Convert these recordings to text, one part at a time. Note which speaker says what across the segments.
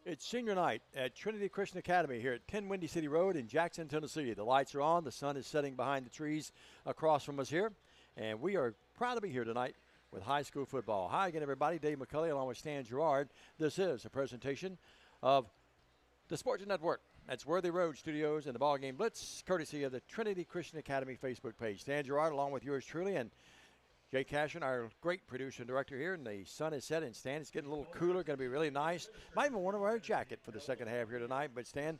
Speaker 1: It's senior night at Trinity Christian Academy here at 10 Windy City Road in Jackson, Tennessee. The lights are on. The sun is setting behind the trees across from us here. And we are proud to be here tonight with high school football. Hi again, everybody. Dave McCulley along with Stan Gerard. This is a presentation of the Sports Network. That's Worthy Road Studios and the BallGame Blitz, courtesy of the Trinity Christian Academy Facebook page. Stan Gerard along with yours truly, and Jay Cashin, our great producer and director here, and the sun is set, and Stan, it's getting a little cooler, going to be really nice. Might even want to wear a jacket for the second half here tonight, but Stan,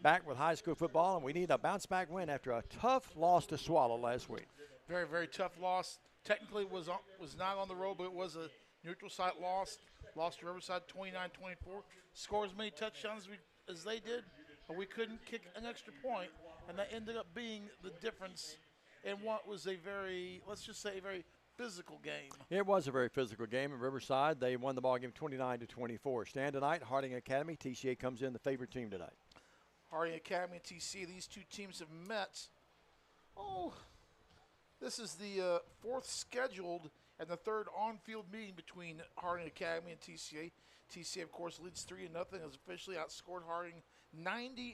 Speaker 1: back with high school football, and we need a bounce-back win after a tough loss to Swallow last week.
Speaker 2: Very, very tough loss. Technically was not on the road, but it was a neutral site loss. Lost to Riverside 29-24. Scored as many touchdowns as they did, but we couldn't kick an extra point, and that ended up being the difference in what was a very, let's just say, a very physical game.
Speaker 1: It was a very physical game in Riverside. They won the ball game 29-24. Stan, tonight, Harding Academy, TCA comes in the favorite team tonight.
Speaker 2: Harding Academy and TCA, these two teams have met. Oh, this is the fourth scheduled and the third on-field meeting between Harding Academy and TCA. TCA, of course, leads 3-0, has officially outscored Harding 94-7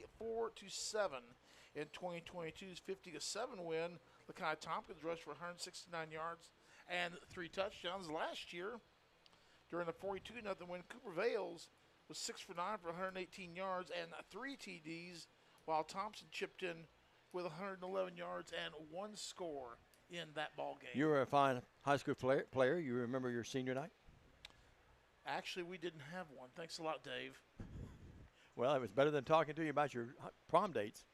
Speaker 2: in 2022's 50-7 win. Lakai Tompkins rushed for 169 yards and 3 touchdowns. Last year, during the 42-0 win, Cooper Vales was 6 for 9 for 118 yards and 3 TDs, while Thompson chipped in with 111 yards and 1 score in that ball game.
Speaker 1: You were a fine high school player. You remember your senior night?
Speaker 2: Actually, we didn't have one. Thanks a lot, Dave.
Speaker 1: Well, it was better than talking to you about your prom dates.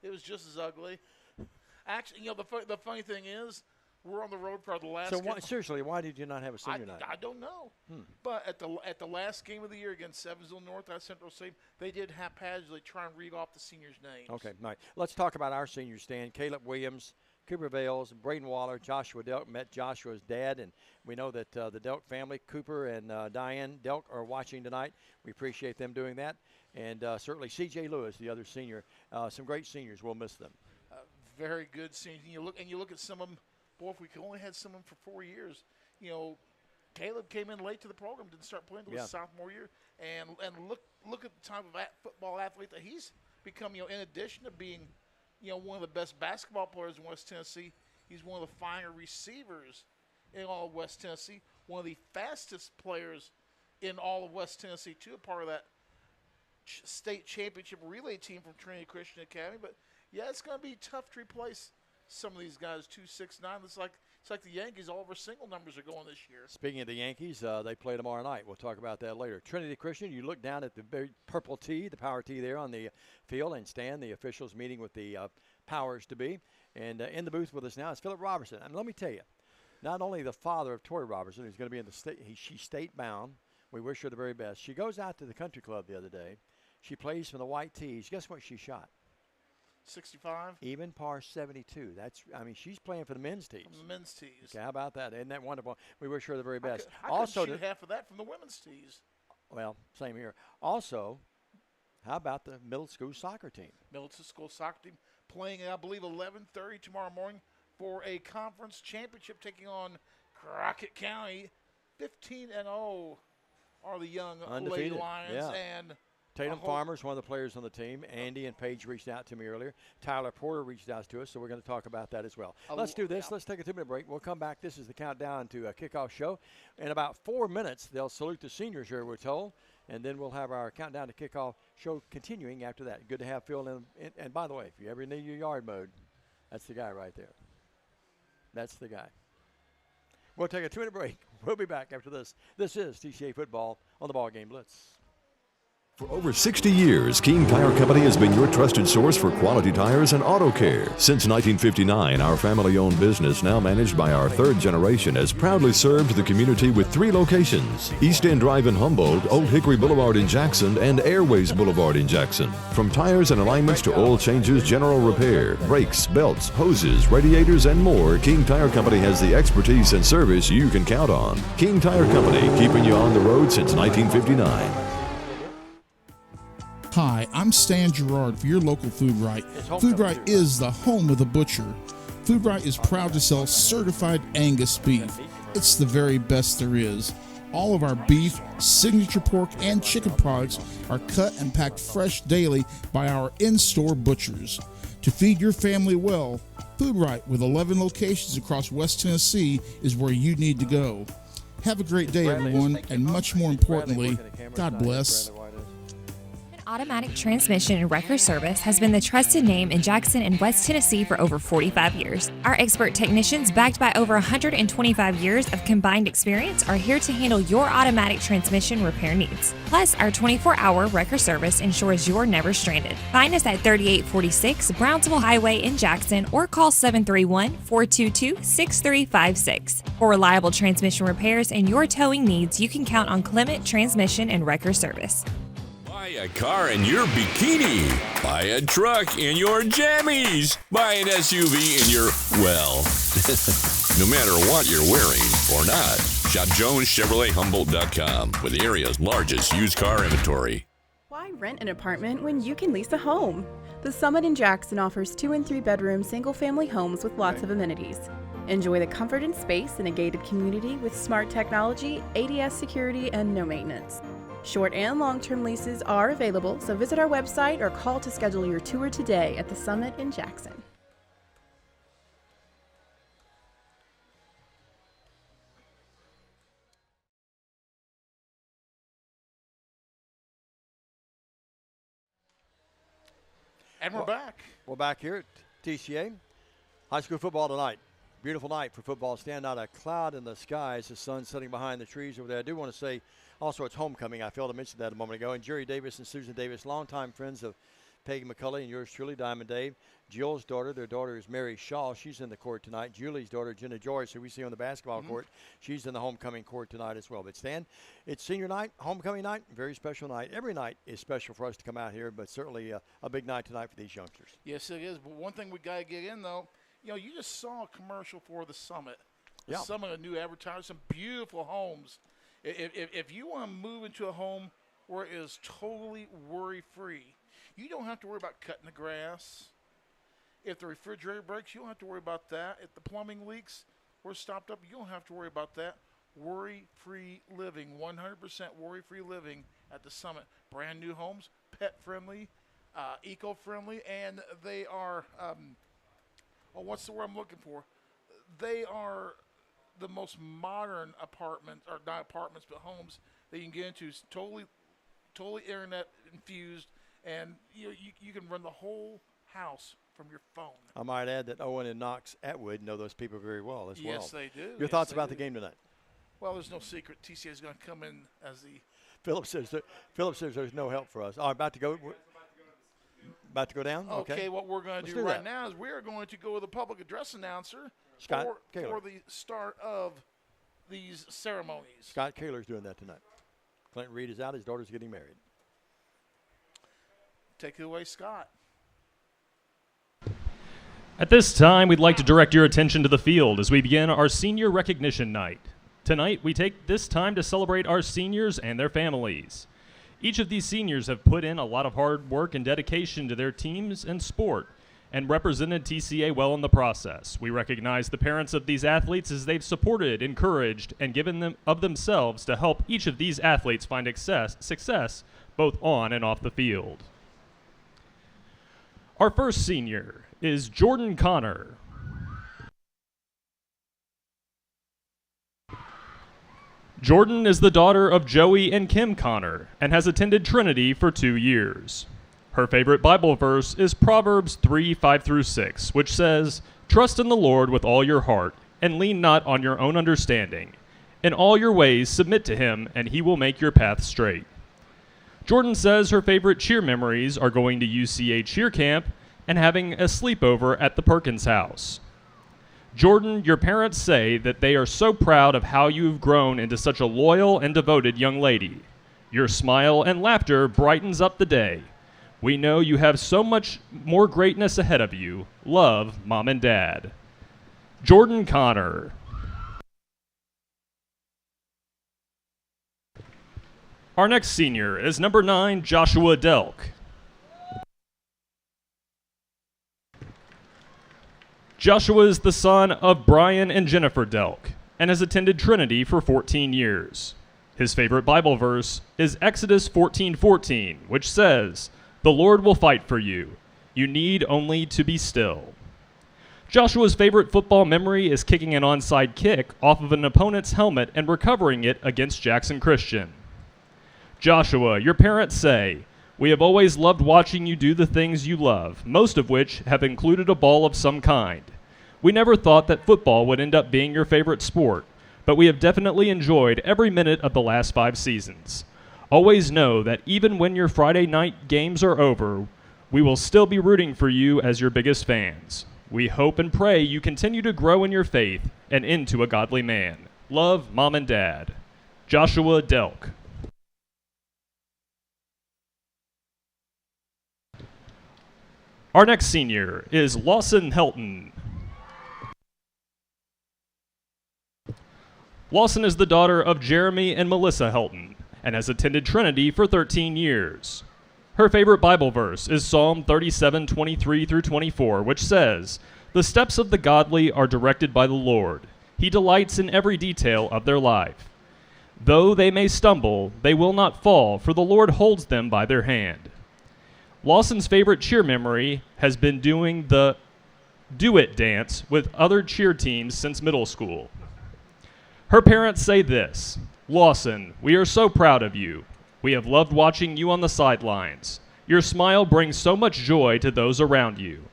Speaker 2: It was just as ugly. Actually, you know, the funny thing is, we're on the road for the last.
Speaker 1: So seriously, why did you not have a senior night?
Speaker 2: I don't know. But at the last game of the year against Evansville North at Central State, they did haphazardly try and read off the seniors' names.
Speaker 1: Okay, all right. Let's talk about our seniors, Stan. Caleb Williams, Cooper Vales, Braden Waller, Joshua Delk met Joshua's dad, and we know that the Delk family, Cooper and Diane Delk, are watching tonight. We appreciate them doing that, and certainly C.J. Lewis, the other senior. Some great seniors. We'll miss them.
Speaker 2: Very good seniors. You look at some of them. Boy, if we could only had some of them for 4 years, you know, Caleb came in late to the program, didn't start playing until his sophomore year, and look at the type of football athlete that he's become. You know, in addition to being, you know, one of the best basketball players in West Tennessee, he's one of the finer receivers in all of West Tennessee, one of the fastest players in all of West Tennessee, too, a part of that state championship relay team from Trinity Christian Academy. But yeah, it's going to be tough to replace some of these guys. 2-6-9. It's like the Yankees. All of our single numbers are going this year. Speaking
Speaker 1: of the Yankees, they play tomorrow night. We'll talk about that later. Trinity Christian, you look down at the very purple tee, the power tee there on the field, and Stan, the officials meeting with the powers to be. And in the booth with us now is Philip Robertson. And let me tell you, not only the father of Tori Robertson, who's going to be in the state, she's state bound. We wish her the very best. She goes out to the country club the other day. She plays from the white tees. Guess what she shot?
Speaker 2: 65.
Speaker 1: Even par 72. She's playing for the men's tees.
Speaker 2: From the men's tees.
Speaker 1: Okay, how about that? Isn't that wonderful? We wish her the very best.
Speaker 2: I could shoot half of that from the women's tees.
Speaker 1: Well, same here. Also, how about the middle school soccer team?
Speaker 2: Middle school soccer team playing, I believe, 11:30 tomorrow morning for a conference championship, taking on Crockett County. 15-0 are the young Lady Lions, and
Speaker 1: Tatum Farmer's one of the players on the team. Andy and Paige reached out to me earlier. Tyler Porter reached out to us, so we're going to talk about that as well. Let's do this. Let's take a 2-minute break. We'll come back. This is the countdown to a kickoff show. In about 4 minutes, they'll salute the seniors here, we're told, and then we'll have our countdown to kickoff show continuing after that. Good to have Phil in. And by the way, if you ever need your yard mowed, that's the guy right there. That's the guy. We'll take a 2-minute break. We'll be back after this. This is TCA Football on the BallGame Blitz.
Speaker 3: For over 60 years, King Tire Company has been your trusted source for quality tires and auto care. Since 1959, our family-owned business, now managed by our third generation, has proudly served the community with 3 locations: East End Drive in Humboldt, Old Hickory Boulevard in Jackson, and Airways Boulevard in Jackson. From tires and alignments to oil changes, general repair, brakes, belts, hoses, radiators, and more, King Tire Company has the expertise and service you can count on. King Tire Company, keeping you on the road since 1959.
Speaker 4: Hi, I'm Stan Gerard for your local Food Right. Food Right is the home of the butcher. Food Right is proud to sell certified Angus beef. It's the very best there is. All of our beef, signature pork, and chicken products are cut and packed fresh daily by our in-store butchers. To feed your family well, Food Right, with 11 locations across West Tennessee, is where you need to go. Have a great day, everyone, and much more importantly, God bless.
Speaker 5: Automatic Transmission and Wrecker Service has been the trusted name in Jackson and West Tennessee for over 45 years. Our expert technicians, backed by over 125 years of combined experience, are here to handle your automatic transmission repair needs. Plus, our 24-hour wrecker service ensures you're never stranded. Find us at 3846 Brownsville Highway in Jackson or call 731-422-6356. For reliable transmission repairs and your towing needs, you can count on Clement Transmission and Wrecker Service.
Speaker 6: Buy a car in your bikini. Buy a truck in your jammies. Buy an SUV in your, well, no matter what you're wearing or not. Shop JonesChevroletHumboldt.com with the area's largest used car inventory.
Speaker 7: Why rent an apartment when you can lease a home? The Summit in Jackson offers 2- and 3-bedroom single-family homes with lots of amenities. Enjoy the comfort and space in a gated community with smart technology, ADS security, and no maintenance. Short and long-term leases are available, so visit our website or call to schedule your tour today at the Summit in Jackson.
Speaker 2: And we're back.
Speaker 1: We're back here at TCA. High school football tonight. Beautiful night for football. Stand out a cloud in the skies. The sun setting behind the trees over there. I do want to say also it's homecoming. I failed to mention that a moment ago. And Jerry Davis and Susan Davis, longtime friends of Peggy McCulley and yours truly, Diamond Dave. Jill's daughter, their daughter is Mary Shaw. She's in the court tonight. Julie's daughter, Jenna Joyce, who we see on the basketball court, she's in the homecoming court tonight as well. But Stan, it's senior night, homecoming night, very special night. Every night is special for us to come out here, but certainly a big night tonight for these youngsters.
Speaker 2: Yes, it is. But one thing we got to get in, though, you know, you just saw a commercial for the Summit. The Summit, a new advertising, some beautiful homes. If you want to move into a home where it is totally worry-free, you don't have to worry about cutting the grass. If the refrigerator breaks, you don't have to worry about that. If the plumbing leaks or stopped up, you don't have to worry about that. Worry-free living, 100% worry-free living at the Summit. Brand new homes, pet-friendly, eco-friendly, and they are what's the word I'm looking for? They are the most modern apartments, or not apartments, but homes that you can get into. Totally internet infused, and you can run the whole house from your phone. I
Speaker 1: might add that Owen and Knox Atwood know those people very well as well.
Speaker 2: Yes, they do.
Speaker 1: Your thoughts about the game tonight?
Speaker 2: Well, there's no secret. TCA is going to come in as the.
Speaker 1: Philip says there's no help for us. About to go down?
Speaker 2: Okay, what we're going to do right now is we are going to go with a public address announcer for the start of these ceremonies.
Speaker 1: Scott Kaler's doing that tonight. Clinton Reed is out. His daughter's getting married.
Speaker 2: Take it away, Scott.
Speaker 8: At this time, we'd like to direct your attention to the field as we begin our senior recognition night. Tonight, we take this time to celebrate our seniors and their families. Each of these seniors have put in a lot of hard work and dedication to their teams and sport and represented TCA well in the process. We recognize the parents of these athletes as they've supported, encouraged, and given them of themselves to help each of these athletes find success both on and off the field. Our first senior is Jordan Connor. Jordan is the daughter of Joey and Kim Connor and has attended Trinity for 2 years. Her favorite Bible verse is Proverbs 3:5-6, which says, "Trust in the Lord with all your heart, and lean not on your own understanding. In all your ways submit to him, and he will make your path straight." Jordan says her favorite cheer memories are going to UCA cheer camp and having a sleepover at the Perkins house. Jordan, your parents say that they are so proud of how you've grown into such a loyal and devoted young lady. Your smile and laughter brightens up the day. We know you have so much more greatness ahead of you. Love, Mom and Dad. Jordan Connor. Our next senior is number 9, Joshua Delk. Joshua is the son of Brian and Jennifer Delk and has attended Trinity for 14 years. His favorite Bible verse is Exodus 14:14, which says, "The Lord will fight for you. You need only to be still." Joshua's favorite football memory is kicking an onside kick off of an opponent's helmet and recovering it against Jackson Christian. Joshua, your parents say, "We have always loved watching you do the things you love, most of which have included a ball of some kind. We never thought that football would end up being your favorite sport, but we have definitely enjoyed every minute of the last 5 seasons. Always know that even when your Friday night games are over, we will still be rooting for you as your biggest fans. We hope and pray you continue to grow in your faith and into a godly man. Love, Mom and Dad." Joshua Delk. Our next senior is Lawson Helton. Lawson is the daughter of Jeremy and Melissa Helton and has attended Trinity for 13 years. Her favorite Bible verse is Psalm 37:23 through 24, which says, "The steps of the godly are directed by the Lord. He delights in every detail of their life. Though they may stumble, they will not fall, for the Lord holds them by their hand." Lawson's favorite cheer memory has been doing the Do It dance with other cheer teams since middle school. Her parents say this, "Lawson, we are so proud of you. We have loved watching you on the sidelines. Your smile brings so much joy to those around you.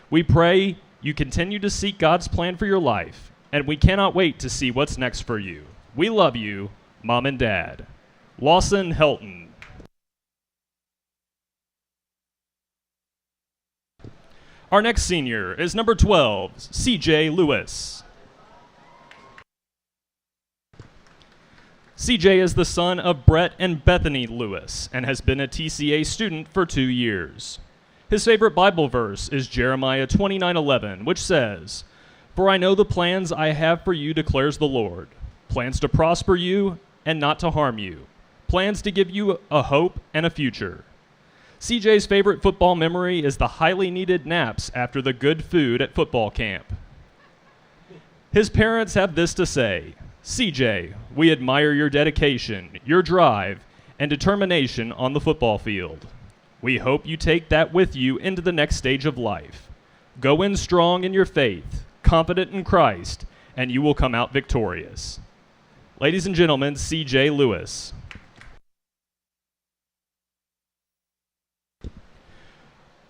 Speaker 8: We pray you continue to seek God's plan for your life, and we cannot wait to see what's next for you. We love you, Mom and Dad." Lawson Helton. Our next senior is number 12, CJ Lewis. CJ is the son of Brett and Bethany Lewis and has been a TCA student for 2 years. His favorite Bible verse is Jeremiah 29:11, which says, "For I know the plans I have for you, declares the Lord, plans to prosper you and not to harm you, plans to give you a hope and a future." CJ's favorite football memory is the highly needed naps after the good food at football camp. His parents have this to say, "CJ, we admire your dedication, your drive, and determination on the football field. We hope you take that with you into the next stage of life. Go in strong in your faith, confident in Christ, and you will come out victorious." Ladies and gentlemen, CJ Lewis.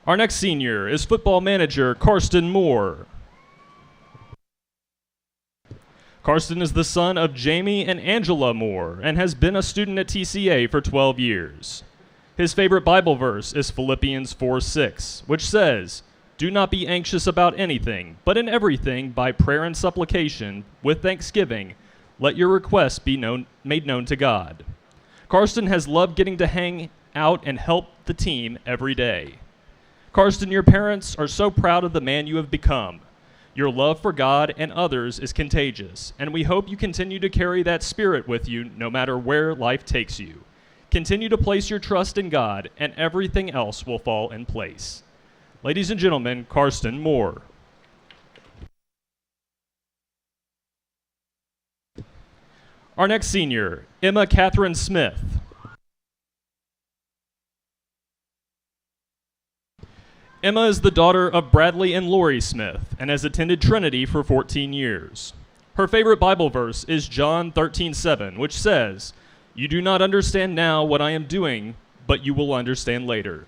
Speaker 8: Our next senior is football manager Karsten Moore. Karsten is the son of Jamie and Angela Moore and has been a student at TCA for 12 years. His favorite Bible verse is Philippians 4:6, which says, "Do not be anxious about anything, but in everything, by prayer and supplication, with thanksgiving, let your requests be made known to God." Karsten has loved getting to hang out and help the team every day. Karsten, your parents are so proud of the man you have become. Your love for God and others is contagious, and we hope you continue to carry that spirit with you no matter where life takes you. Continue to place your trust in God, and everything else will fall in place. Ladies and gentlemen, Karsten Moore. Our next senior, Emma Catherine Smith. Emma is the daughter of Bradley and Lori Smith and has attended Trinity for 14 years. Her favorite Bible verse is John 13:7, which says, "You do not understand now what I am doing, but you will understand later."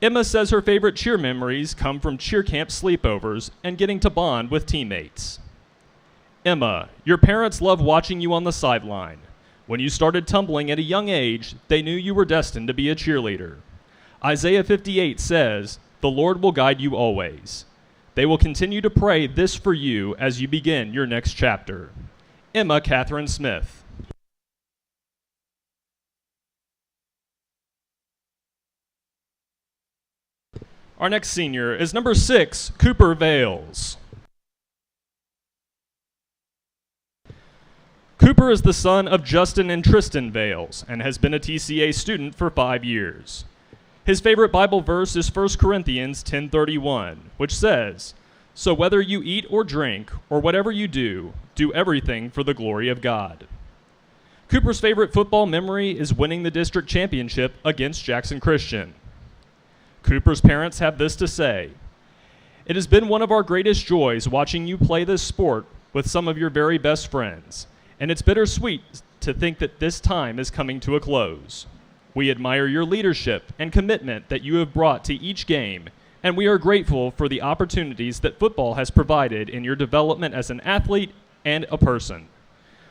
Speaker 8: Emma says her favorite cheer memories come from cheer camp sleepovers and getting to bond with teammates. Emma, your parents love watching you on the sideline. When you started tumbling at a young age, they knew you were destined to be a cheerleader. Isaiah 58 says, "The Lord will guide you always." They will continue to pray this for you as you begin your next chapter. Emma Catherine Smith. Our next senior is number 6, Cooper Vales. Cooper is the son of Justin and Tristan Vales and has been a TCA student for 5 years. His favorite Bible verse is 1 Corinthians 10:31, which says, "So whether you eat or drink or whatever you do everything for the glory of God." Cooper's favorite football memory is winning the district championship against Jackson Christian. Cooper's parents have this to say: "It has been one of our greatest joys watching you play this sport with some of your very best friends, and it's bittersweet to think that this time is coming to a close. We admire your leadership and commitment that you have brought to each game, and we are grateful for the opportunities that football has provided in your development as an athlete and a person.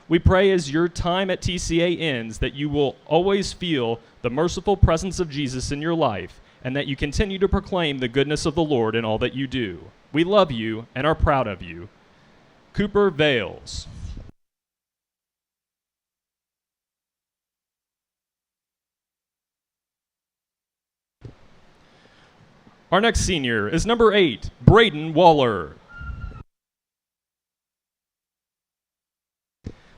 Speaker 8: We pray as your time at TCA ends that you will always feel the merciful presence of Jesus in your life and that you continue to proclaim the goodness of the Lord in all that you do. We love you and are proud of you." Cooper Vales. Our next senior is number 8, Braden Waller.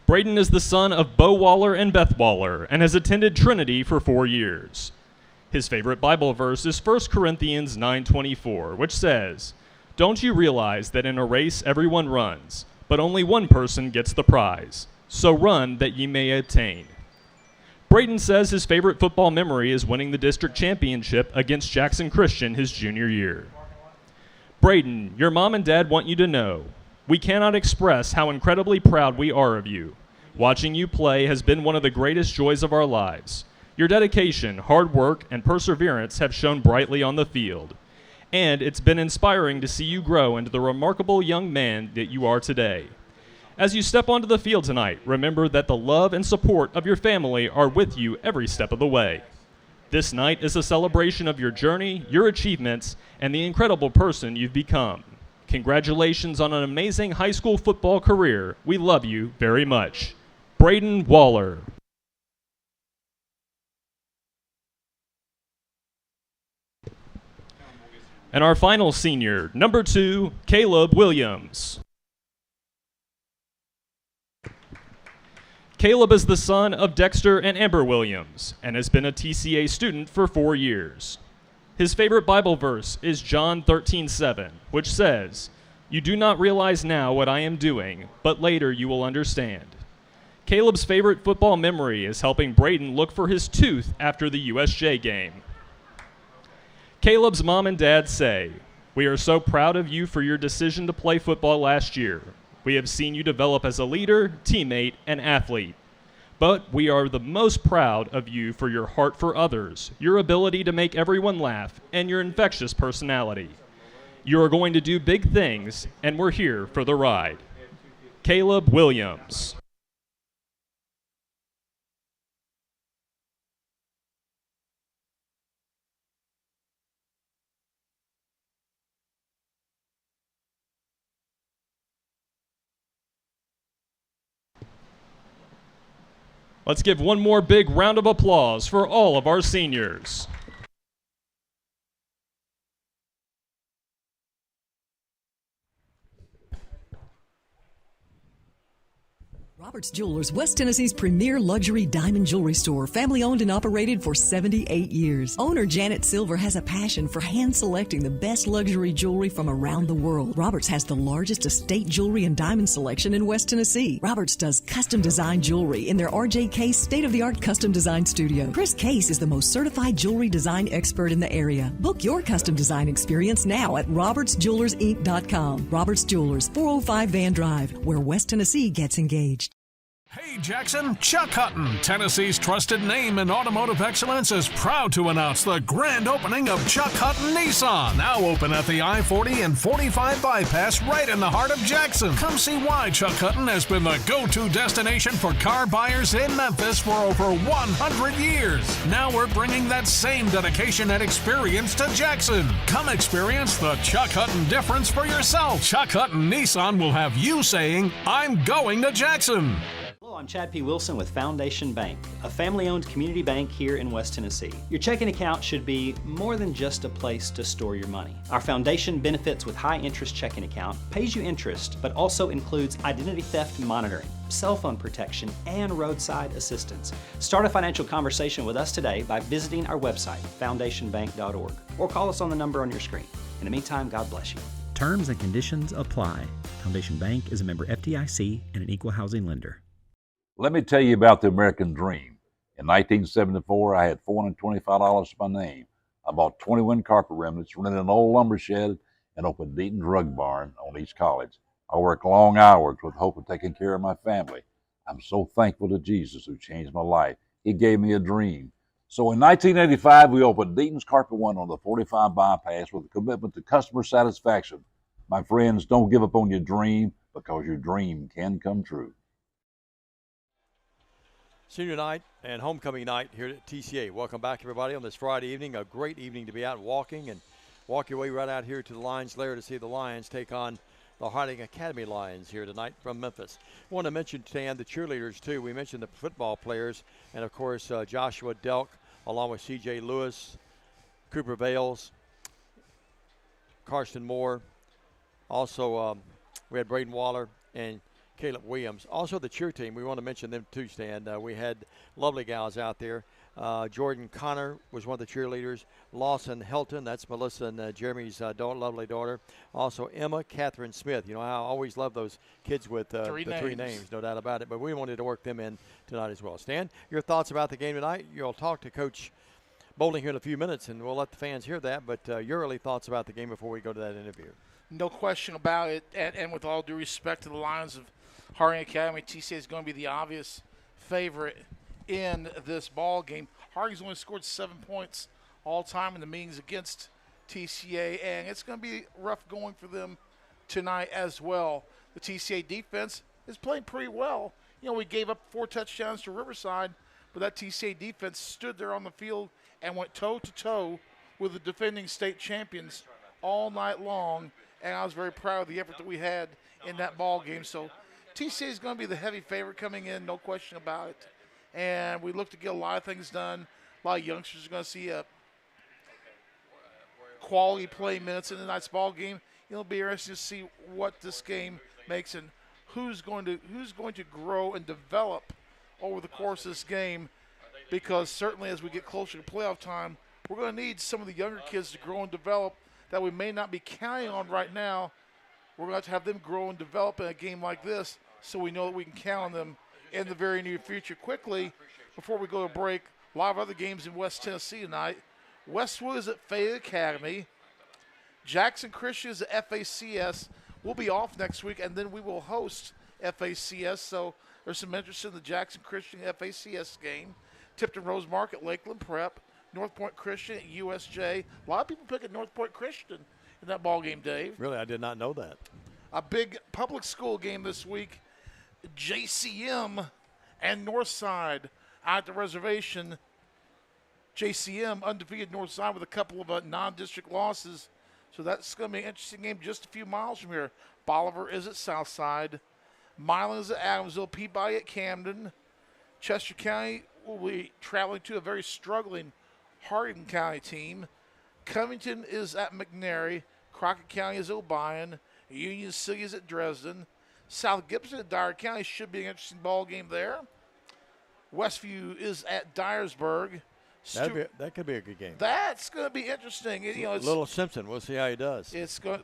Speaker 8: Braden is the son of Bo Waller and Beth Waller and has attended Trinity for 4 years. His favorite Bible verse is 1 Corinthians 9:24, which says, "Don't you realize that in a race everyone runs, but only one person gets the prize? So run that ye may attain." Braden says his favorite football memory is winning the district championship against Jackson Christian his junior year. Braden, your mom and dad want you to know, we cannot express how incredibly proud we are of you. Watching you play has been one of the greatest joys of our lives. Your dedication, hard work, and perseverance have shone brightly on the field, and it's been inspiring to see you grow into the remarkable young man that you are today. As you step onto the field tonight, remember that the love and support of your family are with you every step of the way. This night is a celebration of your journey, your achievements, and the incredible person you've become. Congratulations on an amazing high school football career. We love you very much. Braden Waller. And our final senior, number 2, Caleb Williams. Caleb is the son of Dexter and Amber Williams and has been a TCA student for 4 years. His favorite Bible verse is John 13:7, which says, "You do not realize now what I am doing, but later you will understand." Caleb's favorite football memory is helping Braden look for his tooth after the USJ game. Caleb's mom and dad say, "We are so proud of you for your decision to play football last year. We have seen you develop as a leader, teammate, and athlete. But we are the most proud of you for your heart for others, your ability to make everyone laugh, and your infectious personality. You are going to do big things, and we're here for the ride." Caleb Williams. Let's give one more big round of applause for all of our seniors.
Speaker 9: Roberts Jewelers, West Tennessee's premier luxury diamond jewelry store, family owned and operated for 78 years. Owner Janet Silver has a passion for hand selecting the best luxury jewelry from around the world. Roberts has the largest estate jewelry and diamond selection in West Tennessee. Roberts does custom design jewelry in their RJ Case state-of-the-art custom design studio. Chris Case is the most certified jewelry design expert in the area. Book your custom design experience now at robertsjewellersinc.com. Roberts Jewelers, 405 Van Drive, where West Tennessee gets engaged.
Speaker 10: Hey Jackson, Chuck Hutton, Tennessee's trusted name in automotive excellence, is proud to announce the grand opening of Chuck Hutton Nissan, now open at the I-40 and 45 bypass right in the heart of Jackson. Come see why Chuck Hutton has been the go-to destination for car buyers in Memphis for over 100 years. Now we're bringing that same dedication and experience to Jackson. Come experience the Chuck Hutton difference for yourself. Chuck Hutton Nissan will have you saying, "I'm going to Jackson."
Speaker 11: Hello, I'm Chad P. Wilson with Foundation Bank, a family-owned community bank here in West Tennessee. Your checking account should be more than just a place to store your money. Our foundation benefits with high-interest checking account pays you interest, but also includes identity theft monitoring, cell phone protection, and roadside assistance. Start a financial conversation with us today by visiting our website, foundationbank.org, or call us on the number on your screen. In the meantime, God bless you.
Speaker 12: Terms and conditions apply. Foundation Bank is a member FDIC and an equal housing lender.
Speaker 13: Let me tell you about the American dream. In 1974, I had $425 to my name. I bought 21 carpet remnants, rented an old lumber shed, and opened Deaton's Rug Barn on East College. I worked long hours with the hope of taking care of my family. I'm so thankful to Jesus who changed my life. He gave me a dream. So in 1985, we opened Deaton's Carpet One on the 45 bypass with a commitment to customer satisfaction. My friends, don't give up on your dream, because your dream can come true.
Speaker 1: Senior night and homecoming night here at TCA. Welcome back, everybody, on this Friday evening. A great evening to be out walking, and walk your way right out here to the Lions Lair to see the Lions take on the Harding Academy Lions here tonight from Memphis. I want to mention, Stan, the cheerleaders, too. We mentioned the football players, and, of course, Joshua Delk, along with C.J. Lewis, Cooper Vales, Karsten Moore. Also, we had Braden Waller and Caleb Williams. Also the cheer team, we want to mention them too, Stan. We had lovely gals out there. Jordan Connor was one of the cheerleaders. Lawson Helton, that's Melissa and Jeremy's lovely daughter. Also Emma Catherine Smith. You know, I always love those kids with three names, no doubt about it. But we wanted to work them in tonight as well. Stan, your thoughts about the game tonight? You'll talk to Coach Bowling here in a few minutes, and we'll let the fans hear that. But your early thoughts about the game before we go to that interview.
Speaker 2: No question about it. And with all due respect to the Lions of Harding Academy, TCA is going to be the obvious favorite in this ball game. Harding's only scored 7 points all time in the meetings against TCA, and it's going to be rough going for them tonight as well. The TCA defense is playing pretty well. You know, we gave up 4 touchdowns to Riverside, but that TCA defense stood there on the field and went toe-to-toe with the defending state champions all night long, and I was very proud of the effort that we had in that ball game. So TCA is going to be the heavy favorite coming in, no question about it. And we look to get a lot of things done. A lot of youngsters are going to see a quality play minutes in tonight's ball game. It'll be interesting to see what this game makes and who's going to grow and develop over the course of this game. Because certainly as we get closer to playoff time, we're going to need some of the younger kids to grow and develop that we may not be counting on right now. We're going to have them grow and develop in a game like this, so we know that we can count on them in the very near future. Quickly, before we go to break, a lot of other games in West Tennessee tonight. Westwood is at Fayette Academy. Jackson Christian is at FACS. We'll be off next week, and then we will host FACS. So there's some interest in the Jackson Christian FACS game. Tipton Rosemark at Lakeland Prep. North Point Christian at USJ. A lot of people picking North Point Christian in that ball game, Dave.
Speaker 1: Really, I did not know that.
Speaker 2: A big public school game this week. JCM and Northside out at the reservation. JCM undefeated Northside with a couple of non-district losses. So that's going to be an interesting game just a few miles from here. Bolivar is at Southside. Milan is at Adamsville. Peabody at Camden. Chester County will be traveling to a very struggling Hardin County team. Covington is at McNary. Crockett County is Obion. Union City is at Dresden. South Gibson at Dyer County should be an interesting ball game there. Westview is at Dyersburg.
Speaker 1: That could be a good game.
Speaker 2: That's going to be interesting. You know, it's
Speaker 1: Little Simpson, we'll see how he does.
Speaker 2: It's going.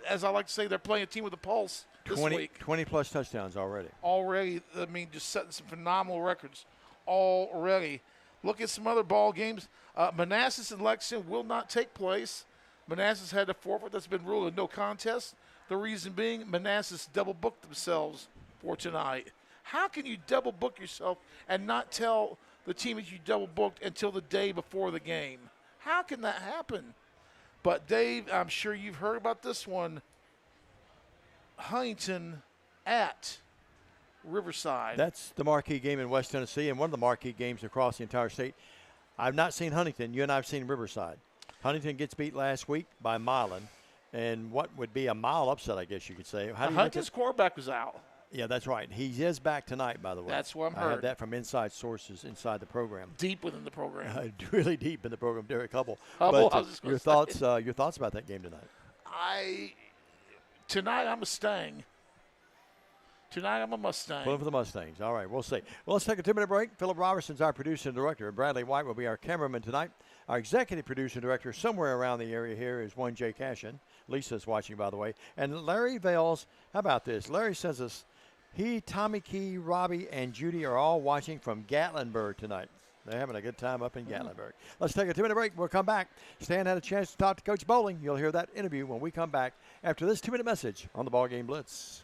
Speaker 2: As I like to say, they're playing a team with a pulse this week.
Speaker 1: 20-plus touchdowns already.
Speaker 2: Already, I mean, just setting some phenomenal records already. Look at some other ball games. Manassas and Lexington will not take place. Manassas had a forfeit that's been ruled a no contest. The reason being Manassas double-booked themselves for tonight. How can you double book yourself and not tell the team that you double booked until the day before the game? How can that happen? But Dave, I'm sure you've heard about this one. Huntington at Riverside.
Speaker 1: That's the marquee game in West Tennessee and one of the marquee games across the entire state. I've not seen Huntington. You and I have seen Riverside. Huntington gets beat last week by Milan, and what would be a mile upset, I guess you could say.
Speaker 2: Huntington's quarterback was out.
Speaker 1: Yeah, that's right. He is back tonight, by the way.
Speaker 2: That's what I'm
Speaker 1: I
Speaker 2: heard.
Speaker 1: have that from inside sources inside the program.
Speaker 2: Deep within the program.
Speaker 1: Really deep in the program, Derek Hubble.
Speaker 2: Hubble,
Speaker 1: But
Speaker 2: I was just gonna
Speaker 1: your thoughts about that game tonight?
Speaker 2: Tonight I'm a Mustang. Tonight I'm a Mustang.
Speaker 1: Pulling for the Mustangs. All right, we'll see. Well, let's take a 2-minute break. Philip Robertson's our producer and director, and Bradley White will be our cameraman tonight. Our executive producer and director somewhere around the area here is one Jay Cashin. Lisa's watching, by the way. And Larry Vales, how about this? Larry sends us, Tommy Key, Robbie, and Judy are all watching from Gatlinburg tonight. They're having a good time up in Gatlinburg. Let's take a 2-minute break. We'll come back. Stan had a chance to talk to Coach Bowling. You'll hear that interview when we come back after this 2-minute message on the BallGame Blitz.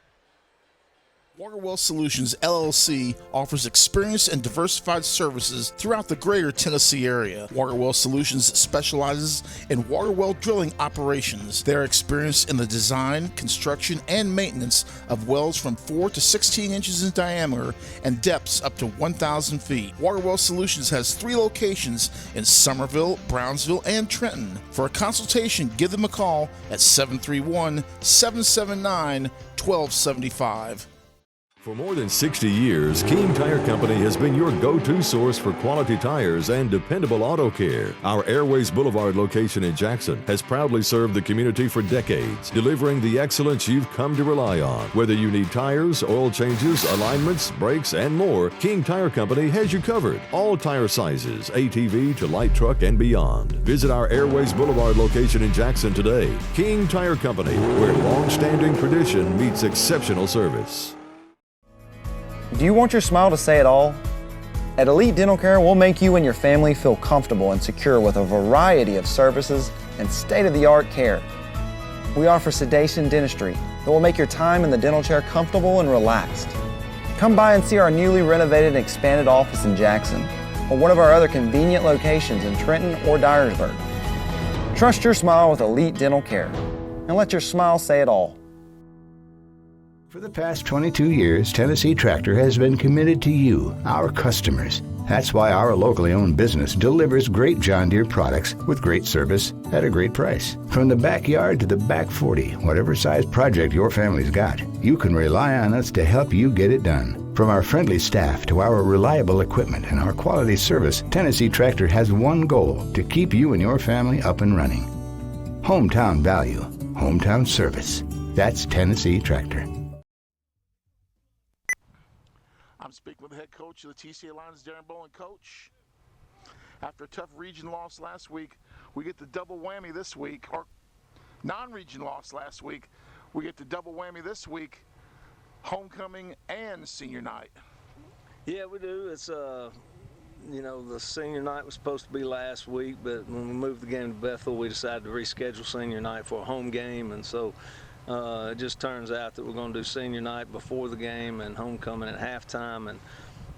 Speaker 4: Waterwell Solutions, LLC offers experienced and diversified services throughout the greater Tennessee area. Waterwell Solutions specializes in water well drilling operations. They are experienced in the design, construction, and maintenance of wells from 4 to 16 inches in diameter and depths up to 1,000 feet. Waterwell Solutions has 3 locations in Summerville, Brownsville, and Trenton. For a consultation, give them a call at 731-779-1275.
Speaker 3: For more than 60 years, King Tire Company has been your go-to source for quality tires and dependable auto care. Our Airways Boulevard location in Jackson has proudly served the community for decades, delivering the excellence you've come to rely on. Whether you need tires, oil changes, alignments, brakes, and more, King Tire Company has you covered. All tire sizes, ATV to light truck and beyond. Visit our Airways Boulevard location in Jackson today. King Tire Company, where long-standing tradition meets exceptional service.
Speaker 14: Do you want your smile to say it all? At Elite Dental Care, we'll make you and your family feel comfortable and secure with a variety of services and state-of-the-art care. We offer sedation dentistry that will make your time in the dental chair comfortable and relaxed. Come by and see our newly renovated and expanded office in Jackson or one of our other convenient locations in Trenton or Dyersburg. Trust your smile with Elite Dental Care and let your smile say it all.
Speaker 15: For the past 22 years, Tennessee Tractor has been committed to you, our customers. That's why our locally owned business delivers great John Deere products with great service at a great price. From the backyard to the back 40, whatever size project your family's got, you can rely on us to help you get it done. From our friendly staff to our reliable equipment and our quality service, Tennessee Tractor has one goal: to keep you and your family up and running. Hometown value, hometown service. That's Tennessee Tractor.
Speaker 2: I'm speaking with the head coach of the TCA Lions, Darren Bowling. Coach, after a tough region loss last week, we get the double whammy this week, or non-region loss last week. We get the double whammy this week, homecoming and senior night.
Speaker 16: Yeah, we do. It's the senior night was supposed to be last week, but when we moved the game to Bethel, we decided to reschedule senior night for a home game, and so it just turns out that we're going to do senior night before the game and homecoming at halftime,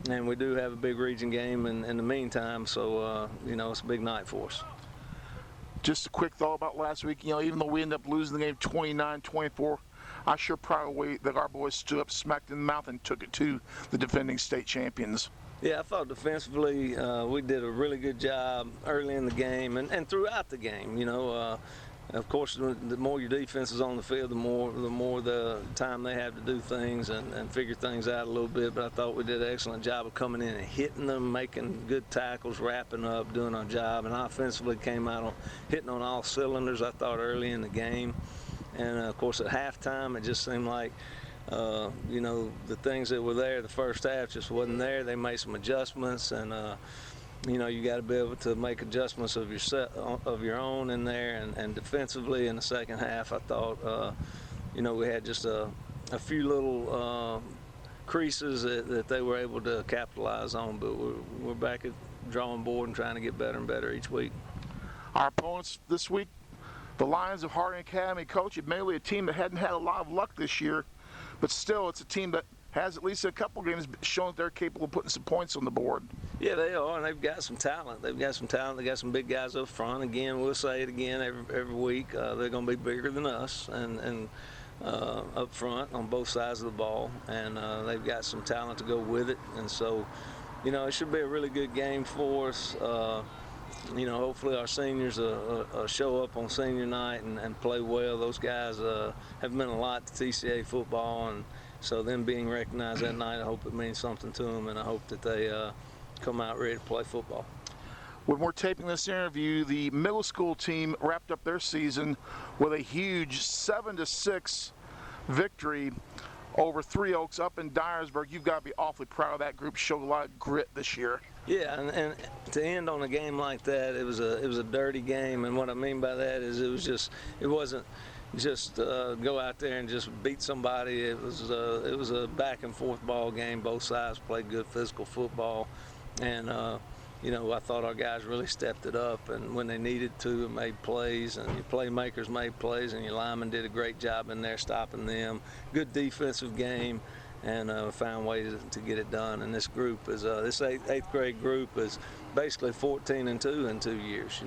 Speaker 16: and we do have a big region game in the meantime, so it's a big night for us.
Speaker 2: Just a quick thought about last week. Even though we ended up losing the game 29-24, I'm sure proud of the way that our boys stood up, smacked in the mouth, and took it to the defending state champions.
Speaker 16: Yeah, I thought defensively we did a really good job early in the game and throughout the game. Of course, the more your defense is on the field, the more the time they have to do things and figure things out a little bit. But I thought we did an excellent job of coming in and hitting them, making good tackles, wrapping up, doing our job. And offensively came out hitting on all cylinders, I thought, early in the game. And, of course, at halftime, it just seemed like, the things that were there the first half just wasn't there. They made some adjustments, and you got to be able to make adjustments of your own in there, and defensively in the second half, I thought, we had just a few little creases that they were able to capitalize on, but we're back at drawing board and trying to get better and better each week.
Speaker 2: Our opponents this week, the Lions of Harding Academy. Coach, admittedly a team that hadn't had a lot of luck this year, but still it's a team that has at least a couple games shown that they're capable of putting some points on the board.
Speaker 16: Yeah, they are, and they've got some talent. They got some big guys up front. Again, we'll say it again every week. They're going to be bigger than us, and up front on both sides of the ball, and they've got some talent to go with it. And so, it should be a really good game for us. Hopefully our seniors show up on senior night and play well. Those guys have meant a lot to TCA football, and so them being recognized that night, I hope it means something to them, and I hope that they come out ready to play football.
Speaker 2: When we're taping this interview, the middle school team wrapped up their season with a huge 7-6 victory over 3 Oaks up in Dyersburg. You've got to be awfully proud of that group. Showed a lot of grit this year.
Speaker 16: Yeah, and to end on a game like that, it was a dirty game, and what I mean by that is it wasn't just go out there and just beat somebody. It was a back and forth ball game. Both sides played good physical football, and I thought our guys really stepped it up, and when they needed to, made plays, and your playmakers made plays, and your linemen did a great job in there stopping them. Good defensive game, and found ways to get it done. And this group is this eighth grade group is basically 14-2 in 2 years.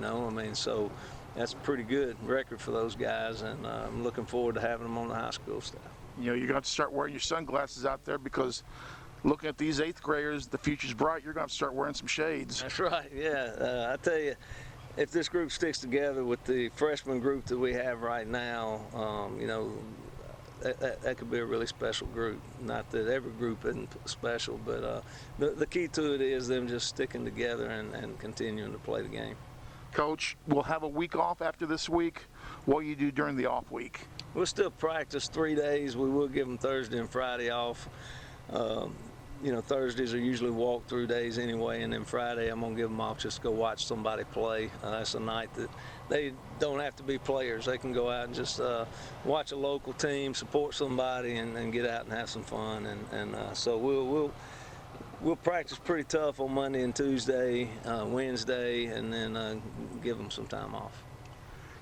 Speaker 16: So that's a pretty good record for those guys, and I'm looking forward to having them on the high school staff.
Speaker 2: You're going to have to start wearing your sunglasses out there, because looking at these 8th graders, the future's bright. You're going to have to start wearing some shades.
Speaker 16: That's right, yeah. I tell you, if this group sticks together with the freshman group that we have right now, that could be a really special group. Not that every group isn't special, but the key to it is them just sticking together and continuing to play the game.
Speaker 2: Coach, we'll have a week off after this week. What do you do during the off week?
Speaker 16: We'll still practice 3 days. We will give them Thursday and Friday off. Thursdays are usually walk-through days anyway, and then Friday I'm going to give them off just to go watch somebody play. That's a night that they don't have to be players. They can go out and just watch a local team, support somebody, and get out and have some fun. So we'll practice pretty tough on Monday and Tuesday, Wednesday, and then give them some time off.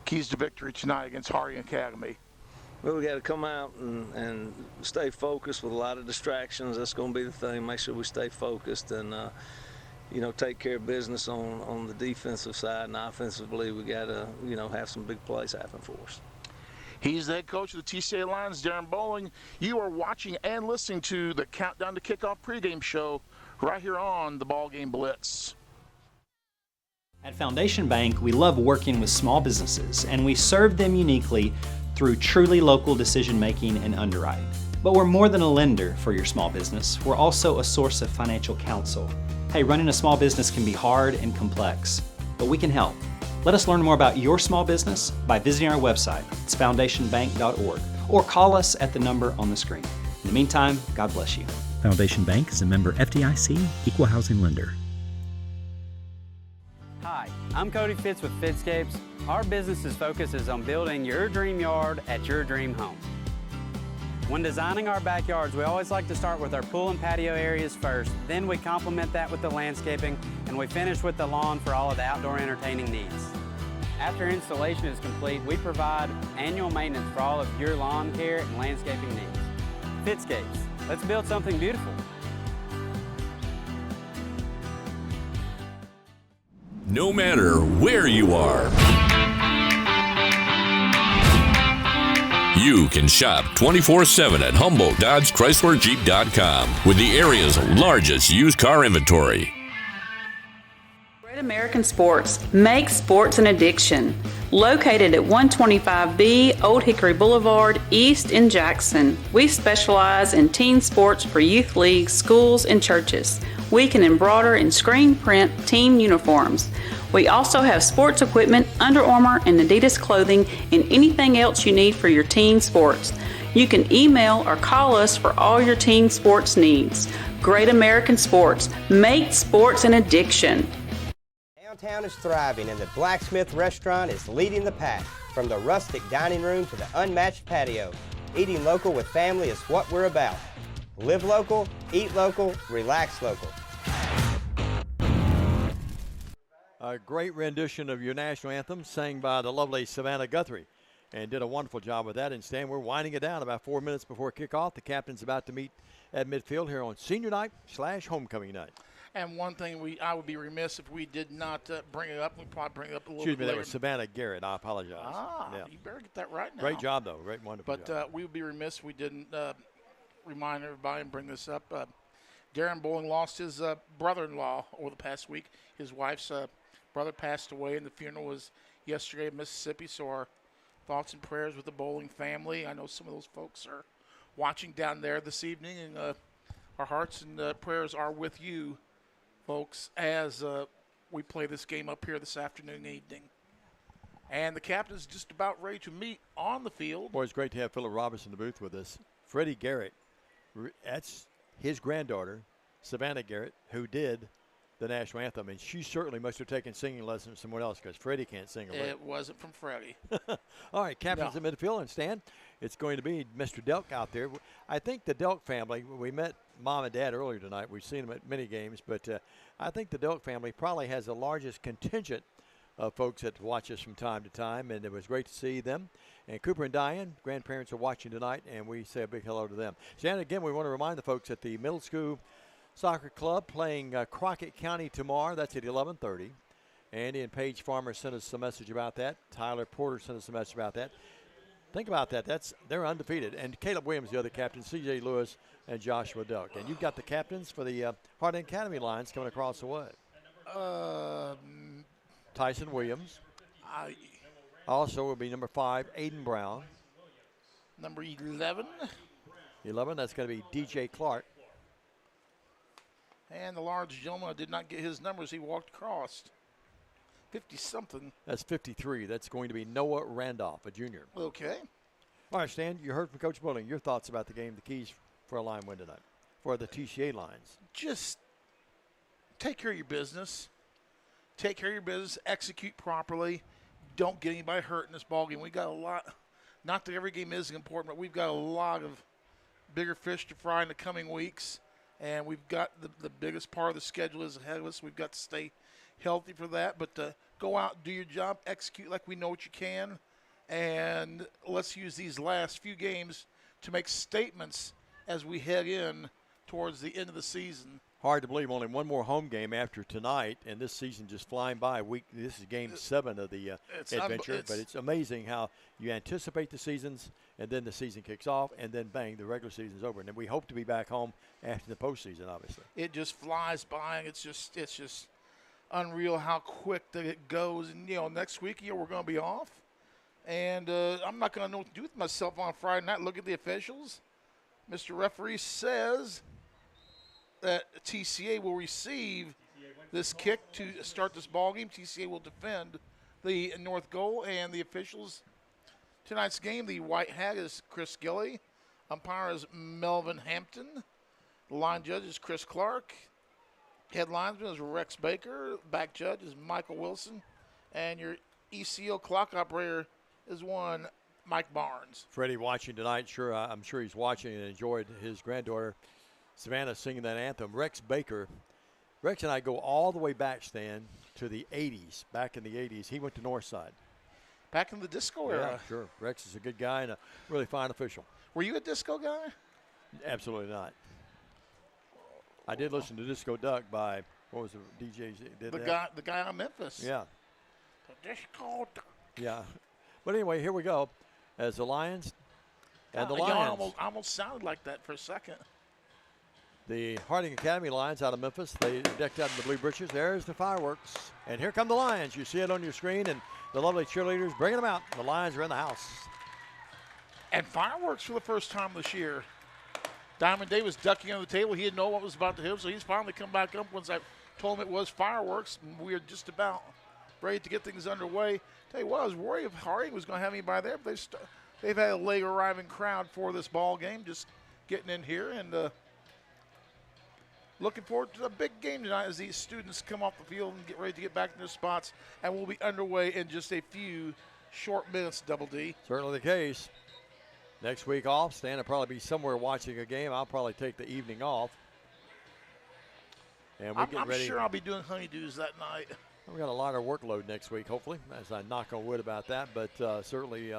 Speaker 2: Keys to victory tonight against Harding Academy.
Speaker 16: Well, we got to come out and stay focused with a lot of distractions. That's going to be the thing. Make sure we stay focused and, take care of business on the defensive side. And offensively, we got to, have some big plays happen for us.
Speaker 2: He's the head coach of the TCA Lions, Darren Bowling. You are watching and listening to the Countdown to Kickoff pregame show right here on the BallGame Blitz.
Speaker 11: At Foundation Bank, we love working with small businesses, and we serve them uniquely through truly local decision-making and underwriting. But we're more than a lender for your small business. We're also a source of financial counsel. Hey, running a small business can be hard and complex, but we can help. Let us learn more about your small business by visiting our website. It's foundationbank.org, or call us at the number on the screen. In the meantime, God bless you.
Speaker 12: Foundation Bank is a member FDIC, equal housing lender.
Speaker 17: Hi, I'm Cody Fitz with Fitscapes. Our business's focus is on building your dream yard at your dream home. When designing our backyards, we always like to start with our pool and patio areas first. Then we complement that with the landscaping, and we finish with the lawn for all of the outdoor entertaining needs. After installation is complete, we provide annual maintenance for all of your lawn care and landscaping needs. Fitscapes, let's build something beautiful.
Speaker 6: No matter where you are, you can shop 24/7 at Humboldt Dodge Chrysler Jeep.com with the area's largest used car inventory.
Speaker 18: Great American Sports makes sports an addiction. Located at 125B Old Hickory Boulevard, East in Jackson, we specialize in team sports for youth leagues, schools, and churches. We can embroider and screen print team uniforms. We also have sports equipment, Under Armour, and Adidas clothing, and anything else you need for your team sports. You can email or call us for all your team sports needs. Great American Sports. Make sports an addiction.
Speaker 19: Downtown is thriving, and the Blacksmith Restaurant is leading the pack. From the rustic dining room to the unmatched patio, eating local with family is what we're about. Live local, eat local, relax local.
Speaker 1: A great rendition of your national anthem sang by the lovely Savannah Guthrie. and did a wonderful job with that. And Stan, we're winding it down about 4 minutes before kickoff. The captain's about to meet at midfield here on senior night / homecoming night.
Speaker 2: And one thing I would be remiss if we did not bring it up. We'd probably bring it up a little
Speaker 1: Excuse
Speaker 2: bit
Speaker 1: me,
Speaker 2: later.
Speaker 1: that was Savannah Garrett. I apologize. Yeah.
Speaker 2: You better get that right now.
Speaker 1: Great job, though. Great, wonderful job.
Speaker 2: But we would be remiss if we didn't remind everybody and bring this up. Darren Bowling lost his brother-in-law over the past week. His wife's brother passed away, and the funeral was yesterday in Mississippi. So our thoughts and prayers with the Bowling family. I know some of those folks are watching down there this evening, and our hearts and prayers are with you, folks, as we play this game up here this afternoon and evening. And the captain is just about ready to meet on the field.
Speaker 1: Boy, it's great to have Philip Roberts in the booth with us. Freddie Garrett, that's his granddaughter, Savannah Garrett, who did the national anthem. And she certainly must have taken singing lessons from someone else because Freddie can't sing a lick.
Speaker 2: It wasn't from Freddie.
Speaker 1: All right, captain's in midfield. And Stan, it's going to be Mr. Delk out there. I think the Delk family, we met Mom and Dad earlier tonight. We've seen them at many games. But I think the Delk family probably has the largest contingent of folks that watch us from time to time, and it was great to see them. And Cooper and Diane, grandparents, are watching tonight, and we say a big hello to them. Stan, again, we want to remind the folks that the middle school soccer club playing Crockett County tomorrow. That's at 11:30. Andy and Paige Farmer sent us a message about that. Tyler Porter sent us a message about that. Think about that. They're undefeated. And Caleb Williams, the other captain, C.J. Lewis, and Joshua Duck. And you've got the captains for the Harding Academy Lions coming across the way. Tyson Williams. Also will be number 5, Aiden Brown.
Speaker 2: Number 11.
Speaker 1: 11, that's going to be DJ Clark.
Speaker 2: And the large gentleman did not get his numbers. He walked across. 50-something.
Speaker 1: That's 53. That's going to be Noah Randolph, a junior.
Speaker 2: Okay.
Speaker 1: All right, Stan, you heard from Coach Bowling. Your thoughts about the game, the keys for a line win tonight, for the TCA Lions.
Speaker 2: Just take care of your business. Take care of your business. Execute properly. Don't get anybody hurt in this ballgame. We got a lot. Not that every game is important, but we've got a lot of bigger fish to fry in the coming weeks. And we've got the biggest part of the schedule is ahead of us. We've got to stay healthy for that. But go out, do your job, execute like we know what you can. And let's use these last few games to make statements as we head in towards the end of the season.
Speaker 1: Hard to believe only one more home game after tonight, and this season just flying by. This is game 7 of the adventure, but it's amazing how you anticipate the seasons, and then the season kicks off, and then bang, the regular season's over. And then we hope to be back home after the postseason, obviously.
Speaker 2: It just flies by, and it's just unreal how quick that it goes. And, next week, we're going to be off, and I'm not going to know what to do with myself on Friday night. Look at the officials. Mr. Referee says that TCA will receive this kick to start this ballgame. TCA will defend the north goal, and the officials tonight's game, the white hat is Chris Gilly. Umpire is Melvin Hampton. The line judge is Chris Clark. Head linesman is Rex Baker. Back judge is Michael Wilson. And your ECO clock operator is one Mike Barnes.
Speaker 1: Freddie watching tonight, I'm sure he's watching and enjoyed his granddaughter Savannah singing that anthem. Rex and I go all the way back, Stan, to the 80s. Back in the 80s, he went to Northside.
Speaker 2: Back in the disco era.
Speaker 1: Yeah, sure. Rex is a good guy and a really fine official.
Speaker 2: Were you a disco guy?
Speaker 1: Absolutely not. I did listen to Disco Duck by, what was the DJs that did that?
Speaker 2: The guy out of Memphis.
Speaker 1: Yeah.
Speaker 2: The Disco Duck.
Speaker 1: Yeah. But anyway, here we go. As the Lions and the
Speaker 2: I
Speaker 1: Lions.
Speaker 2: almost sounded like that for a second.
Speaker 1: The Harding Academy Lions out of Memphis. They decked out in the blue breeches. There's the fireworks. And here come the Lions. You see it on your screen, and the lovely cheerleaders bringing them out. The Lions are in the house.
Speaker 2: And fireworks for the first time this year. Diamond Day was ducking under the table. He didn't know what was about to hit him, so he's finally come back up once I told him it was fireworks. And we are just about ready to get things underway. Tell you what, I was worried if Harding was going to have anybody there, but they've had a late arriving crowd for this ball game, just getting in here. And looking forward to a big game tonight as these students come off the field and get ready to get back to their spots. And we'll be underway in just a few short minutes, Double D.
Speaker 1: Certainly the case. Next week off, Stan will probably be somewhere watching a game. I'll probably take the evening off. And we get ready.
Speaker 2: I'm sure I'll be doing honeydews that night.
Speaker 1: We got a lot of workload next week, hopefully, as I knock on wood about that. But certainly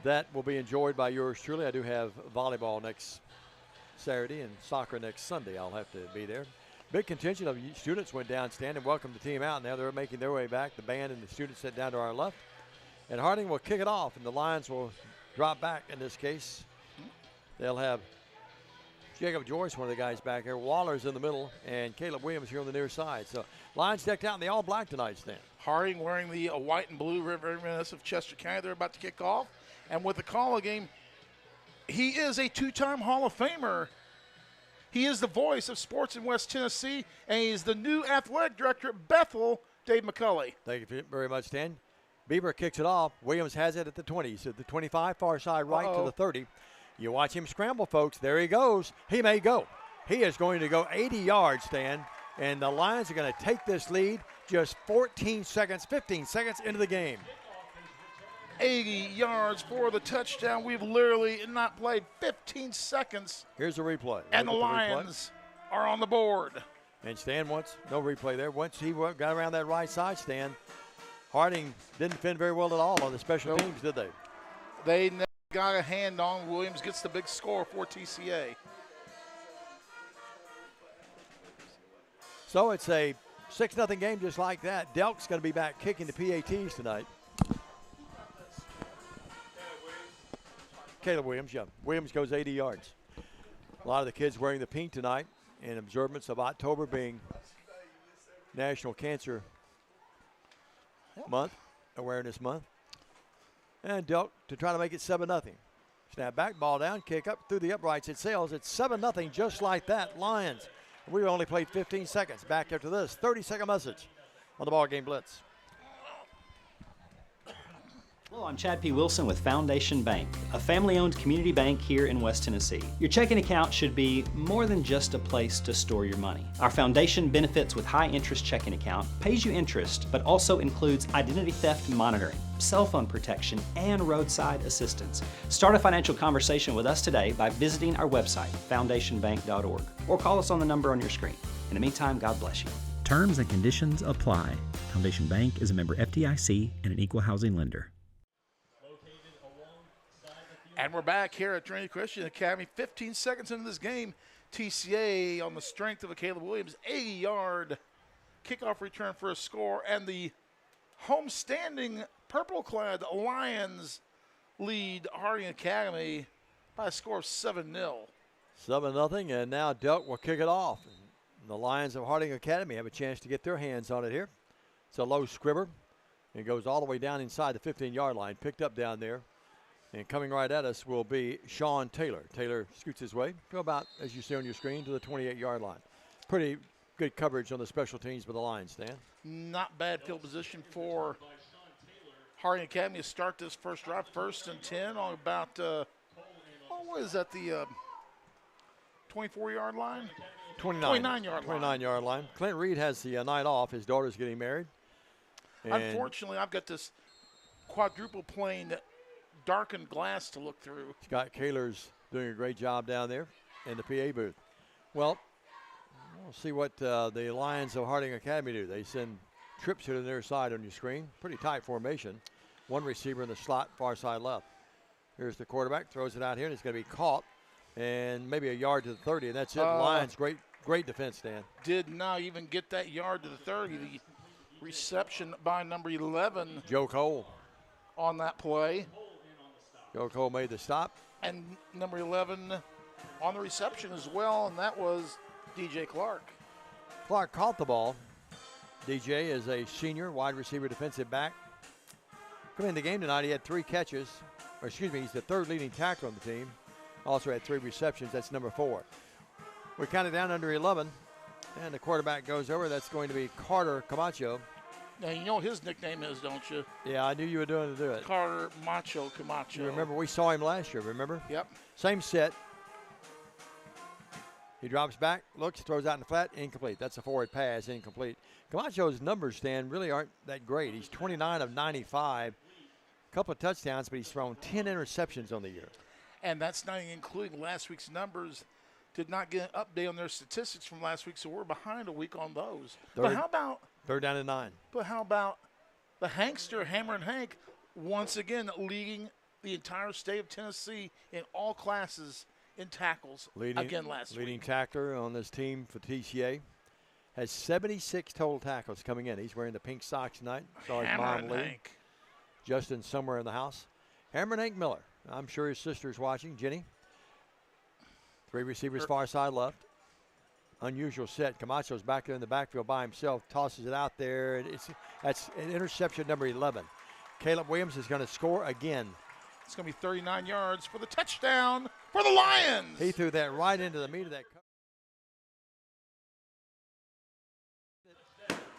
Speaker 1: that will be enjoyed by yours truly. I do have volleyball next Saturday and soccer next Sunday. I'll have to be there. Big contingent of students went down, Stan, and welcomed the team out. Now they're making their way back. The band and the students sit down to our left. And Harding will kick it off, and the Lions will drop back in this case. They'll have Jacob Joyce, one of the guys back here. Waller's in the middle, and Caleb Williams here on the near side. So Lions decked out in the all black tonight, Stan.
Speaker 2: Harding wearing the white and blue reminiscent of Chester County. They're about to kick off. And with the call of game, he is a two-time Hall of Famer. He is the voice of sports in West Tennessee, and he's the new athletic director at Bethel, Dave McCulley.
Speaker 1: Thank you very much, Stan. Bieber kicks it off. Williams has it at the 20. So the 25, far side right to the 30. You watch him scramble, folks. There he goes. He may go. He is going to go 80 yards, Stan, and the Lions are going to take this lead just 15 seconds into the game.
Speaker 2: 80 yards for the touchdown. We've literally not played 15 seconds.
Speaker 1: Here's a replay.
Speaker 2: And the Lions are on the board.
Speaker 1: And Stan wants no replay there. Once he got around that right side, Stan, Harding didn't defend very well at all on the special teams, did they?
Speaker 2: They never got a hand on. Williams gets the big score for TCA.
Speaker 1: So it's a 6-0 game just like that. Delk's going to be back kicking the PATs tonight. Caleb Williams, yeah. Williams goes 80 yards. A lot of the kids wearing the pink tonight in observance of October being National Cancer Month, Awareness Month. And Delk to try to make it 7-0. Snap back, ball down, kick up through the uprights. It sails. It's 7-0 just like that. Lions. We've only played 15 seconds. Back after this, 30-second message on the BallGame Blitz.
Speaker 11: Hello, I'm Chad P. Wilson with Foundation Bank, a family-owned community bank here in West Tennessee. Your checking account should be more than just a place to store your money. Our foundation benefits with high-interest checking account pays you interest, but also includes identity theft monitoring, cell phone protection, and roadside assistance. Start a financial conversation with us today by visiting our website, foundationbank.org, or call us on the number on your screen. In the meantime, God bless you.
Speaker 12: Terms and conditions apply. Foundation Bank is a member FDIC and an equal housing lender.
Speaker 2: And we're back here at Trinity Christian Academy. 15 seconds into this game, TCA on the strength of a Caleb Williams 80-yard kickoff return for a score. And the homestanding purple-clad Lions lead Harding Academy by a score of 7-0.
Speaker 1: 7-0, and now Delk will kick it off. And the Lions of Harding Academy have a chance to get their hands on it here. It's a low scribber. It goes all the way down inside the 15-yard line, picked up down there. And coming right at us will be Sean Taylor. Taylor scoots his way to about, as you see on your screen, to the 28-yard line. Pretty good coverage on the special teams by the Lions, Stan.
Speaker 2: Not bad field position for Harding Academy to start this first drive. 1st and 10 on about, what is that, the 24-yard line? 29-yard line.
Speaker 1: 29-yard line. Clint Reed has the night off. His daughter's getting married.
Speaker 2: Unfortunately, I've got this quadruple plane darkened glass to look through.
Speaker 1: Scott Kaler's doing a great job down there in the PA booth. Well, we'll see what the Lions of Harding Academy do. They send trips here to their side on your screen. Pretty tight formation. One receiver in the slot, far side left. Here's the quarterback, throws it out here, and it's going to be caught. And maybe a yard to the 30, and that's it. Lions, great defense, Dan.
Speaker 2: Did not even get that yard to the 30. The reception by number 11.
Speaker 1: Joe Cole.
Speaker 2: On that play.
Speaker 1: Joe Cole made the stop.
Speaker 2: And number 11 on the reception as well, and that was DJ Clark.
Speaker 1: Clark caught the ball. DJ is a senior wide receiver defensive back. Coming in the game tonight, he had 3 catches. Or excuse me, he's the 3rd leading tackler on the team. Also had 3 receptions. That's number 4. We counted down under 11, and the quarterback goes over. That's going to be Carter Camacho.
Speaker 2: Now, you know what his nickname is, don't you?
Speaker 1: Yeah, I knew you were doing to do it.
Speaker 2: Carter Macho Camacho.
Speaker 1: You remember, we saw him last year, remember?
Speaker 2: Yep.
Speaker 1: Same set. He drops back, looks, throws out in the flat, incomplete. That's a forward pass, incomplete. Camacho's numbers, Stan, really aren't that great. He's 29 of 95. A couple of touchdowns, but he's thrown 10 interceptions on the year.
Speaker 2: And that's not even including last week's numbers. Did not get an update on their statistics from last week, so we're behind a week on those. But how about
Speaker 1: 3rd down and 9?
Speaker 2: But how about the Hankster, Hammer and Hank, once again leading the entire state of Tennessee in all classes in tackles again last week.
Speaker 1: Leading tackler on this team for TCA. Has 76 total tackles coming in. He's wearing the pink socks tonight. Saw his mom lead. Justin somewhere in the house. Hammer and Hank Miller. I'm sure his sister's watching. Jenny. 3 receivers far side left. Unusual set. Camacho's back there in the backfield by himself. Tosses it out there. That's an interception number 11. Caleb Williams is going to score again.
Speaker 2: It's going to be 39 yards for the touchdown for the Lions.
Speaker 1: He threw that right into the meat of that.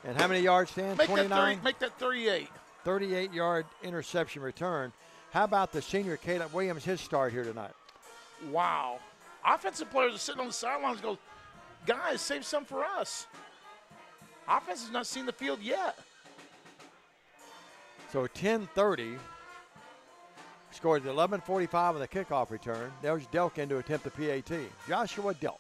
Speaker 1: And how many yards, Stan? 29?
Speaker 2: Make that 38.
Speaker 1: 38-yard interception return. How about the senior Caleb Williams, his start here tonight?
Speaker 2: Wow. Offensive players are sitting on the sidelines and go, guys, save some for us. Offense has not seen the field yet.
Speaker 1: So 10:30. Scored 11:45 on the kickoff return. There's Delkin to attempt the PAT. Joshua Delk.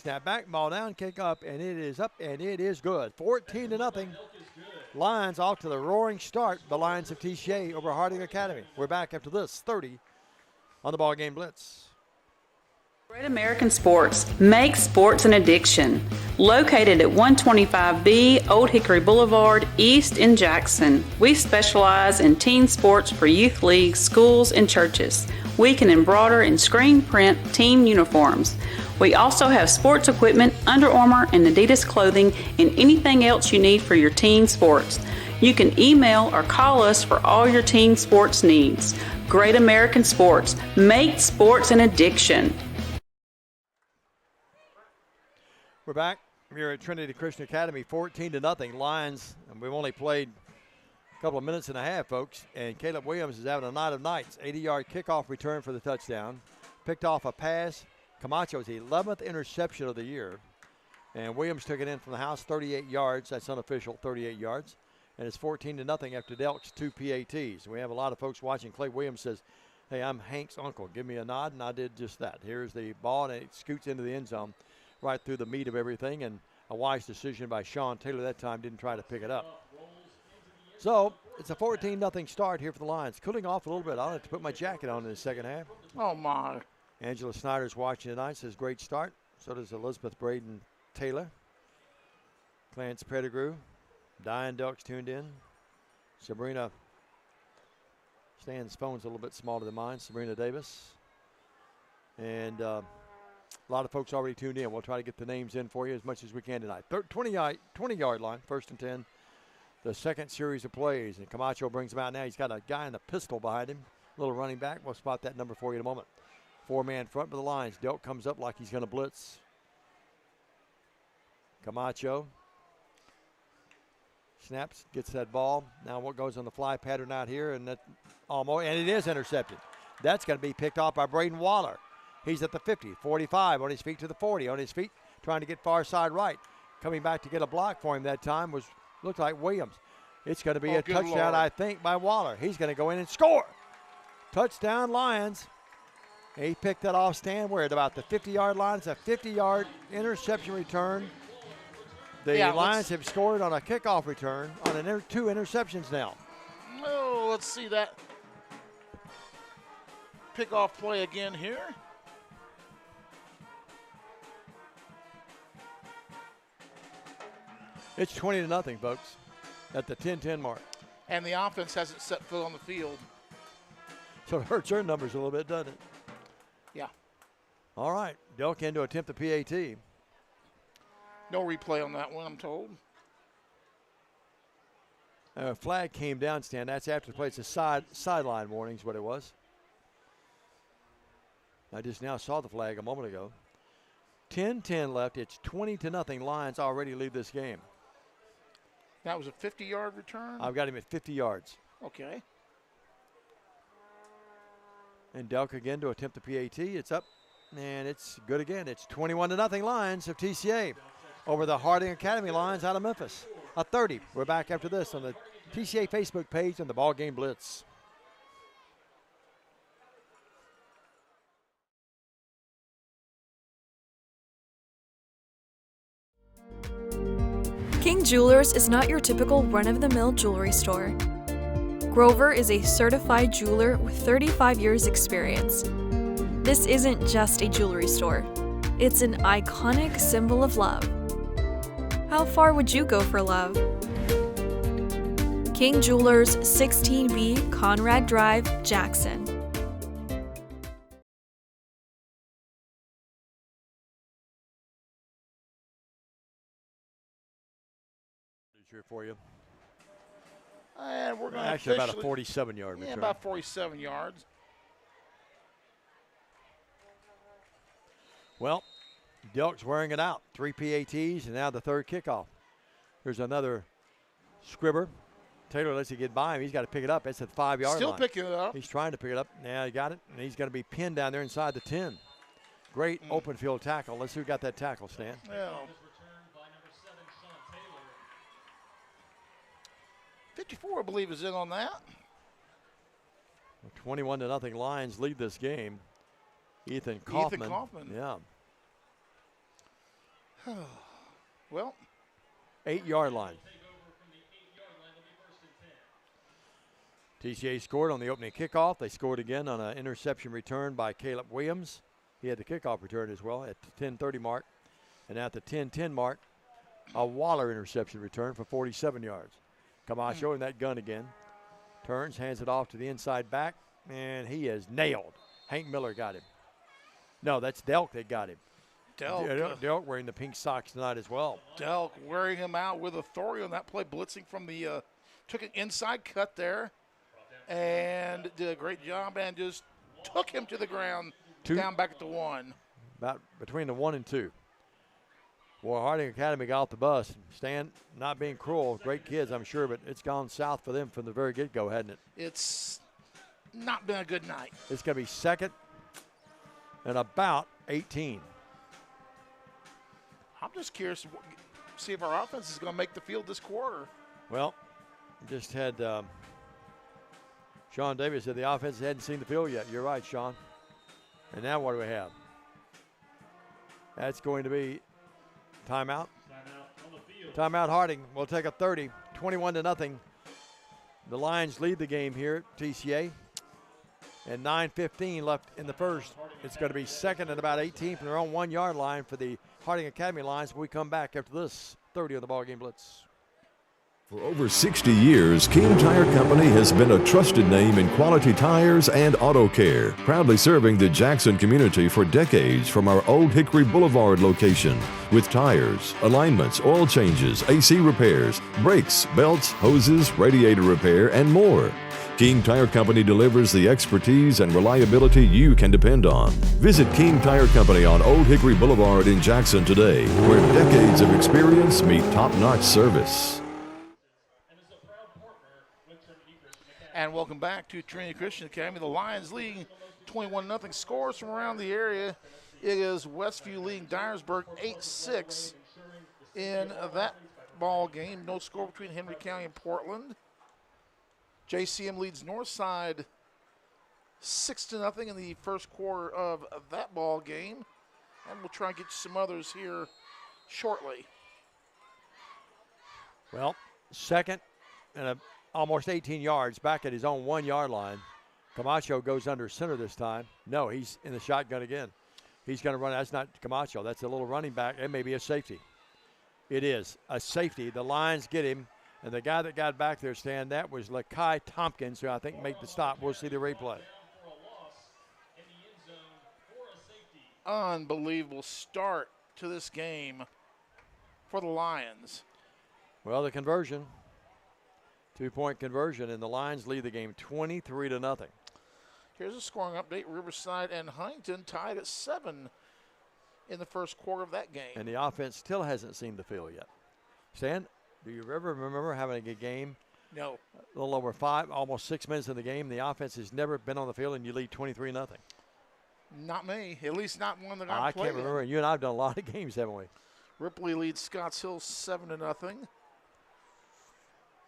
Speaker 1: Snap back, ball down, kick up, and it is up, and it is good. 14-0. Lions off to the roaring start. The Lions of TCA over Harding Academy. We're back after this 30 on the BallGame Blitz.
Speaker 18: Great American Sports. Make sports an addiction. Located at 125B Old Hickory Boulevard, East in Jackson. We specialize in team sports for youth leagues, schools, and churches. We can embroider and screen print team uniforms. We also have sports equipment, Under Armour, and Adidas clothing, and anything else you need for your team sports. You can email or call us for all your team sports needs. Great American Sports. Make sports an addiction.
Speaker 1: We're back here at Trinity Christian Academy, 14-0 Lions, and we've only played a couple of minutes and a half, folks, and Caleb Williams is having a night of nights. 80-yard kickoff return for the touchdown. Picked off a pass. Camacho's 11th interception of the year, and Williams took it in from the house, 38 yards. That's unofficial, 38 yards, and it's 14-0 after Delk's 2 PATs. We have a lot of folks watching. Clay Williams says, hey, I'm Hank's uncle. Give me a nod, and I did just that. Here's the ball, and it scoots into the end zone. Right through the meat of everything, and a wise decision by Sean Taylor that time, didn't try to pick it up. So it's a 14-0 start here for the Lions. Cooling off a little bit. I'll have to put my jacket on in the second half.
Speaker 2: Oh, my.
Speaker 1: Angela Snyder's watching tonight, says great start. So does Elizabeth Braden Taylor. Clarence Pettigrew. Diane Ducks tuned in. Sabrina. Stan's phone's a little bit smaller than mine. Sabrina Davis. And a lot of folks already tuned in. We'll try to get the names in for you as much as we can tonight. 20-yard line, 1st and 10. The second series of plays. And Camacho brings him out now. He's got a guy in the pistol behind him. Little running back. We'll spot that number for you in a moment. 4-man front for the Lions. Delk comes up like he's going to blitz. Camacho. Snaps, gets that ball. Now what goes on the fly pattern out here, and that almost, and it is intercepted. That's going to be picked off by Braden Waller. He's at the 50, 45, on his feet to the 40, on his feet, trying to get far side right. Coming back to get a block for him that time looked like Williams. It's going to be a touchdown, Lord. I think, by Waller. He's going to go in and score. Touchdown, Lions. He picked that off, Stan. We're at about the 50-yard line. It's a 50-yard interception return. The Lions have scored on a kickoff return on 2 interceptions now.
Speaker 2: Oh, let's see that pickoff play again here.
Speaker 1: It's 20-0, folks, at the 10-10 mark.
Speaker 2: And the offense hasn't set foot on the field.
Speaker 1: So it hurts their numbers a little bit, doesn't it?
Speaker 2: Yeah.
Speaker 1: All right. Delkin to attempt the PAT.
Speaker 2: No replay on that one, I'm told.
Speaker 1: Flag came down, Stan. That's after the play. It's a sideline warning is what it was. I just now saw the flag a moment ago. 10-10 left. It's 20-0. Lions already lead this game.
Speaker 2: That was a 50-yard return?
Speaker 1: I've got him at 50 yards.
Speaker 2: Okay.
Speaker 1: And Delk again to attempt the PAT. It's up, and it's good again. It's 21-0 Lions of TCA over the Harding Academy Lions out of Memphis. A 30. We're back after this on the TCA Facebook page and the BallGame Blitz.
Speaker 20: King Jewelers is not your typical run-of-the-mill jewelry store. Grover is a certified jeweler with 35 years experience. This isn't just a jewelry store. It's an iconic symbol of love. How far would you go for love? King Jewelers, 16B Conrad Drive, Jackson.
Speaker 1: Here for you.
Speaker 2: And we're going to
Speaker 1: actually about a 47-yard return.
Speaker 2: Yeah, about 47 yards.
Speaker 1: Well, Delk's wearing it out. 3 PATs and now the third kickoff. Here's another scribber. Taylor lets it get by him. He's got to pick it up. It's at the 5-yard line.
Speaker 2: Still picking it up.
Speaker 1: He's trying to pick it up. Now he got it, and he's going to be pinned down there inside the 10. Great open field tackle. Let's see who got that tackle, Stan.
Speaker 2: Yeah. 54, I believe, is in on that.
Speaker 1: 21-0 Lions lead this game. Ethan Kaufman. Yeah.
Speaker 2: Well.
Speaker 1: 8-yard line. TCA scored on the opening kickoff. They scored again on an interception return by Caleb Williams. He had the kickoff return as well at the 10:30 mark. And at the 10:10 mark, a Waller interception return for 47 yards. Camacho in that gun again. Turns, hands it off to the inside back, and he is nailed. Hank Miller got him. No, that's Delk that got him. Delk wearing the pink socks tonight as well.
Speaker 2: Delk wearing him out with authority on that play, blitzing from the took an inside cut there and did a great job and just took him to the ground, down back at the 1.
Speaker 1: About between the 1 and 2. Well, Harding Academy got off the bus. Stan, not being cruel, great kids, I'm sure, but it's gone south for them from the very get-go, hasn't it?
Speaker 2: It's not been a good night.
Speaker 1: It's going to be second and about 18.
Speaker 2: I'm just curious to see if our offense is going to make the field this quarter.
Speaker 1: Well, just had Sean Davis said the offense hadn't seen the field yet. You're right, Sean. And now what do we have? That's going to be timeout. Timeout Harding. We'll take a 30, 21-0. The Lions lead the game here at TCA. And 9:15 left in the first. It's going to be second and about 18 from their own 1-yard line for the Harding Academy Lions. We come back after this 30 of the BallGame Blitz.
Speaker 3: For over 60 years, King Tire Company has been a trusted name in quality tires and auto care, proudly serving the Jackson community for decades from our Old Hickory Boulevard location. With tires, alignments, oil changes, AC repairs, brakes, belts, hoses, radiator repair, and more. King Tire Company delivers the expertise and reliability you can depend on. Visit King Tire Company on Old Hickory Boulevard in Jackson today, where decades of experience meet top-notch service.
Speaker 2: And welcome back to Trinity Christian Academy. The Lions leading 21-0. Scores from around the area. It is Westview leading Dyersburg 8-6 in that ball game. No score between Henry County and Portland. JCM leads Northside 6-0 in the first quarter of that ball game. And we'll try and get you some others here shortly.
Speaker 1: Well, second and almost 18 yards back at his own 1-yard line. Camacho goes under center this time. No, he's in the shotgun again. He's going to run. That's not Camacho. That's a little running back. It may be a safety. It is a safety. The Lions get him. And the guy that got back there, Stan, that was Lakai Tompkins, who I think made the stop. We'll see the replay.
Speaker 2: Unbelievable start to this game for the Lions.
Speaker 1: Well, the conversion. 2-point conversion, and the Lions lead the game 23-0.
Speaker 2: Here's a scoring update. Riverside and Huntington tied at 7 in the first quarter of that game.
Speaker 1: And the offense still hasn't seen the field yet. Stan, do you ever remember having a good game?
Speaker 2: No.
Speaker 1: A little over almost 6 minutes in the game. The offense has never been on the field, and you lead 23-0.
Speaker 2: Not me. At least not one that I've played.
Speaker 1: I can't remember. You and I have done a lot of games, haven't we?
Speaker 2: Ripley leads Scotts Hill 7-0.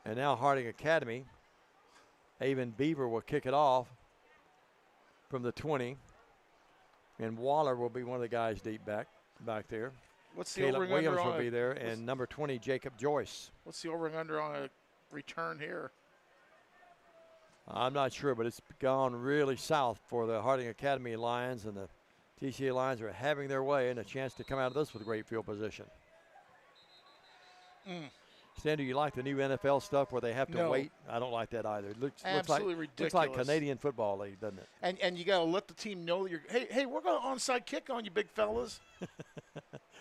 Speaker 1: And now Harding Academy. Avon Beaver will kick it off from the 20. And Waller will be one of the guys deep back there.
Speaker 2: What's the
Speaker 1: Caleb Williams will be there, and number 20, Jacob Joyce.
Speaker 2: What's the over and under on a return here?
Speaker 1: I'm not sure, but it's gone really south for the Harding Academy Lions, and the TCA Lions are having their way and a chance to come out of this with great field position. Stan, do you like the new NFL stuff where they have to wait? I don't like that either. It looks
Speaker 2: Absolutely
Speaker 1: ridiculous.
Speaker 2: ridiculous.
Speaker 1: Looks like Canadian Football League, doesn't it?
Speaker 2: And you got to let the team know that you're, hey, we're going to onside kick on you, big fellas.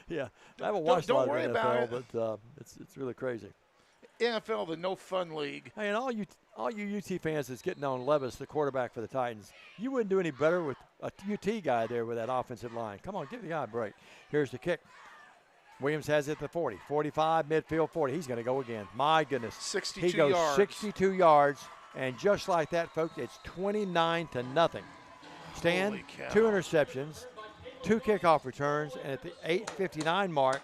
Speaker 1: Yeah, I haven't watched a lot of NFL,
Speaker 2: it.
Speaker 1: but it's really crazy.
Speaker 2: NFL, the no fun league.
Speaker 1: Hey, and all you UT fans that's getting on Levis, the quarterback for the Titans, you wouldn't do any better with a UT guy there with that offensive line. Come on, give the guy a break. Here's the kick. Williams has it at the 40, 45, midfield 40. He's going to go again. My goodness.
Speaker 2: 62
Speaker 1: he goes
Speaker 2: yards.
Speaker 1: 62 yards, and just like that, folks, it's 29-0. Stan, 2 interceptions, 2 kickoff returns, and at the 8:59 mark,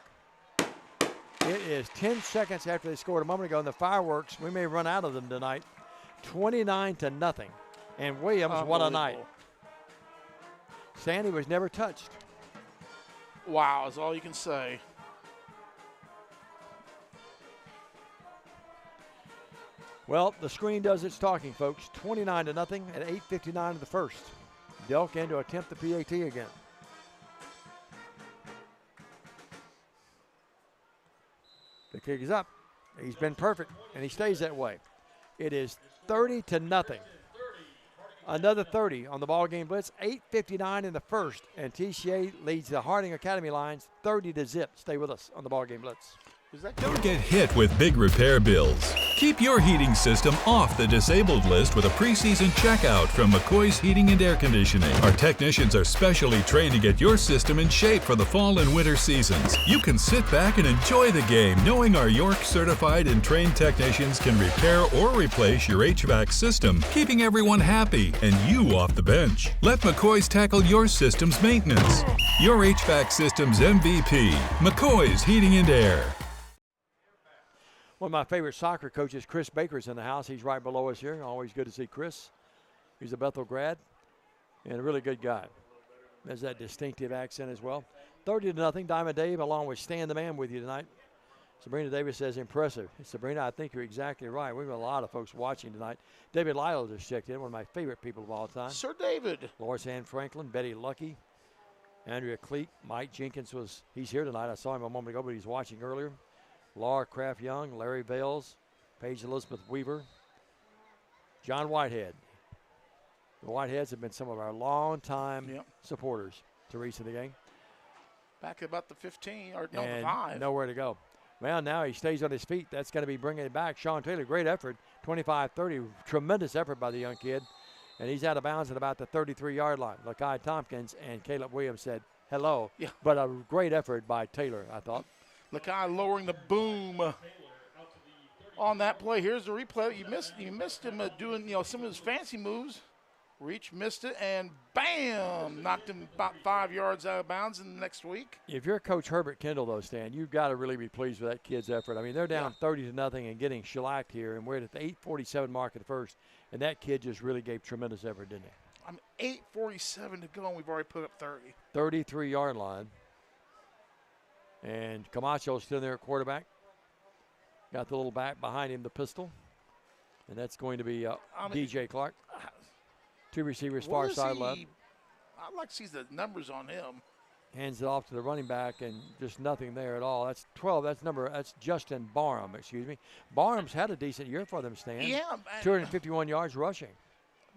Speaker 1: it is 10 seconds after they scored a moment ago, and the fireworks, we may run out of them tonight, 29-0. And Williams, what a night. Sandy was never touched.
Speaker 2: Wow, is all you can say.
Speaker 1: Well, the screen does its talking, folks. 29-0 at 8:59 of the first. Delk in to attempt the PAT again. The kick is up. He's been perfect, and he stays that way. It is 30-0. Another 30 on the ball game blitz. 8:59 in the first, and TCA leads the Harding Academy Lions 30-0. Stay with us on the ball game blitz.
Speaker 21: Don't get hit with big repair bills. Keep your heating system off the disabled list with a preseason checkout from McCoy's Heating and Air Conditioning. Our technicians are specially trained to get your system in shape for the fall and winter seasons. You can sit back and enjoy the game knowing our York certified and trained technicians can repair or replace your HVAC system, keeping everyone happy and you off the bench. Let McCoy's tackle your system's maintenance. Your HVAC system's MVP, McCoy's Heating and Air.
Speaker 1: One of my favorite soccer coaches, Chris Baker's in the house. He's right below us here. Always good to see Chris. He's a Bethel grad and a really good guy. Has that distinctive accent as well. 30-0, Diamond Dave, along with Stan the Man with you tonight. Sabrina Davis says impressive. Sabrina, I think you're exactly right. We have a lot of folks watching tonight. David Lytle just checked in, one of my favorite people of all time.
Speaker 2: Sir David.
Speaker 1: Loris Ann Franklin, Betty Lucky, Andrea Cleek, Mike Jenkins he's here tonight. I saw him a moment ago, but he's watching earlier. Laura Kraft Young, Larry Vales, Paige Elizabeth Weaver, John Whitehead. The Whiteheads have been some of our longtime supporters to reach in the game.
Speaker 2: Back about the 15, or no,
Speaker 1: and
Speaker 2: the 5.
Speaker 1: Nowhere to go. Well, now he stays on his feet. That's going to be bringing it back. Sean Taylor, great effort, 25-30. Tremendous effort by the young kid. And he's out of bounds at about the 33-yard line. Lakai Tompkins and Caleb Williams said hello.
Speaker 2: Yeah.
Speaker 1: But a great effort by Taylor, I thought.
Speaker 2: Lakai lowering the boom on that play. Here's the replay. You missed him doing some of his fancy moves. Reach, missed it, and bam! Knocked him about 5 yards out of bounds in the next week.
Speaker 1: If you're Coach Herbert Kendall, though, Stan, you've got to really be pleased with that kid's effort. I mean, they're down 30-0 and getting shellacked here, and we're at the 8:47 mark at the first, and that kid just really gave tremendous effort, didn't he?
Speaker 2: 8:47 to go, and we've already put up 30.
Speaker 1: 33-yard line. And Camacho's still there at quarterback. Got the little back behind him, the pistol. And that's going to be DJ Clark. 2 receivers, far side left.
Speaker 2: I'd like to see the numbers on him.
Speaker 1: Hands it off to the running back, and just nothing there at all. That's 12. That's Justin Barham, excuse me. Barham's had a decent year for them, Stan.
Speaker 2: Yeah.
Speaker 1: 251 yards rushing.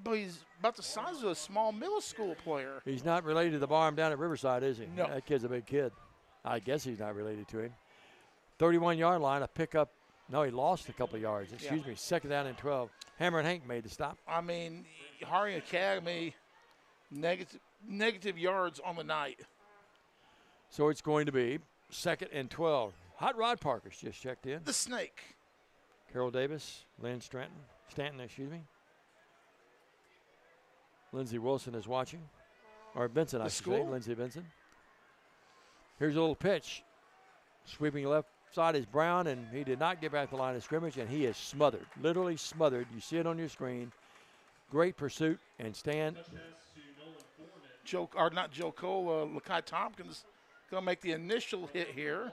Speaker 2: But he's about the size of a small middle school player.
Speaker 1: He's not related to the Barham down at Riverside, is he?
Speaker 2: No.
Speaker 1: That kid's a big kid. I guess he's not related to him. 31-yard line, a pickup. No, he lost a couple of yards. Excuse me. 2nd down and 12. Hammer and Hank made the stop.
Speaker 2: I mean, Harding Academy, negative yards on the night.
Speaker 1: So it's going to be 2nd and 12. Hot Rod Parker's just checked in.
Speaker 2: The Snake.
Speaker 1: Carol Davis, Lynn Stanton, excuse me. Lindsey Wilson is watching. Or Benson, I should say. Lindsey Benson. Here's a little pitch. Sweeping left side is Brown, and he did not get back the line of scrimmage, and he is smothered, literally smothered. You see it on your screen. Great pursuit, and Stan.
Speaker 2: Not Joe Cole, Lakai Tompkins going to make the initial hit here.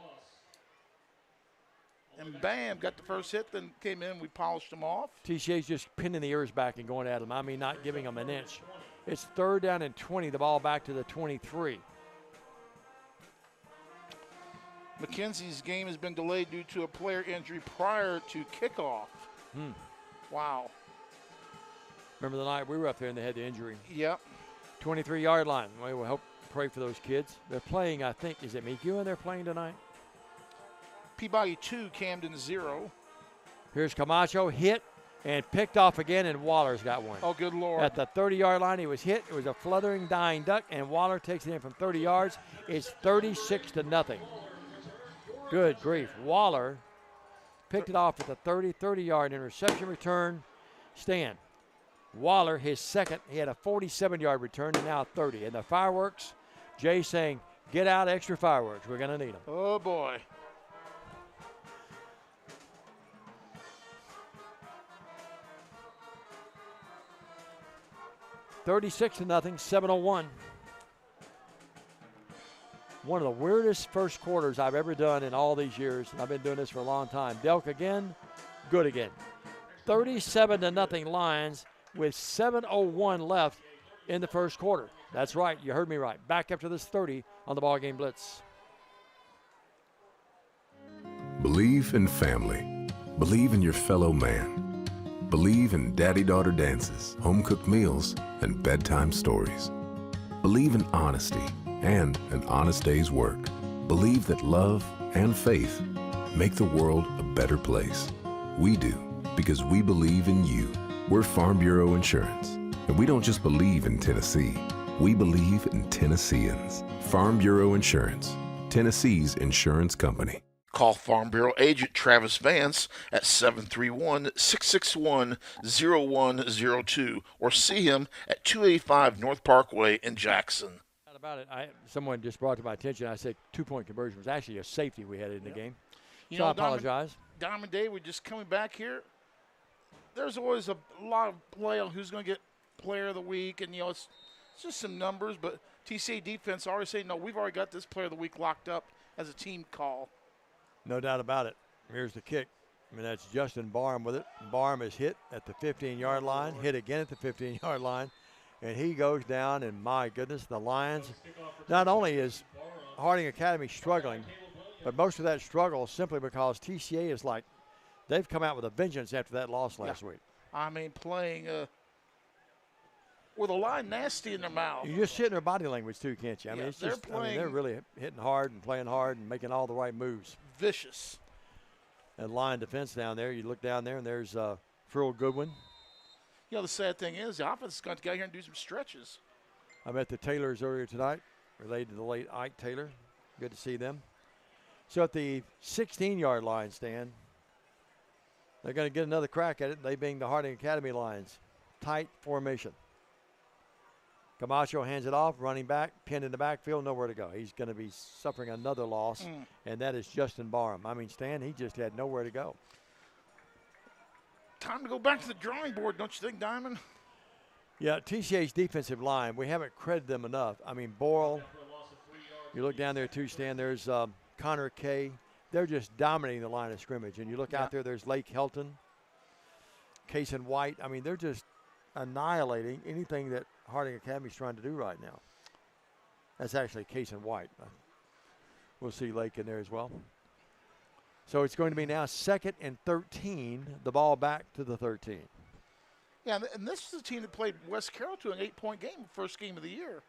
Speaker 2: And bam, got the first hit, then came in, we polished them off.
Speaker 1: TCA's just pinning the ears back and going at them. I mean, not giving them an inch. It's 3rd down and 20, the ball back to the 23.
Speaker 2: McKenzie's game has been delayed due to a player injury prior to kickoff. Wow.
Speaker 1: Remember the night we were up there and they had the injury?
Speaker 2: Yep.
Speaker 1: 23-yard line. We'll help pray for those kids. They're playing, I think, is it Meekuen they're playing tonight?
Speaker 2: Peabody 2, Camden 0.
Speaker 1: Here's Camacho, hit and picked off again, and Waller's got one.
Speaker 2: Oh, good Lord.
Speaker 1: At the 30-yard line, he was hit. It was a fluttering, dying duck, and Waller takes it in from 30 yards. It's 36-0. Good grief. Waller picked it off at the 30-yard interception return. Stan. Waller, his second, he had a 47-yard return and now 30. And the fireworks, Jay saying, get out extra fireworks. We're going to need them.
Speaker 2: Oh, boy.
Speaker 1: $36-0, 7:01. One of the weirdest first quarters I've ever done in all these years, and I've been doing this for a long time. Delk again, good again. 37-0 Lions with 7:01 left in the first quarter. That's right, you heard me right. Back up to this 30 on the BallGame Blitz.
Speaker 5: Believe in family. Believe in your fellow man. Believe in daddy-daughter dances, home-cooked meals, and bedtime stories. Believe in honesty and an honest day's work. Believe that love and faith make the world a better place. We do, because we believe in you. We're Farm Bureau Insurance, and we don't just believe in Tennessee. We believe in Tennesseans. Farm Bureau Insurance, Tennessee's insurance company.
Speaker 2: Call Farm Bureau agent Travis Vance at 731-661-0102 or see him at 285 North Parkway in Jackson.
Speaker 1: About it, someone just brought to my attention. I said 2-point conversion was actually a safety we had in the game.
Speaker 2: You
Speaker 1: So
Speaker 2: know,
Speaker 1: I apologize.
Speaker 2: Diamond Day, we're just coming back here. There's always a lot of play on who's going to get player of the week, and, it's just some numbers, but TCA defense already say, no, we've already got this player of the week locked up as a team call.
Speaker 1: No doubt about it. Here's the kick. I mean, that's Justin Barham with it. Barham is hit at the 15-yard line, hit again at the 15-yard line, and he goes down, and my goodness, the Lions, not only is Harding Academy struggling, but most of that struggle is simply because TCA is like, they've come out with a vengeance after that loss last week.
Speaker 2: I mean, playing with a line nasty in their mouth.
Speaker 1: You just sit in their body language, too, can't you? I mean, it's
Speaker 2: they're
Speaker 1: just,
Speaker 2: playing
Speaker 1: they're really hitting hard and playing hard and making all the right moves.
Speaker 2: Vicious.
Speaker 1: And line defense down there, you look down there, and there's Frill Goodwin.
Speaker 2: The sad thing is the offense is going to get out here and do some stretches.
Speaker 1: I met the Taylors earlier tonight, related to the late Ike Taylor. Good to see them. So at the 16-yard line, Stan, they're going to get another crack at it, they being the Harding Academy Lions. Tight formation. Camacho hands it off, running back, pinned in the backfield, nowhere to go. He's going to be suffering another loss, and that is Justin Barham. I mean, Stan, he just had nowhere to go.
Speaker 2: Time to go back to the drawing board, don't you think, Diamond?
Speaker 1: Yeah, TCA's defensive line, we haven't credited them enough. I mean, Boyle, you look down there too, Stan, there's Connor Kay. They're just dominating the line of scrimmage. And you look out there, there's Lake Helton, Cason White. I mean, they're just annihilating anything that Harding Academy's trying to do right now. That's actually Cason White. We'll see Lake in there as well. So it's going to be now 2nd and 13, the ball back to the 13.
Speaker 2: Yeah, and this is a team that played West Carroll to an 8-point game, first game of the year.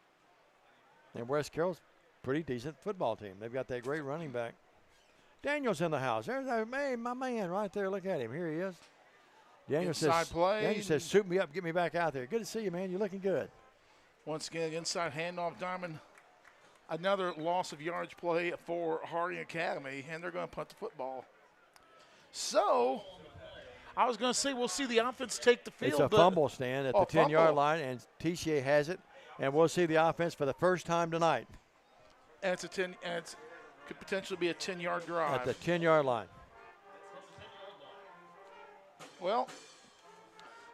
Speaker 1: And West Carroll's a pretty decent football team. They've got that great running back. Daniel's in the house. There's my man right there. Look at him. Here he is. Daniel says, suit me up, get me back out there. Good to see you, man. You're looking good.
Speaker 2: Once again, inside handoff, Diamond. Another loss of yardage play for Harding Academy, and they're going to punt the football. So, I was going to say we'll see the offense take the field.
Speaker 1: It's a fumble, Stan, at the 10-yard line, and TCA has it, and we'll see the offense for the first time tonight.
Speaker 2: And it's could potentially be a 10-yard drive.
Speaker 1: At the 10-yard line.
Speaker 2: Well,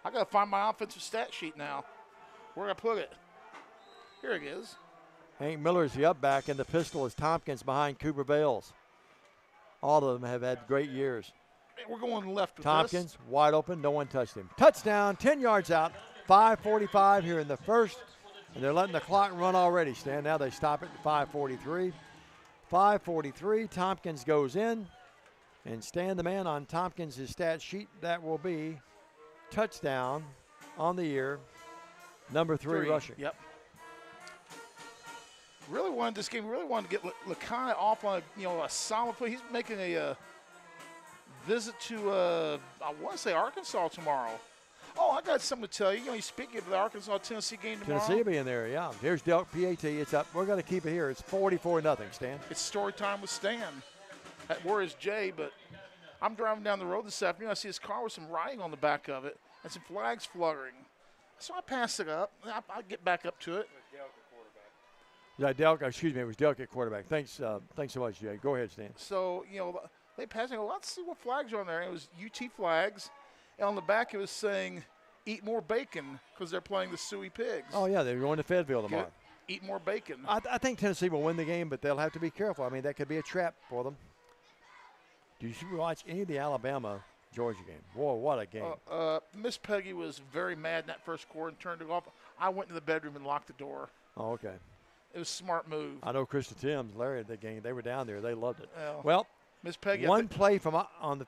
Speaker 2: I got to find my offensive stat sheet now. Where do I put it? Here it is.
Speaker 1: Hank Miller's the up back, and the pistol is Tompkins behind Cooper Bales. All of them have had great years.
Speaker 2: We're going left with
Speaker 1: Tompkins,
Speaker 2: this.
Speaker 1: wide open, no one touched him. Touchdown, 10 yards out, 5:45 here in the first, and they're letting the clock run already, Stan. Now they stop it at 5:43. 5:43, Tompkins goes in, and Stan, the man on Tompkins' stat sheet, that will be touchdown on the year, number 3 rushing.
Speaker 2: Yep. Really wanted this game. Really wanted to get Lakai off on a solid play. He's making a visit to I want to say Arkansas tomorrow. Oh, I got something to tell you. He's speaking of the Arkansas-Tennessee game tomorrow.
Speaker 1: Tennessee will be in there, yeah. Here's Delk PAT. It's up. We're going to keep it here. It's 44-0, Stan.
Speaker 2: It's story time with Stan. Where is Jay? But I'm driving down the road this afternoon. I see his car with some writing on the back of it and some flags fluttering. So I pass it up. I'll get back up to it.
Speaker 1: Yeah, Delk, excuse me, it was Delk at quarterback. Thanks so much, Jay. Go ahead, Stan.
Speaker 2: So, they passed me. Let's see what flags are on there. It was UT flags. And on the back it was saying, eat more bacon, because they're playing the Suey Pigs.
Speaker 1: Oh, yeah, they're going to Fayetteville tomorrow.
Speaker 2: Eat more bacon.
Speaker 1: I think Tennessee will win the game, but they'll have to be careful. I mean, that could be a trap for them. Did you watch any of the Alabama-Georgia game? Whoa, what a game.
Speaker 2: Miss Peggy was very mad in that first quarter and turned it off. I went to the bedroom and locked the door.
Speaker 1: Oh, okay.
Speaker 2: It was a smart move.
Speaker 1: I know Krista Timms, Larry, at the game, they were down there. They loved it.
Speaker 2: Well, Miss Peggy,
Speaker 1: one play for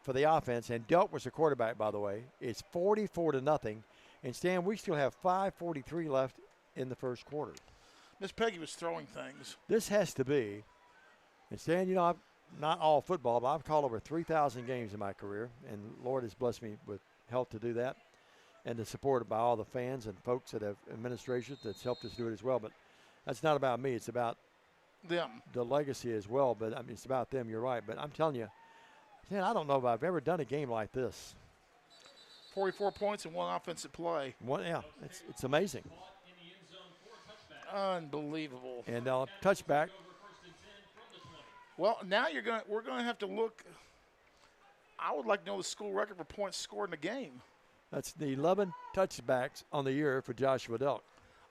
Speaker 1: the offense, and Delk was the quarterback, by the way. It's 44-0. And, Stan, we still have 5:43 left in the first quarter.
Speaker 2: Miss Peggy was throwing things.
Speaker 1: This has to be, and Stan, I'm not all football, but I've called over 3,000 games in my career, and Lord has blessed me with health to do that, and the support by all the fans and folks that have administration that's helped us do it as well. But that's not about me. It's about
Speaker 2: them,
Speaker 1: the legacy as well. But I mean, it's about them. You're right. But I'm telling you, Stan, I don't know if I've ever done a game like this.
Speaker 2: 44 points in one offensive play.
Speaker 1: Yeah, it's amazing.
Speaker 2: Unbelievable.
Speaker 1: And touchback.
Speaker 2: Well, now we're going to have to look. I would like to know the school record for points scored in a game.
Speaker 1: That's the 11 touchbacks on the year for Joshua Delk.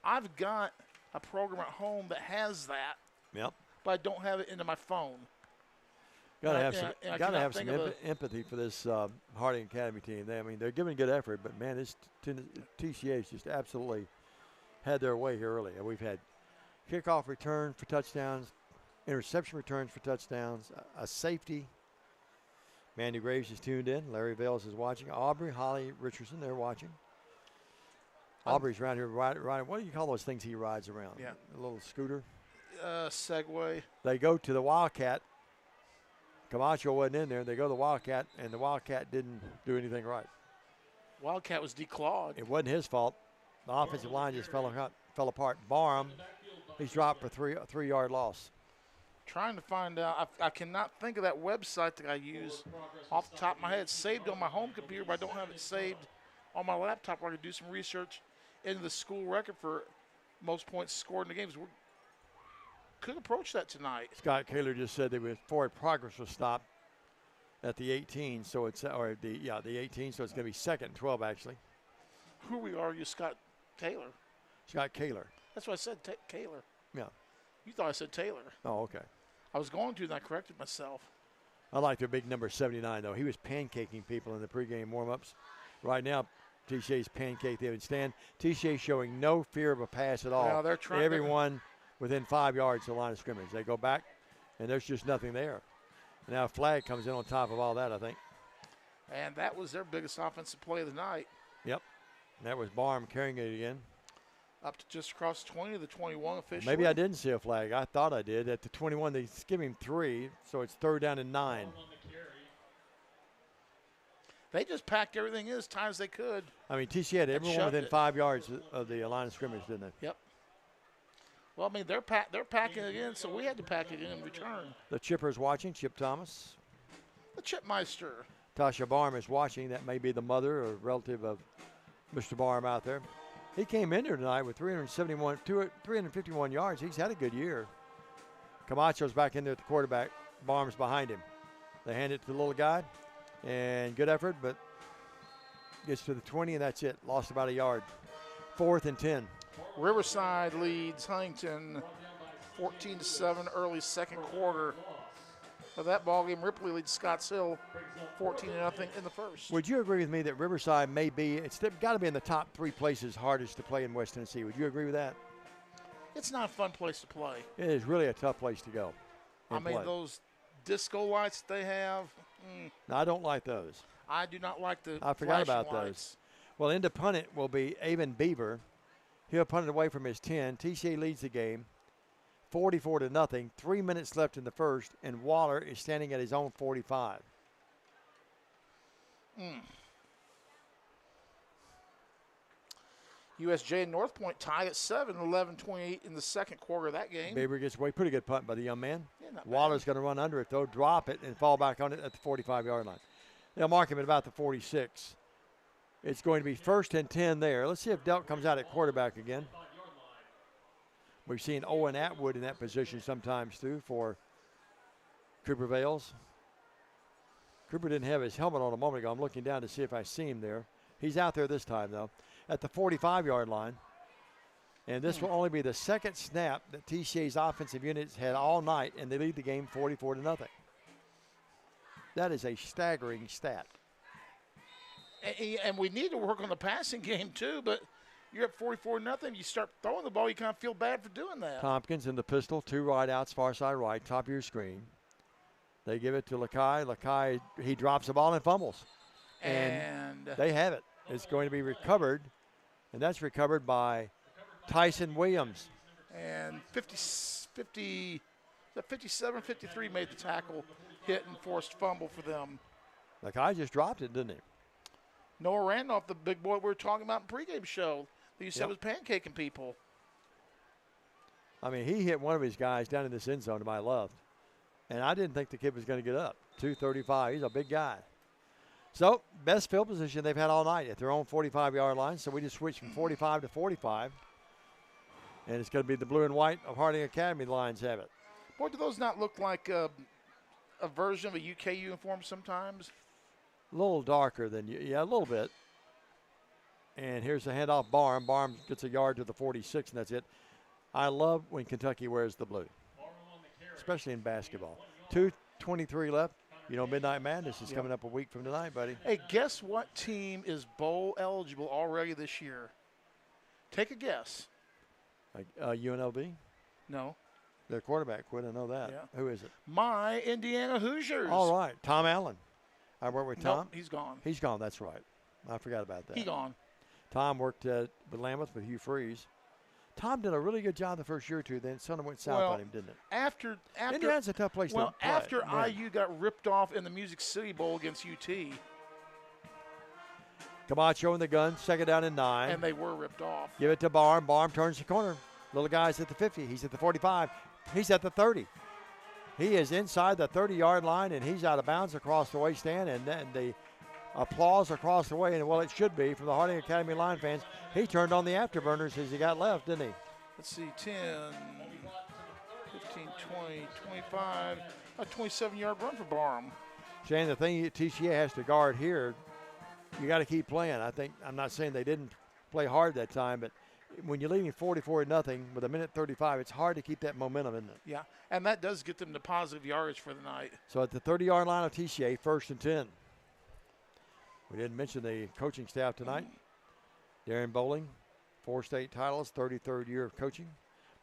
Speaker 2: I've got a program at home that has that.
Speaker 1: Yep.
Speaker 2: But I don't have it into my phone.
Speaker 1: Got to have some empathy for this Harding Academy team. They're giving good effort, but man, this TCA's just absolutely had their way here early. And we've had kickoff return for touchdowns, interception returns for touchdowns, a safety. Mandy Graves is tuned in. Larry Vales is watching. Aubrey, Holly Richardson, they're watching. Aubrey's around here riding. What do you call those things he rides around?
Speaker 2: Yeah.
Speaker 1: A little scooter?
Speaker 2: Segway.
Speaker 1: They go to the Wildcat. Camacho wasn't in there. They go to the Wildcat, and the Wildcat didn't do anything right.
Speaker 2: Wildcat was declawed.
Speaker 1: It wasn't his fault. The offensive line just fell apart. Barham, he's dropped for a 3-yard loss.
Speaker 2: Trying to find out. I cannot think of that website that I use off the top of my head. It's saved on my home computer, but I don't have it saved on my laptop where I could do some research into the school record for most points scored in the games. We could approach that tonight.
Speaker 1: Scott Kaler just said that forward progress was stopped at the 18, so it's the 18, so it's going to be 2nd and 12 actually.
Speaker 2: Who are you, Scott Taylor?
Speaker 1: Scott Kaler.
Speaker 2: That's what I said, Kaler.
Speaker 1: Yeah.
Speaker 2: You thought I said Taylor.
Speaker 1: Oh, okay.
Speaker 2: I was going to, and I corrected myself.
Speaker 1: I like their big number 79, though. He was pancaking people in the pregame warm-ups. Right now, TCA's pancaked them. And Stan, TCA showing no fear of a pass at all.
Speaker 2: Well, they're trying.
Speaker 1: Everyone within 5 yards of the line of scrimmage. They go back, and there's just nothing there. Now a flag comes in on top of all that, I think.
Speaker 2: And that was their biggest offensive play of the night.
Speaker 1: Yep. And that was Barham carrying it again.
Speaker 2: Up to just across 20 to the 21 officially.
Speaker 1: Maybe I didn't see a flag. I thought I did. At the 21, they give him 3, so it's 3rd down and 9.
Speaker 2: They just packed everything in as tight as they could.
Speaker 1: I mean, TCA had everyone within 5 yards of the line of scrimmage, didn't they?
Speaker 2: Yep. Well, I mean, they're packing it in, so we had to pack it in return.
Speaker 1: The Chipper's watching, Chip Thomas.
Speaker 2: The Chipmeister.
Speaker 1: Tasha Barham is watching. That may be the mother or relative of Mr. Barham out there. He came in here tonight with 351 yards. He's had a good year. Camacho's back in there at the quarterback. Barham's behind him. They hand it to the little guy, and good effort, but gets to the 20, and that's it. Lost about a yard. 4th and 10.
Speaker 2: Riverside leads Huntington 14-7 early second quarter. For that ball game, Ripley leads Scotts Hill 14-0 in the first.
Speaker 1: Would you agree with me that Riverside may be, it's got to be in the top 3 places hardest to play in West Tennessee? Would you agree with that?
Speaker 2: It's not a fun place to play.
Speaker 1: It is really a tough place to go.
Speaker 2: I mean, those disco lights that they have.
Speaker 1: No, I don't like those.
Speaker 2: I do not like the
Speaker 1: I forgot about
Speaker 2: lights.
Speaker 1: those. Well, into punt it will be Avon Beaver. He'll punt it away from his 10. TCA leads the game 44-0. 3 minutes left in the first, and Waller is standing at his own 45.
Speaker 2: USJ and North Point tied at 7, 11-28 in the second quarter of that game.
Speaker 1: Beaver gets away. Pretty good punt by the young man.
Speaker 2: Yeah, not
Speaker 1: Waller's going to run under it, though, drop it, and fall back on it at the 45-yard line. They'll mark him at about the 46. It's going to be 1st and 10 there. Let's see if Delk comes out at quarterback again. We've seen Owen Atwood in that position sometimes, too, for Cooper Vales. Cooper didn't have his helmet on a moment ago. I'm looking down to see if I see him there. He's out there this time, though, at the 45-yard line. And this will only be the second snap that TCA's offensive units had all night, and they lead the game 44-0. That is a staggering stat.
Speaker 2: And we need to work on the passing game, too, but you're at 44-0. You start throwing the ball, you kind of feel bad for doing that.
Speaker 1: Tompkins in the pistol, 2 right outs, far side right, top of your screen. They give it to Lakai. Lakai, he drops the ball and fumbles. And they have it. It's going to be recovered, and that's recovered by Tyson Williams.
Speaker 2: And 57-53 made the tackle, hit and forced fumble for them.
Speaker 1: Lakai just dropped it, didn't he?
Speaker 2: Noah Randolph, the big boy we were talking about in pregame show, that you said was pancaking people.
Speaker 1: I mean, he hit one of his guys down in this end zone to my left. And I didn't think the kid was going to get up. 235. He's a big guy. So, best field position they've had all night at their own 45-yard line. So we just switched from 45 to 45. And it's going to be the blue and white of Harding Academy. The Lions have it.
Speaker 2: Boy, do those not look like a version of a UK uniform sometimes?
Speaker 1: A little darker than you. Yeah, a little bit. And here's the handoff. Barham gets a yard to the 46, and that's it. I love when Kentucky wears the blue, especially in basketball. 2:23 left. You know, Midnight Madness is coming up a week from tonight, buddy.
Speaker 2: Hey, guess what team is bowl eligible already this year? Take a guess.
Speaker 1: UNLV?
Speaker 2: No.
Speaker 1: Their quarterback quit. I know that.
Speaker 2: Yeah.
Speaker 1: Who is it?
Speaker 2: My Indiana Hoosiers.
Speaker 1: All right. Tom Allen. I worked with Tom.
Speaker 2: Nope, he's gone.
Speaker 1: He's gone. That's right. I forgot about that.
Speaker 2: He's gone.
Speaker 1: Tom worked with Lambuth with Hugh Freeze. Tom did a really good job the first year or two. Then something went south on him, didn't it?
Speaker 2: After
Speaker 1: Indiana's a tough place to play.
Speaker 2: After IU got ripped off in the Music City Bowl against UT.
Speaker 1: Camacho in the gun, 2nd down and 9.
Speaker 2: And they were ripped off.
Speaker 1: Give it to Barham. Barham turns the corner. Little guy's at the 50. He's at the 45. He's at the 30. He is inside the 30-yard line, and he's out of bounds across the waiststand, and then the applause across the way, and well, it should be from the Harding Academy line fans. He turned on the afterburners as he got left, didn't he?
Speaker 2: Let's see, 10, 15, 20, 25, a 27-yard run for Barham.
Speaker 1: Shane, the thing TCA has to guard here, you got to keep playing. I'm not saying they didn't play hard that time, but when you're leading 44-0 with a minute 35, it's hard to keep that momentum, isn't it?
Speaker 2: Yeah, and that does get them to positive yardage for the night.
Speaker 1: So at the 30-yard line of TCA, 1st and 10. We didn't mention the coaching staff tonight. Darren Bowling, 4 state titles, 33rd year of coaching.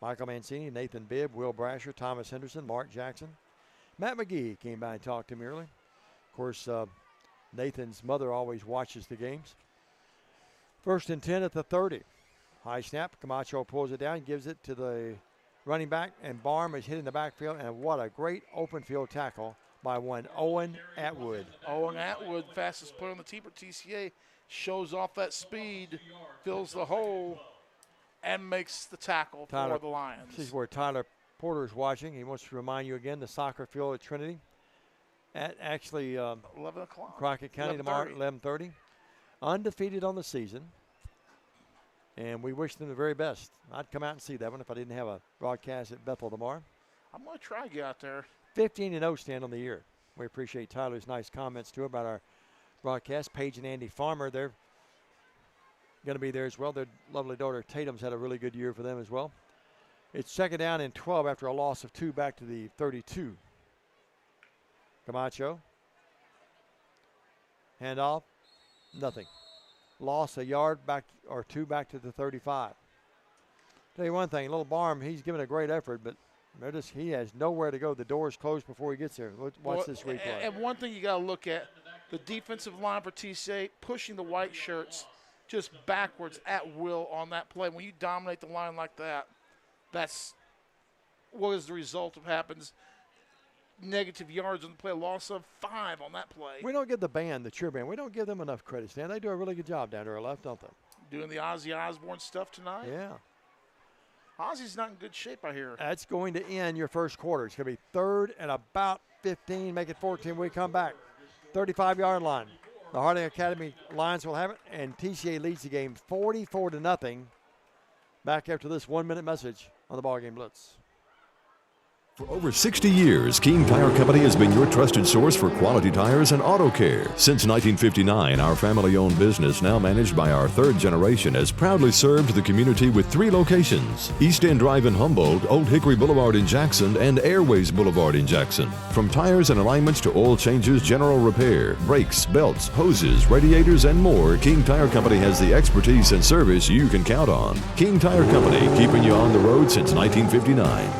Speaker 1: Michael Mancini, Nathan Bibb, Will Brasher, Thomas Henderson, Mark Jackson. Matt McGee came by and talked to me early. Of course, Nathan's mother always watches the games. 1st and 10 at the 30. High snap. Camacho pulls it down, gives it to the running back, and Barham is hitting the backfield. And what a great open field tackle by one Owen Atwood.
Speaker 2: Owen Atwood, fastest player on the team for TCA, shows off that speed, fills the hole, and makes the tackle for the Lions.
Speaker 1: This is where Tyler Porter is watching. He wants to remind you again, the soccer field at Trinity. At actually
Speaker 2: 11 o'clock.
Speaker 1: Crockett County tomorrow at 11:30. Undefeated on the season. And we wish them the very best. I'd come out and see that one if I didn't have a broadcast at Bethel tomorrow.
Speaker 2: I'm going to try to get out there.
Speaker 1: 15-0 stand on the year. We appreciate Tyler's nice comments, too, about our broadcast. Paige and Andy Farmer, they're going to be there as well. Their lovely daughter Tatum's had a really good year for them as well. It's 2nd down and 12 after a loss of 2 back to the 32. Camacho. Handoff. Nothing. Loss a yard back or 2 back to the 35. Tell you one thing, little Barham, he's given a great effort, but notice he has nowhere to go. The door's closed before he gets there. Watch this replay.
Speaker 2: And one thing you got to look at, the defensive line for TCA pushing the white shirts just backwards at will on that play. When you dominate the line like that, that's what is the result of happens. Negative yards on the play, a loss of 5 on that play.
Speaker 1: We don't give the band, the cheer band, we don't give them enough credit, Stan. They do a really good job down to our left, don't they?
Speaker 2: Doing the Ozzy Osbourne stuff tonight?
Speaker 1: Yeah.
Speaker 2: Ozzy's not in good shape, I hear.
Speaker 1: That's going to end your first quarter. It's going to be third and about 15, make it 14. We come back. 35-yard line. The Harding Academy Lions will have it, and TCA leads the game 44-0. Back after this 1-minute message on the BallGame Blitz.
Speaker 3: For over 60 years, King Tire Company has been your trusted source for quality tires and auto care. Since 1959, our family-owned business, now managed by our third generation, has proudly served the community with 3 locations: East End Drive in Humboldt, Old Hickory Boulevard in Jackson, and Airways Boulevard in Jackson. From tires and alignments to oil changes, general repair, brakes, belts, hoses, radiators, and more, King Tire Company has the expertise and service you can count on. King Tire Company, keeping you on the road since 1959.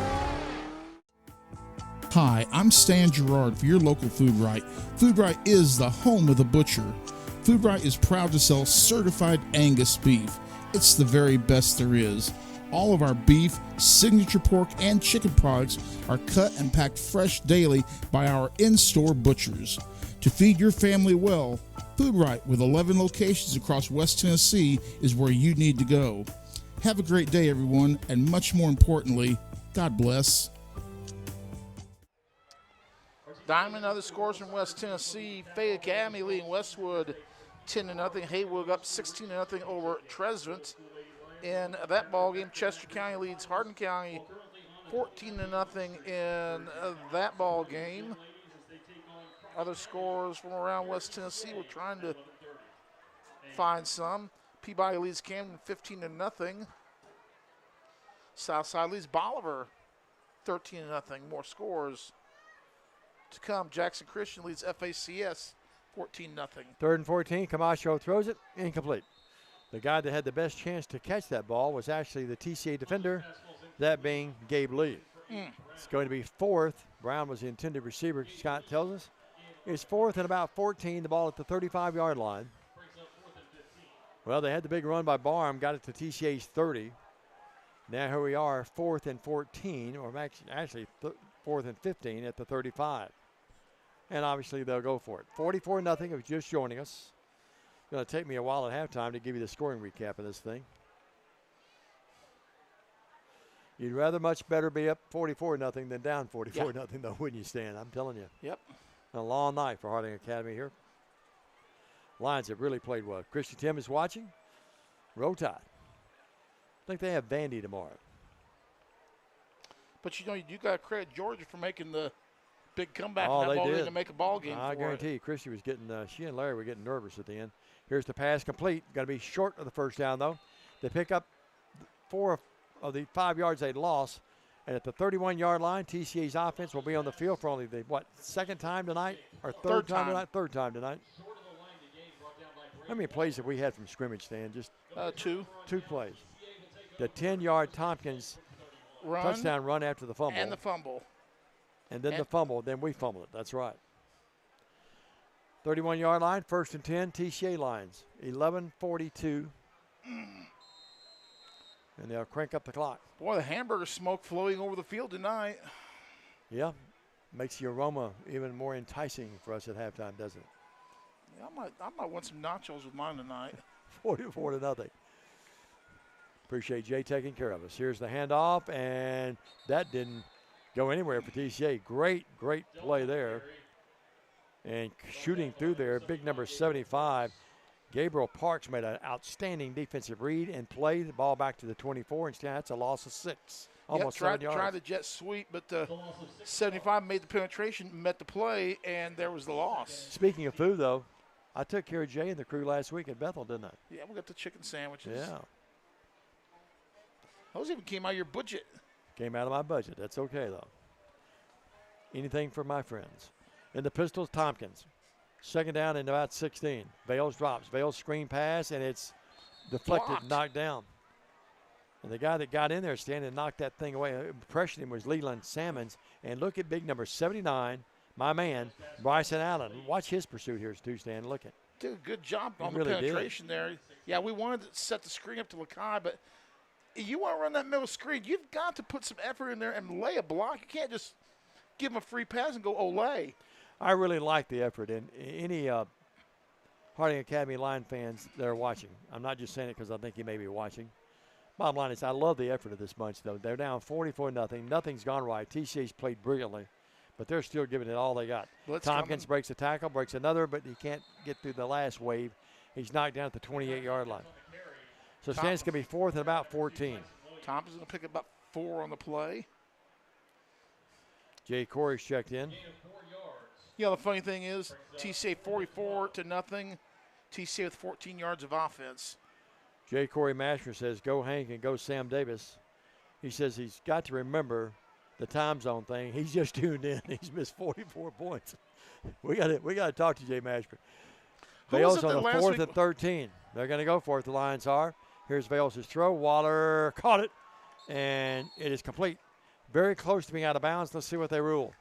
Speaker 4: Hi, I'm Stan Gerard for your local Food Right. Food Right is the home of the butcher. Food Right is proud to sell certified Angus beef. It's the very best there is. All of our beef, signature pork, and chicken products are cut and packed fresh daily by our in-store butchers. To feed your family well, Food Right, with 11 locations across West Tennessee, is where you need to go. Have a great day, everyone, and much more importantly, God bless.
Speaker 2: Diamond, other scores from West Tennessee. Fayette Academy leading Westwood 10-0. Haywood up 16-0 over Trezevant. In that ball game, Chester County leads Hardin County 14-0 in that ball game. Other scores from around West Tennessee, we're trying to find some. Peabody leads Camden 15-0. Southside leads Bolivar 13-0. More scores to come. Jackson Christian leads FACS 14-0.
Speaker 1: 3rd and 14, Camacho throws it, incomplete. The guy that had the best chance to catch that ball was actually the TCA defender, that being Gabe Lee. It's going to be 4th. Brown was the intended receiver, Scott tells us. It's 4th and about 14, the ball at the 35-yard line. Well, they had the big run by Barham, got it to TCA's 30. Now here we are, 4th and 14, or actually 4th and 15 at the 35. And obviously they'll go for it. 44-0 if you're just joining us. It's going to take me a while at halftime to give you the scoring recap of this thing. You'd rather much better be up 44-0 than down 44-0 though, wouldn't you, Stan? I'm telling you.
Speaker 2: Yep.
Speaker 1: A long night for Harding Academy here. Lions have really played well. Christian Tim is watching. Roll Tide. I think they have Vandy tomorrow.
Speaker 2: But you know, you got to credit Georgia for making the big comeback
Speaker 1: in
Speaker 2: that
Speaker 1: they
Speaker 2: ball
Speaker 1: did.
Speaker 2: game to make a ball game.
Speaker 1: I guarantee you, Christy was getting, she and Larry were getting nervous at the end. Here's the pass complete. Got to be short of the first down, though. They pick up 4 of the 5 yards they lost. And at the 31-yard line, TCA's offense will be on the field for only the, second time tonight? Or third time tonight? Third time tonight. How many plays have we had from scrimmage, Stan? Just
Speaker 2: 2.
Speaker 1: 2 plays. The 10-yard Tompkins touchdown run after the fumble.
Speaker 2: And the fumble.
Speaker 1: And then the fumble. Then we fumbled it. That's right. 31-yard line, 1st and 10, TCA Lions. 11:42. And they'll crank up the clock.
Speaker 2: Boy, the hamburger smoke flowing over the field tonight.
Speaker 1: Yeah. Makes the aroma even more enticing for us at halftime, doesn't it?
Speaker 2: Yeah, I might want some nachos with mine tonight.
Speaker 1: 44-0. Appreciate Jay taking care of us. Here's the handoff, and that didn't go anywhere for TCA. Great play there. And shooting through there, big number 75. Gabriel Parks made an outstanding defensive read and play the ball back to the 24. Instead, that's a loss of 6. Almost 7 yards.
Speaker 2: Tried the jet sweep, but the 75 made the penetration, met the play, and there was the loss.
Speaker 1: Speaking of food, though, I took care of Jay and the crew last week at Bethel, didn't I?
Speaker 2: Yeah, we got the chicken sandwiches.
Speaker 1: Yeah.
Speaker 2: Those even came out of your budget.
Speaker 1: Came out of my budget. That's okay, though. Anything for my friends. In the pistols, Tompkins. Second down and about 16. Bales drops. Bales screen pass, and it's deflected, knocked down. And the guy that got in there standing and knocked that thing away, pressured him, was Leland Salmons. And look at big number 79, my man, Bryson Allen. Watch his pursuit here, too, Stan. Look at.
Speaker 2: Did a good job on
Speaker 1: really
Speaker 2: the penetration there. Yeah, we wanted to set the screen up to Lakai, but you want to run that middle screen, you've got to put some effort in there and lay a block. You can't just give him a free pass and go Olay.
Speaker 1: I really like the effort. And any Harding Academy line fans that are watching, I'm not just saying it because I think you may be watching. Bottom line is I love the effort of this bunch, though. They're down 44-0. Nothing's gone right. TCA's played brilliantly, but they're still giving it all they got.
Speaker 2: Blitz
Speaker 1: Tompkins breaks a tackle, breaks another, but he can't get through the last wave. He's knocked down at the 28-yard line. So Stan's going to be fourth and about 14.
Speaker 2: Tompkins going to pick up about 4 on the play.
Speaker 1: Jay Corey's checked in.
Speaker 2: You know, the funny thing is, TCA 44-0. TCA with 14 yards of offense.
Speaker 1: Jay Corey Masher says, go Hank and go Sam Davis. He says he's got to remember the time zone thing. He's just tuned in. He's missed 44 points. We got to talk to Jay Masher. Vales on the 4th and 13. They're going to go for it, the Lions are. Here's Vales' throw. Waller caught it, and it is complete. Very close to being out of bounds. Let's see what they rule.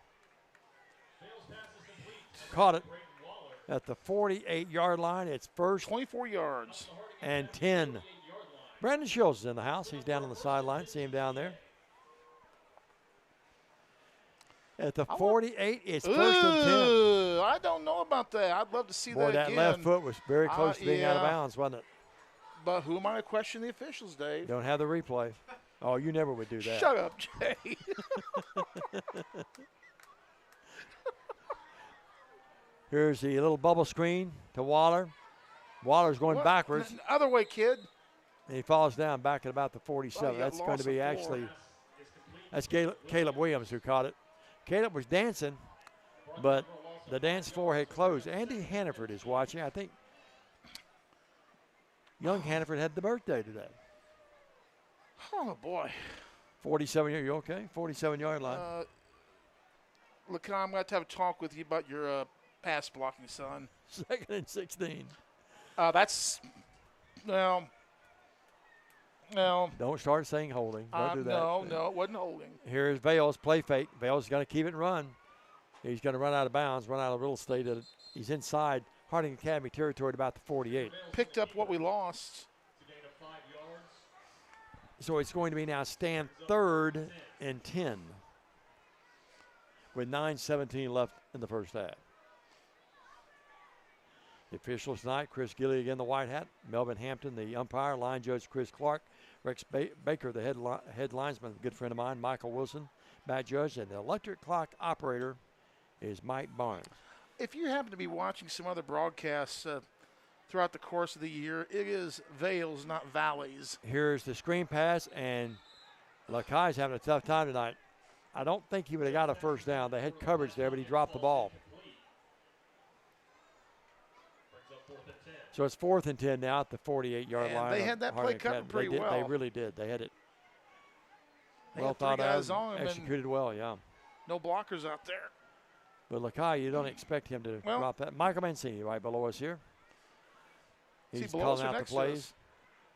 Speaker 1: Caught it at the 48-yard line. It's first.
Speaker 2: 24 yards.
Speaker 1: And 10. Brandon Schultz is in the house. He's down on the sideline. See him down there. At the 48, it's first and 10.
Speaker 2: I don't know about that. I'd love to see that again.
Speaker 1: That left foot was very close to being out of bounds, wasn't it?
Speaker 2: But who am I to question the officials, Dave?
Speaker 1: Don't have the replay. Oh, you never would do that.
Speaker 2: Shut up, Jay.
Speaker 1: Here's the little bubble screen to Waller. Waller's going backwards.
Speaker 2: Other way, kid.
Speaker 1: And he falls down back at about the 47. That's going to be that's Caleb Williams who caught it. Caleb was dancing, but the dance floor had closed. Andy Hannaford is watching. I think young Hannaford had the birthday today.
Speaker 2: Oh, boy.
Speaker 1: 47, you okay? 47-yard line.
Speaker 2: Look, I'm going to have a talk with you about your pass blocking, son.
Speaker 1: 2nd and 16.
Speaker 2: That's, no.
Speaker 1: Don't start saying holding. Don't do that.
Speaker 2: No, it wasn't holding.
Speaker 1: Here's Vales, play fake. Vales is going to keep it and run. He's going to run out of bounds, run out of real estate. He's inside Harding Academy territory at about the 48.
Speaker 2: Picked up what we lost.
Speaker 1: So it's going to be now stand 3rd and 10 with 9:17 left in the first half. The officials tonight, Chris Gilly again, the white hat. Melvin Hampton, the umpire. Line judge, Chris Clark. Rex Baker, the head linesman, a good friend of mine. Michael Wilson, back judge. And the electric clock operator is Mike Barnes.
Speaker 2: If you happen to be watching some other broadcasts throughout the course of the year, it is Vales, not Valleys.
Speaker 1: Here's the screen pass, and Lakai's having a tough time tonight. I don't think he would have got a first down. They had coverage there, but he dropped the ball. So it's 4th and 10 now at the 48-yard line.
Speaker 2: They had that play covered pretty well.
Speaker 1: They really did. They had it
Speaker 2: well thought out,
Speaker 1: executed well, yeah.
Speaker 2: No blockers out there.
Speaker 1: But Lakai, you don't expect him to drop that. Michael Mancini right below us here. He's calling out the plays.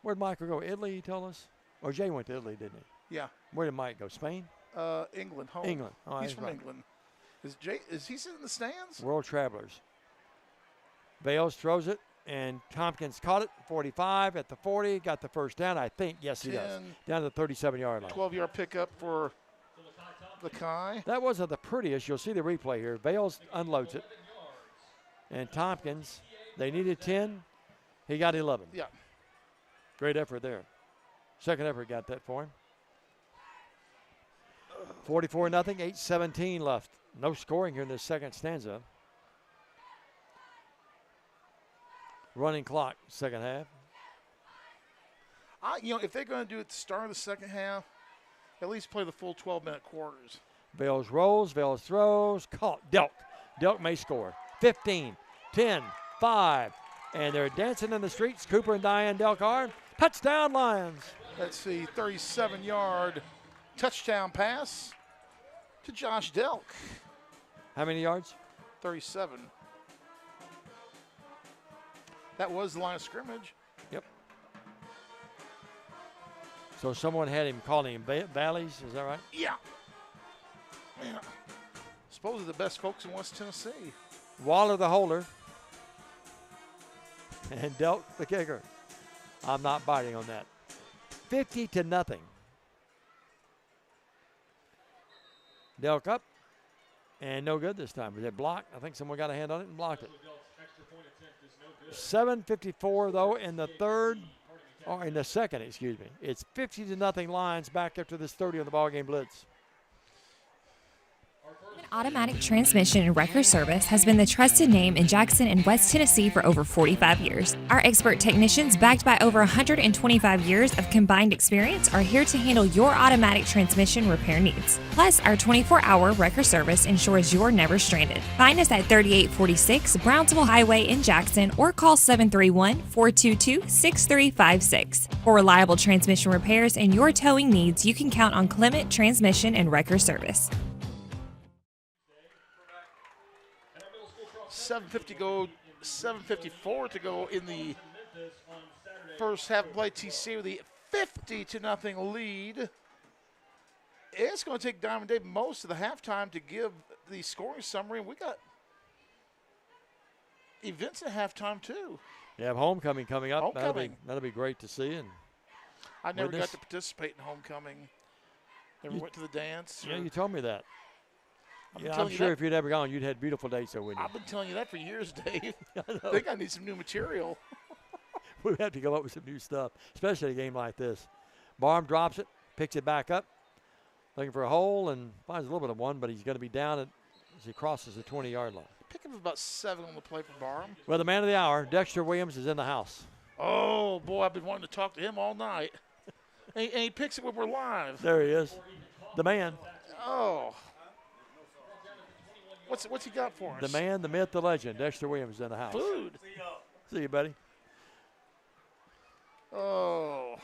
Speaker 1: Where'd Michael go? Italy, he told us? Or Jay went to Italy, didn't he?
Speaker 2: Yeah.
Speaker 1: Where did Mike go? Spain?
Speaker 2: England, home.
Speaker 1: England. Oh,
Speaker 2: he's from
Speaker 1: right.
Speaker 2: England. Is he sitting in the stands?
Speaker 1: World Travelers. Vales throws it, and Tompkins caught it, 45 at the 40, got the first down, I think. Yes, he does. Down to the 37-yard line.
Speaker 2: 12-yard pickup for Lakai.
Speaker 1: That wasn't the prettiest. You'll see the replay here. Vales unloads it. And Tompkins, they needed 10. He got 11.
Speaker 2: Yeah.
Speaker 1: Great effort there. Second effort got that for him. 44-0, 8:17 left. No scoring here in the second stanza. Running clock, second half.
Speaker 2: If they're going to do it at the start of the second half, at least play the full 12-minute quarters.
Speaker 1: Vales rolls, Vales throws, caught, Delk. Delk may score. 15, 10, 5. And they're dancing in the streets. Cooper and Diane Delk are. Touchdown, Lions.
Speaker 2: Let's see, 37-yard touchdown pass to Josh Delk.
Speaker 1: How many yards?
Speaker 2: 37. That was the line of scrimmage.
Speaker 1: Yep. So someone had him calling him Valleys, is that right?
Speaker 2: Yeah. Man, supposedly the best folks in West Tennessee.
Speaker 1: Waller the holder. And Delk the kicker. I'm not biting on that. 50-0. Delk up. And no good this time. Was it blocked? I think someone got a hand on it and blocked it. 7:54 though in the third, or in the second, excuse me. It's 50-0 Lions back after this 30 on the BallGame Blitz.
Speaker 7: Automatic Transmission and Wrecker Service has been the trusted name in Jackson and West Tennessee for over 45 years. Our expert technicians, backed by over 125 years of combined experience, are here to handle your automatic transmission repair needs. Plus, our 24-hour wrecker service ensures you're never stranded. Find us at 3846 Brownsville Highway in Jackson or call 731-422-6356. For reliable transmission repairs and your towing needs, you can count on Clement Transmission and Wrecker Service.
Speaker 2: 7:54 to go in the first half of play. TCA with the 50-0 lead. It's going to take Diamond Dave most of the halftime to give the scoring summary, and we got events at halftime too.
Speaker 1: You have homecoming coming up.
Speaker 2: Homecoming.
Speaker 1: That'll be great to see. And
Speaker 2: I never got to participate in homecoming. Never went to the dance.
Speaker 1: Yeah, you told me that.
Speaker 2: Yeah,
Speaker 1: I'm sure if you'd ever gone, you'd had beautiful dates there, wouldn't you?
Speaker 2: I've been telling you that for years, Dave.
Speaker 1: I
Speaker 2: think I need some new material.
Speaker 1: We have to come up with some new stuff, especially a game like this. Barham drops it, picks it back up, looking for a hole, and finds a little bit of one, but he's going to be down as he crosses the 20-yard line.
Speaker 2: Pick up about 7 on the play for Barham.
Speaker 1: Well, the man of the hour, Dexter Williams, is in the house.
Speaker 2: Oh, boy, I've been wanting to talk to him all night. and he picks it when we're live.
Speaker 1: There he is, the man.
Speaker 2: Oh. What's he got for us?
Speaker 1: The man, the myth, the legend, Dexter Williams is in the house.
Speaker 2: Food.
Speaker 1: See you, buddy.
Speaker 2: Oh.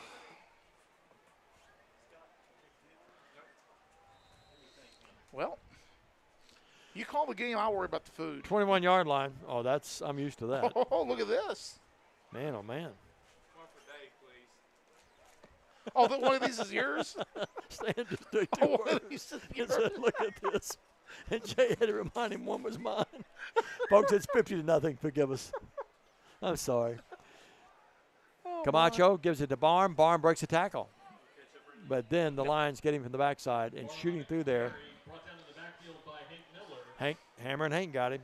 Speaker 2: Well, you call the game, I'll worry about the food.
Speaker 1: 21-yard line. Oh, I'm used to that.
Speaker 2: Oh, look at this.
Speaker 1: Man, oh, man.
Speaker 2: Oh, one of these is yours?
Speaker 1: Stan just took two words and said, look at this. And Jay had to remind him one was mine. Folks, it's 50-0. Forgive us. I'm sorry. Camacho gives it to Barham. Barham breaks a tackle. But then the Lions get him from the backside and shooting through there. Hammer and Hank got him.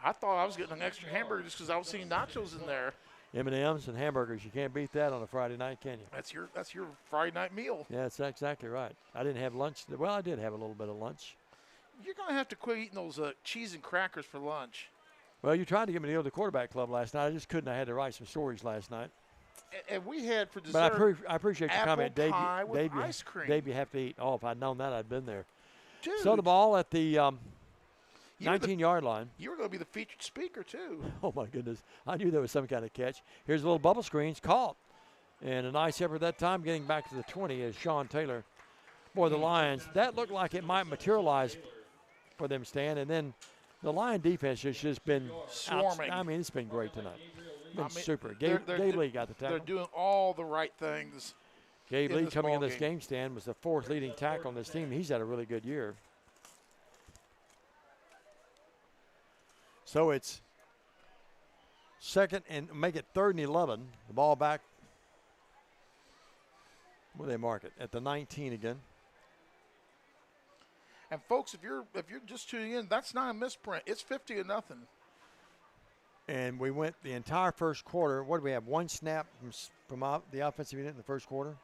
Speaker 2: I thought I was getting an extra hamburger just because I was seeing nachos in there.
Speaker 1: M&M's and hamburgers. You can't beat that on a Friday night, can you?
Speaker 2: That's your Friday night meal.
Speaker 1: Yeah, that's exactly right. I didn't have lunch. Well, I did have a little bit of lunch.
Speaker 2: You're going to have to quit eating those cheese and crackers for lunch.
Speaker 1: Well, you tried to get me to go to the quarterback club last night. I just couldn't. I had to write some stories last night.
Speaker 2: And we had for dessert.
Speaker 1: But I appreciate your comment, Dave.
Speaker 2: Pie with ice cream.
Speaker 1: Dave, you have to eat. Oh, if I'd known that, I'd been there.
Speaker 2: Dude.
Speaker 1: So the ball at the 19-yard line.
Speaker 2: You were going to be the featured speaker, too.
Speaker 1: Oh, my goodness. I knew there was some kind of catch. Here's a little bubble screens caught. And a nice effort that time getting back to the 20 is Sean Taylor. Boy, the Lions, that looked like it might materialize for them, Stan. And then the Lion defense has just been
Speaker 2: swarming.
Speaker 1: I mean, it's been great tonight. Been super.
Speaker 2: Gabe
Speaker 1: Lee got the tackle.
Speaker 2: They're doing all the right things.
Speaker 1: Gabe Lee coming in this game, Stan, was the 4th leading tackle on this team. He's had a really good year. So it's second and make it 3rd and 11. The ball back. Where they mark it? At the 19 again.
Speaker 2: And folks, if you're just tuning in, that's not a misprint. It's 50-0.
Speaker 1: And we went the entire first quarter. What did we have? One snap from the offensive unit in the first quarter.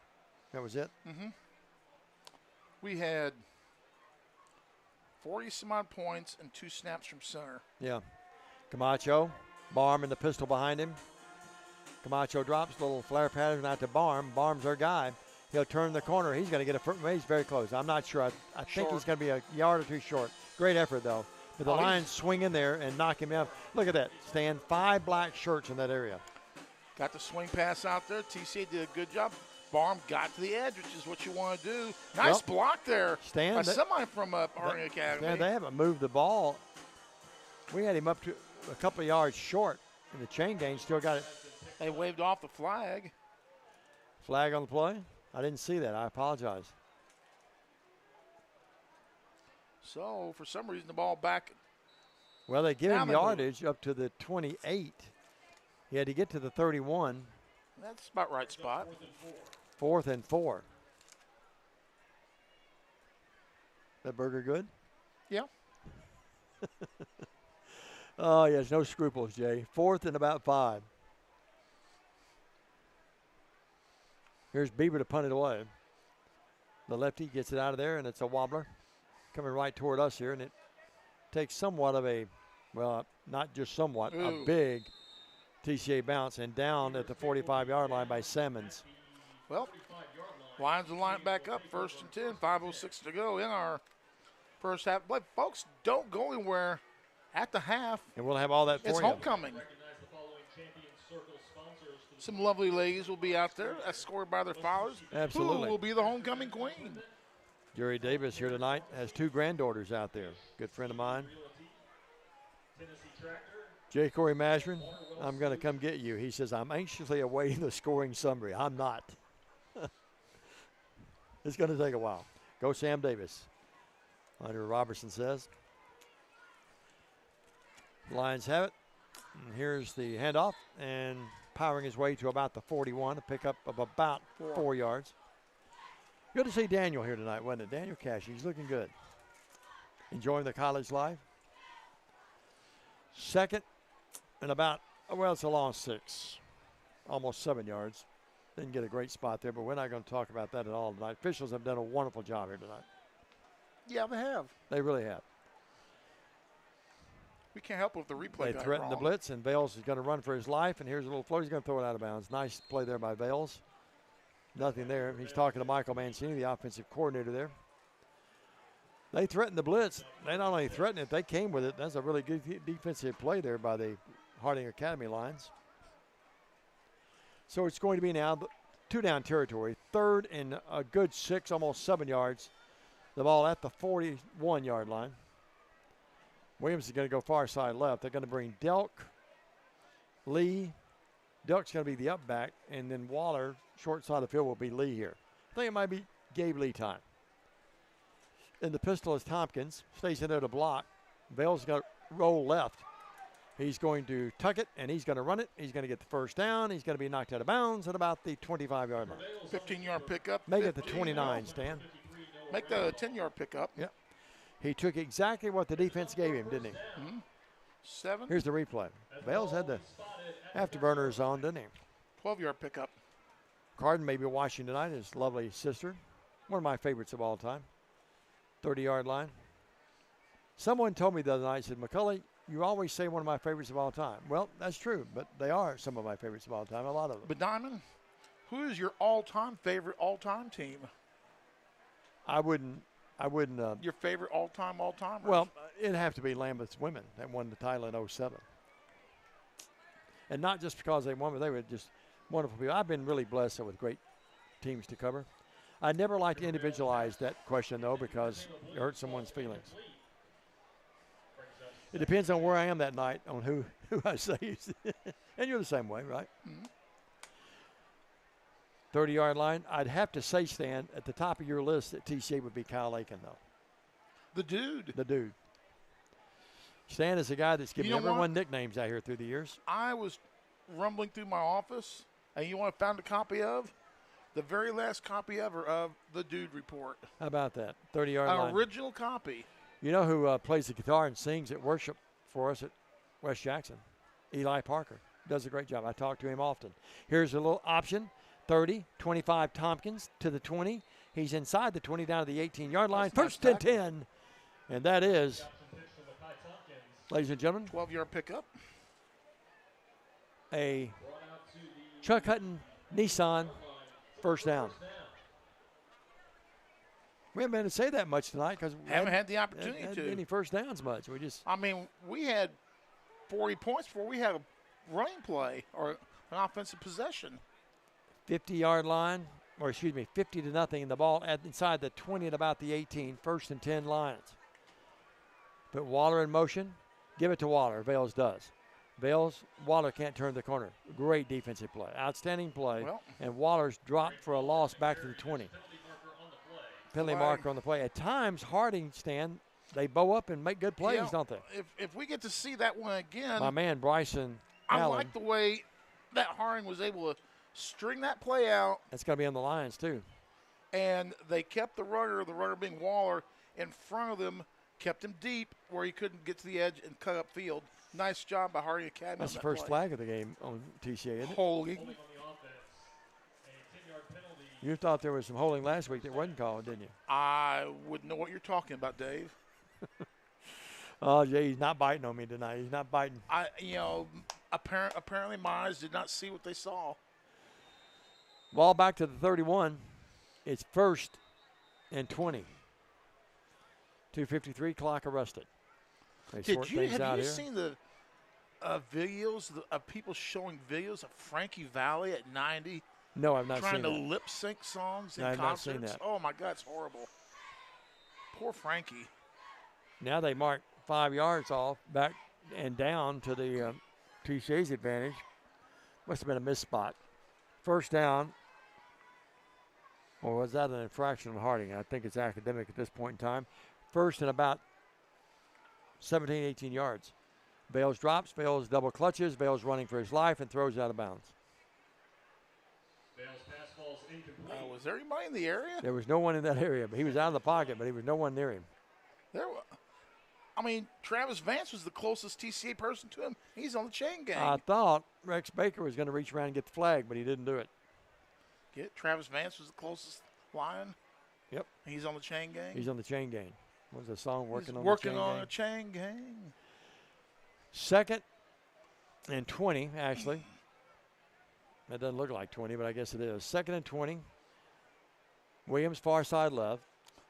Speaker 1: That was it.
Speaker 2: Mm-hmm. We had 40-some-odd points and 2 snaps from center.
Speaker 1: Yeah. Camacho, Barham in the pistol behind him. Camacho drops, little flare pattern out to Barham. Barham's our guy. He'll turn the corner. He's going to get he's very close. I'm not sure. I think he's going to be a yard or 2 short. Great effort, though. But the Lions swing in there and knock him out. Look at that, Stan. 5 black shirts in that area.
Speaker 2: Got the swing pass out there. TCA did a good job. Barham got to the edge, which is what you want to do. Nice block there.
Speaker 1: Stan.
Speaker 2: By somebody from Harding Academy.
Speaker 1: Stan, they haven't moved the ball We had him up to a couple of yards short in the chain game. Still got it.
Speaker 2: They waved off the flag.
Speaker 1: Flag on the play? I didn't see that. I apologize.
Speaker 2: So, for some reason, the ball back.
Speaker 1: Well, they give him yardage up to the 28. He had to get to the 31.
Speaker 2: That's about right spot.
Speaker 1: 4th and 4. That burger good?
Speaker 2: Yeah.
Speaker 1: Oh, yes, no scruples, Jay. 4th and about 5. Here's Bieber to punt it away. The lefty gets it out of there, and it's a wobbler coming right toward us here, and it takes somewhat of a, well, not just somewhat, a big TCA bounce, and down at the 45-yard line by Sammons.
Speaker 2: Well, Lions will line back up, 1st and 10, 5:06 to go in our first half. But folks, don't go anywhere at the half.
Speaker 1: And we'll have all that for you.
Speaker 2: It's homecoming. Some lovely ladies will be out there, escorted by their fathers.
Speaker 1: Absolutely.
Speaker 2: Who will be the homecoming queen?
Speaker 1: Jerry Davis here tonight has 2 granddaughters out there. Good friend of mine. J. Corey Mashrin, I'm going to come get you. He says, I'm anxiously awaiting the scoring summary. I'm not. It's going to take a while. Go Sam Davis. Hunter Robertson says. The Lions have it. And here's the handoff. And powering his way to about the 41, a pickup of about 4 yards. Good to see Daniel here tonight, wasn't it? Daniel Cash, he's looking good. Enjoying the college life. 2nd and about, well, it's a long 6, almost 7 yards. Didn't get a great spot there, but we're not going to talk about that at all tonight. Officials have done a wonderful job here tonight.
Speaker 2: Yeah, they have.
Speaker 1: They really have.
Speaker 2: We can't help with the replay.
Speaker 1: They threaten the blitz, and Bales is going to run for his life, and here's a little float. He's going to throw it out of bounds. Nice play there by Bales. Nothing there. He's talking to Michael Mancini, the offensive coordinator there. They threatened the blitz. They not only threatened it, they came with it. That's a really good defensive play there by the Harding Academy Lions. So it's going to be now 2-down territory. 3rd and a good 6, almost 7 yards. The ball at the 41-yard line. Williams is going to go far side left. They're going to bring Delk, Lee. Delk's going to be the up back, and then Waller, short side of the field, will be Lee here. I think it might be Gabe Lee time. And the pistol is Tompkins. Stays in there to block. Bale's going to roll left. He's going to tuck it, and he's going to run it. He's going to get the first down. He's going to be knocked out of bounds at about the 25-yard line.
Speaker 2: 15-yard pickup.
Speaker 1: Make it the 29, Stan.
Speaker 2: Make the 10-yard pickup.
Speaker 1: Yep. He took exactly what the defense gave him, didn't he?
Speaker 2: Mm-hmm. 7.
Speaker 1: Here's the replay. Bales had the afterburners on, didn't he?
Speaker 2: 12-yard pickup.
Speaker 1: Carden may be watching tonight, his lovely sister. One of my favorites of all time. 30-yard line. Someone told me the other night, said, McCulley, you always say one of my favorites of all time. Well, that's true, but they are some of my favorites of all time, a lot of them.
Speaker 2: But Diamond, who is your all-time favorite all-time team?
Speaker 1: I wouldn't.
Speaker 2: Your favorite all-timer?
Speaker 1: Well, it'd have to be Lambeth's women that won the title in 07. And not just because they won, but they were just wonderful people. I've been really blessed with great teams to cover. I never like to individualize that question, though, because it hurts someone's feelings. It depends on where I am that night, on who I say. And you're the same way, right?
Speaker 2: Mm-hmm.
Speaker 1: 30-yard line. I'd have to say, Stan, at the top of your list at TCA would be Kyle Aiken, though.
Speaker 2: The dude.
Speaker 1: The dude. Stan is a guy that's given everyone nicknames out here through the years.
Speaker 2: I was rumbling through my office, and you want to find a copy of? The very last copy ever of the Dude Report.
Speaker 1: How about that? 30-yard line.
Speaker 2: An original copy.
Speaker 1: You know who plays the guitar and sings at worship for us at West Jackson? Eli Parker. Does a great job. I talk to him often. Here's a little option. 30, 25 Tompkins to the 20. He's inside the 20 down to the 18-yard line. First and 10. And that is, ladies and gentlemen,
Speaker 2: 12-yard pickup.
Speaker 1: A Chuck Hutton Nissan first down. We haven't been able to say that much tonight because we
Speaker 2: haven't had the opportunity to.
Speaker 1: Any first downs much.
Speaker 2: We had 40 points before we had a running play or an offensive possession.
Speaker 1: 50-yard line, 50-0, the ball inside the 20 at about the 18, 1st and 10 Lions. Put Waller in motion. give it to Waller. Vales does. Waller can't turn the corner. Great defensive play. Outstanding play.
Speaker 2: Well,
Speaker 1: and Waller's dropped for a loss back to the 20. Penalty marker on the play. At times, Harding, Stan, they bow up and make good plays, don't they?
Speaker 2: If we get to see that one again.
Speaker 1: My man, Bryson
Speaker 2: I
Speaker 1: Allen.
Speaker 2: like the way that Harding was able to string that play out.
Speaker 1: That's got to be on the Lions, too.
Speaker 2: And they kept the runner being Waller, in front of them, kept him deep where he couldn't get to the edge and cut up field. Nice job by Harding Academy.
Speaker 1: That's the first flag of the game on TCA, isn't it?
Speaker 2: Holding.
Speaker 1: You thought there was some holding last week that wasn't called, didn't you?
Speaker 2: I wouldn't know what you're talking about, Dave.
Speaker 1: Oh, Jay, he's not biting on me tonight. He's not biting.
Speaker 2: Apparently my eyes did not see what they saw.
Speaker 1: Ball back to the 31. It's 1st and 20. 2:53, clock arrested. Have you
Speaker 2: seen the videos of people showing videos of Frankie Valli at 90?
Speaker 1: No, I've not seen
Speaker 2: trying
Speaker 1: that.
Speaker 2: to lip sync songs in
Speaker 1: I've
Speaker 2: concerts.
Speaker 1: not seen that.
Speaker 2: Oh my God, it's horrible. Poor Frankie.
Speaker 1: Now they mark 5 yards off, back and down to the TCA's advantage. Must have been a missed spot. First down. Or was that an infraction on Harding? I think it's academic at this point in time. First and about 17, 18 yards. Bales drops. Bales double clutches. Bales running for his life and throws out of bounds.
Speaker 8: Bales pass falls incomplete.
Speaker 2: Was there anybody in the area?
Speaker 1: There was no one in that area, but he was out of the pocket, but he was no one near him.
Speaker 2: Travis Vance was the closest TCA person to him. He's on the chain gang.
Speaker 1: I thought Rex Baker was going to reach around and get the flag, but he didn't do it.
Speaker 2: Travis Vance was the closest Lion.
Speaker 1: Yep.
Speaker 2: He's on the chain gang.
Speaker 1: He's on the chain gang. What was the song? Working on
Speaker 2: a chain gang.
Speaker 1: 2nd and 20, actually. That doesn't look like 20, but I guess it is. 2nd and 20. Williams far side left.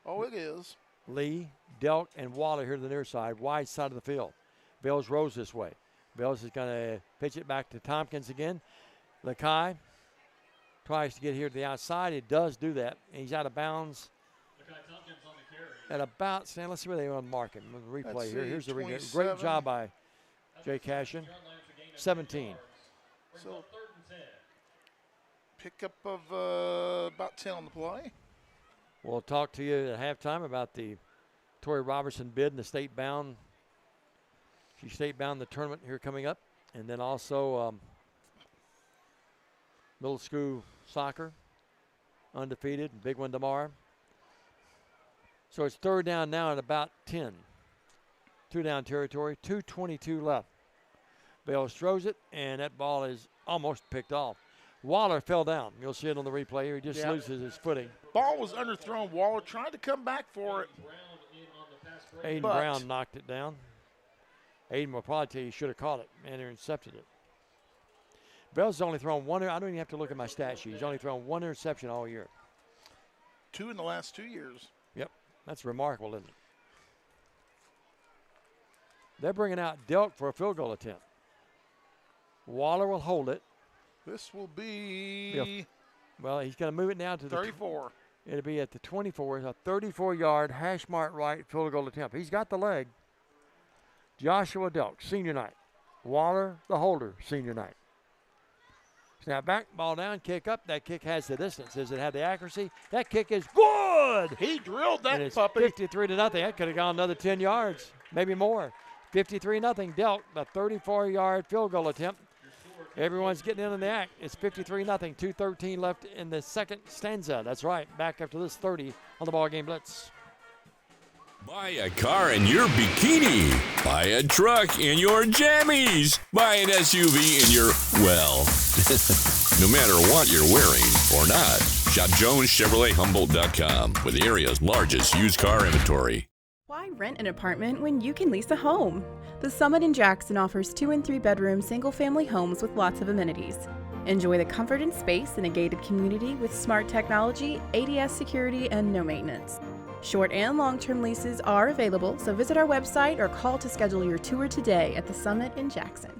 Speaker 2: Oh, it is.
Speaker 1: Lee, Delk, and Waller here to the near side, wide side of the field. Bales rolls this way. Bales is going to pitch it back to Tompkins again. Lakai tries to get here to the outside. It does do that. And he's out of bounds. At about, Stan, let's see where they want to mark him. The replay here. Here's the replay. Great job by Jay Cashin. 17.
Speaker 2: So, pickup of about 10 on the play.
Speaker 1: We'll talk to you at halftime about the Tori Robertson bid and the state bound. She's state bound the tournament here coming up. And then also middle school soccer, undefeated, big one tomorrow. So it's 3rd down now at about 10. 2 down territory, 2:22 left. Bales throws it, and that ball is almost picked off. Waller fell down. You'll see it on the replay here. He just loses his footing.
Speaker 2: Ball was underthrown. Waller tried to come back for it.
Speaker 1: Aiden Brown knocked it down. Aiden will probably tell you he should have caught it and intercepted it. Bell's has only thrown one. I don't even have to look at my stat sheet. He's only thrown 1 interception all year.
Speaker 2: 2 in the last 2 years.
Speaker 1: Yep, that's remarkable, isn't it? They're bringing out Delk for a field goal attempt. Waller will hold it.
Speaker 2: This will be.
Speaker 1: Well, he's going to move it now to
Speaker 2: 34.
Speaker 1: It'll be at the 24. It's a 34-yard hash mark right field goal attempt. He's got the leg. Joshua Delk, senior night. Waller, the holder, senior night. Snap back, ball down, kick up. That kick has the distance. Does it have the accuracy? That kick is good.
Speaker 2: He drilled that
Speaker 1: and it's
Speaker 2: puppy.
Speaker 1: 53-0. That could have gone another 10 yards, maybe more. 53-0. Delk, the 34-yard field goal attempt. Everyone's getting in on the act. It's 53-0. 2:13 left in the second stanza. That's right. Back after this 30 on the BallGame Blitz.
Speaker 6: Buy a car in your bikini. Buy a truck in your jammies. Buy an SUV in your, well, no matter what you're wearing or not. Shop JonesChevroletHumboldt.com with the area's largest used car inventory.
Speaker 22: Why rent an apartment when you can lease a home? The Summit in Jackson offers 2- and 3-bedroom single-family homes with lots of amenities. Enjoy the comfort and space in a gated community with smart technology, ADS security, and no maintenance. Short and long-term leases are available, so visit our website or call to schedule your tour today at the Summit in Jackson.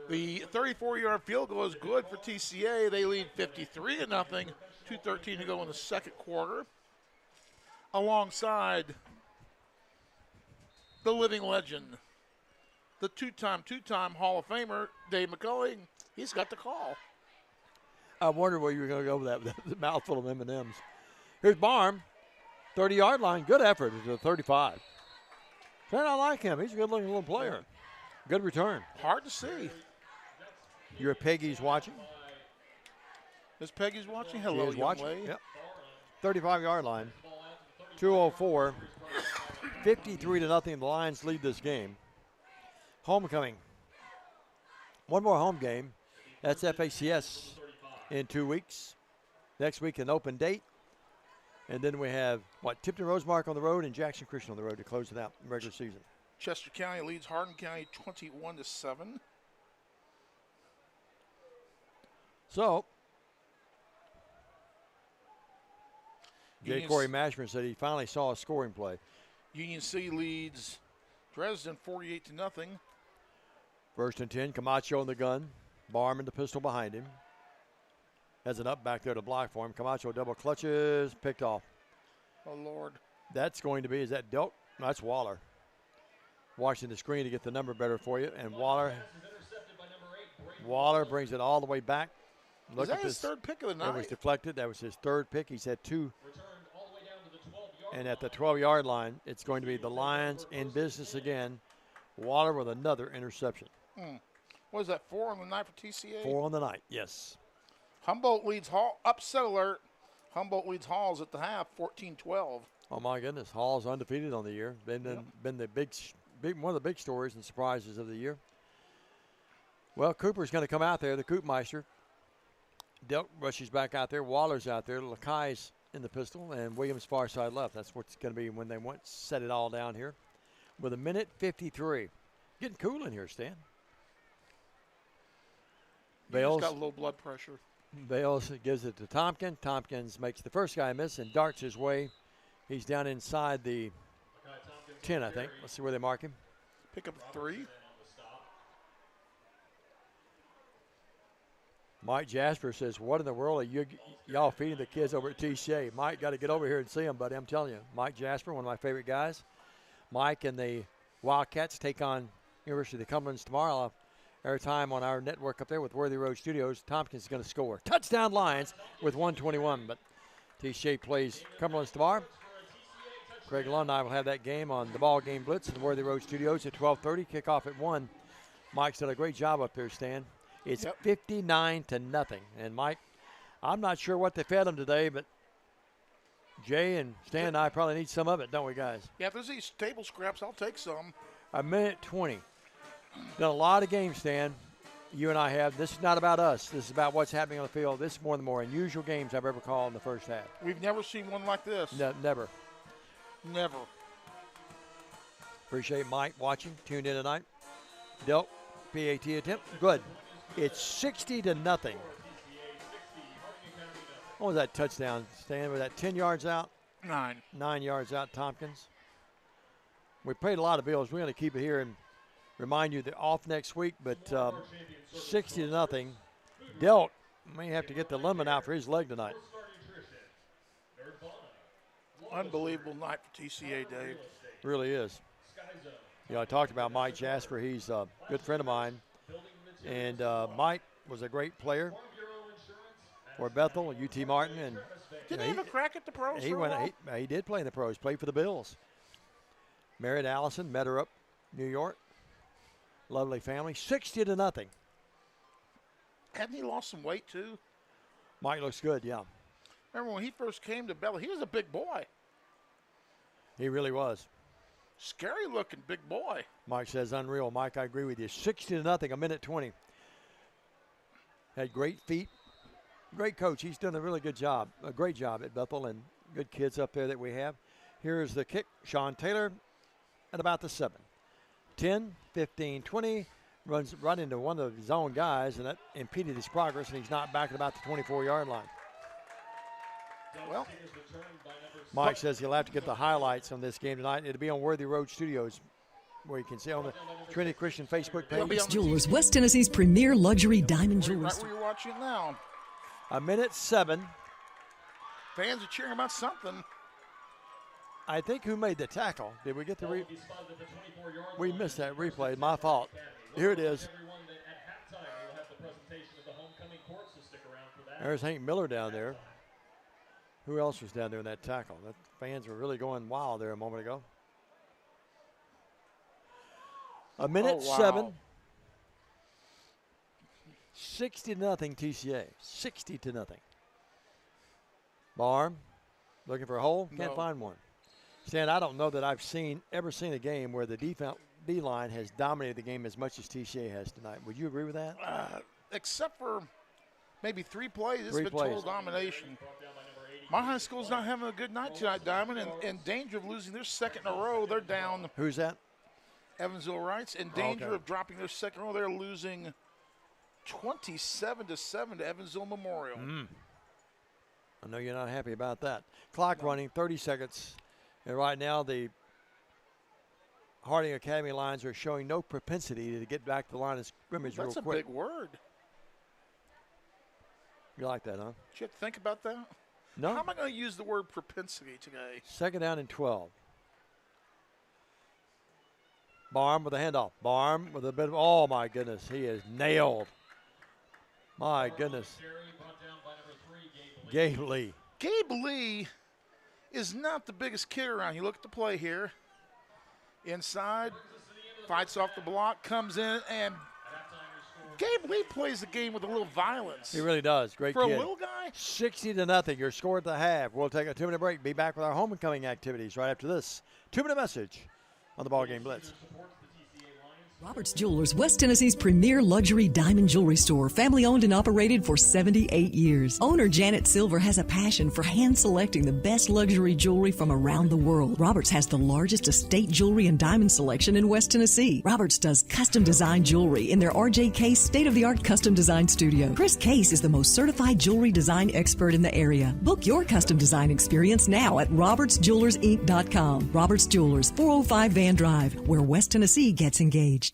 Speaker 2: The 34-yard field goal is good for TCA. They lead 53-0. 2:13 to go in the second quarter. Alongside the living legend, the two-time Hall of Famer, Dave McCulley. He's got the call.
Speaker 1: I wondered where you were going to go with that, with the mouthful of M&Ms. Here's Barm, 30-yard line. Good effort at the 35. Man, I like him. He's a good-looking little player. Good return.
Speaker 2: Hard to see.
Speaker 1: You're Peggy's watching.
Speaker 2: Is Peggy's watching? Hello, young
Speaker 1: watching.
Speaker 2: lady.
Speaker 1: Yep. 35-yard line. 2:04. 53-0. The Lions lead this game. Homecoming. One more home game. That's FACS in 2 weeks. Next week, an open date. And then we have, Tipton Rosemark on the road and Jackson Christian on the road to close it out in regular season.
Speaker 2: Chester County leads Hardin County 21-7.
Speaker 1: So, J. Corey Mashburn said he finally saw a scoring play.
Speaker 2: Union City leads Dresden 48-0.
Speaker 1: 1st and 10, Camacho in the gun. Barm in the pistol behind him. Has an up back there to block for him. Camacho double clutches, picked off.
Speaker 2: Oh, Lord.
Speaker 1: That's going to be, is that Delk? No, that's Waller. Watching the screen to get the number better for you. And Waller brings it all the way back.
Speaker 2: Look at his third pick of the night?
Speaker 1: It was deflected. That was his third pick. He's had 2. And at the 12-yard line, it's going to be the Lions in business again. Waller with another interception.
Speaker 2: What is that, 4 on the night for TCA?
Speaker 1: 4 on the night, yes.
Speaker 2: Humboldt leads Hall. Upset alert. Humboldt leads Halls at the half, 14-12.
Speaker 1: Oh, my goodness. Hall's undefeated on the year. Been the big, one of the big stories and surprises of the year. Well, Cooper's going to come out there, the Koopmeister. Delk rushes back out there. Waller's out there. Lakai's in the pistol, and Williams far side left. That's what's going to be when they set it all down here. With 1:53. Getting cool in here, Stan.
Speaker 2: Bales got low blood pressure.
Speaker 1: Bales gives it to Tompkins. Tompkins makes the first guy miss and darts his way. He's down inside the 10, I think. Let's see where they mark him.
Speaker 2: Pick up 3.
Speaker 1: Mike Jasper says, what in the world are y'all feeding the kids over at TCA? Mike, got to get over here and see him, buddy. I'm telling you. Mike Jasper, one of my favorite guys. Mike and the Wildcats take on University of the Cumberlands tomorrow. Every time on our network up there with Worthy Road Studios, Tompkins is going to score. Touchdown Lions with 1:21, but TCA plays Cumberlands tomorrow. Craig Lund and I will have that game on the BallGame Blitz in the Worthy Road Studios at 12:30. Kickoff at 1. Mike's done a great job up there, Stan. It's 59-0. And Mike, I'm not sure what they fed him today, but Jay and Stan and I probably need some of it, don't we, guys?
Speaker 2: Yeah, if there's these table scraps, I'll take some.
Speaker 1: 1:20. Done a lot of games, Stan. You and I have. This is not about us. This is about what's happening on the field. This is one of the more unusual games I've ever called in the first half.
Speaker 2: We've never seen one like this.
Speaker 1: No, never.
Speaker 2: Never.
Speaker 1: Appreciate Mike watching. Tuned in tonight. Delk, PAT attempt. Good. It's 60-0. What was that touchdown, Stan? Was that 10 yards out?
Speaker 2: 9.
Speaker 1: 9 yards out, Tompkins. We paid a lot of bills. We're going to keep it here and remind you they're off next week, but 60-0. Delk may have to get the lemon out for his leg tonight.
Speaker 2: Unbelievable night for TCA, Dave.
Speaker 1: Really is. You know, I talked about Mike Jasper. He's a good friend of mine. And Mike was a great player for Bethel, UT Martin. And
Speaker 2: did he have a crack at the pros?
Speaker 1: He did play in the pros, played for the Bills. Married Allison, met her up New York. Lovely family. 60-0.
Speaker 2: Hadn't he lost some weight, too?
Speaker 1: Mike looks good, yeah.
Speaker 2: Remember when he first came to Bethel, he was a big boy.
Speaker 1: He really was.
Speaker 2: Scary looking big boy.
Speaker 1: Mike says unreal. Mike, I agree with you. 60-0, 1:20. Had great feet. Great coach. He's done a really good job. A great job at Bethel, and good kids up there that we have. Here's the kick. Sean Taylor at about the 7. 10, 15, 20. Runs right into one of his own guys, and that impeded his progress, and he's not back at about the 24-yard line.
Speaker 2: Well,
Speaker 1: Mike says he'll have to get the highlights on this game tonight. It'll be on Worthy Road Studios, where you can see on the Trinity Christian Facebook page.
Speaker 9: Roberts Jewelers, West Tennessee's premier luxury diamond jewelry
Speaker 2: right where you're watching now.
Speaker 1: 1:07.
Speaker 2: Fans are cheering about something.
Speaker 1: I think who made the tackle? Did we get the we missed that replay. My fault. Here it is. There's Hank Miller down there. Who else was down there in that tackle? The fans were really going wild there a moment ago. A minute 7. 60-0 TCA. 60-0. Barm looking for a hole. Can't find one. Stan, I don't know that I've ever seen a game where the D-line has dominated the game as much as TCA has tonight. Would you agree with that?
Speaker 2: Except for maybe 3 plays. It's been total domination. My high school's not having a good night tonight, Diamond, and in danger of losing their second in a row. They're down.
Speaker 1: Who's that?
Speaker 2: Evansville Wrights. In danger of dropping their second row. They're losing 27-7 to Evansville Memorial.
Speaker 1: I know you're not happy about that. Clock running, 30 seconds. And right now the Harding Academy lines are showing no propensity to get back to the line of scrimmage real quick.
Speaker 2: That's a big word.
Speaker 1: You like that, huh?
Speaker 2: Did you have to think about that?
Speaker 1: No.
Speaker 2: How am I going to use the word propensity today?
Speaker 1: 2nd down and 12. Barm with a handoff. Barm with a bit of, oh my goodness, he is nailed. My goodness. Gabe Lee.
Speaker 2: Gabe Lee is not the biggest kid around. You look at the play here. Inside, fights off the block, comes in, and Gabe Lee plays the game with a little violence.
Speaker 1: He really does. Great
Speaker 2: For
Speaker 1: kid.
Speaker 2: a little guy.
Speaker 1: 60-0. Your score at the half. We'll take a 2-minute break. Be back with our homecoming activities right after this 2-minute message on the BallGame Blitz.
Speaker 9: Roberts Jewelers, West Tennessee's premier luxury diamond jewelry store, family owned and operated for 78 years. Owner Janet Silver has a passion for hand selecting the best luxury jewelry from around the world. Roberts has the largest estate jewelry and diamond selection in West Tennessee. Roberts does custom design jewelry in their RJ Case state-of-the-art custom design studio. Chris Case is the most certified jewelry design expert in the area. Book your custom design experience now at robertsjewellersinc.com. Roberts Jewelers, 405 Van Drive, where West Tennessee gets engaged.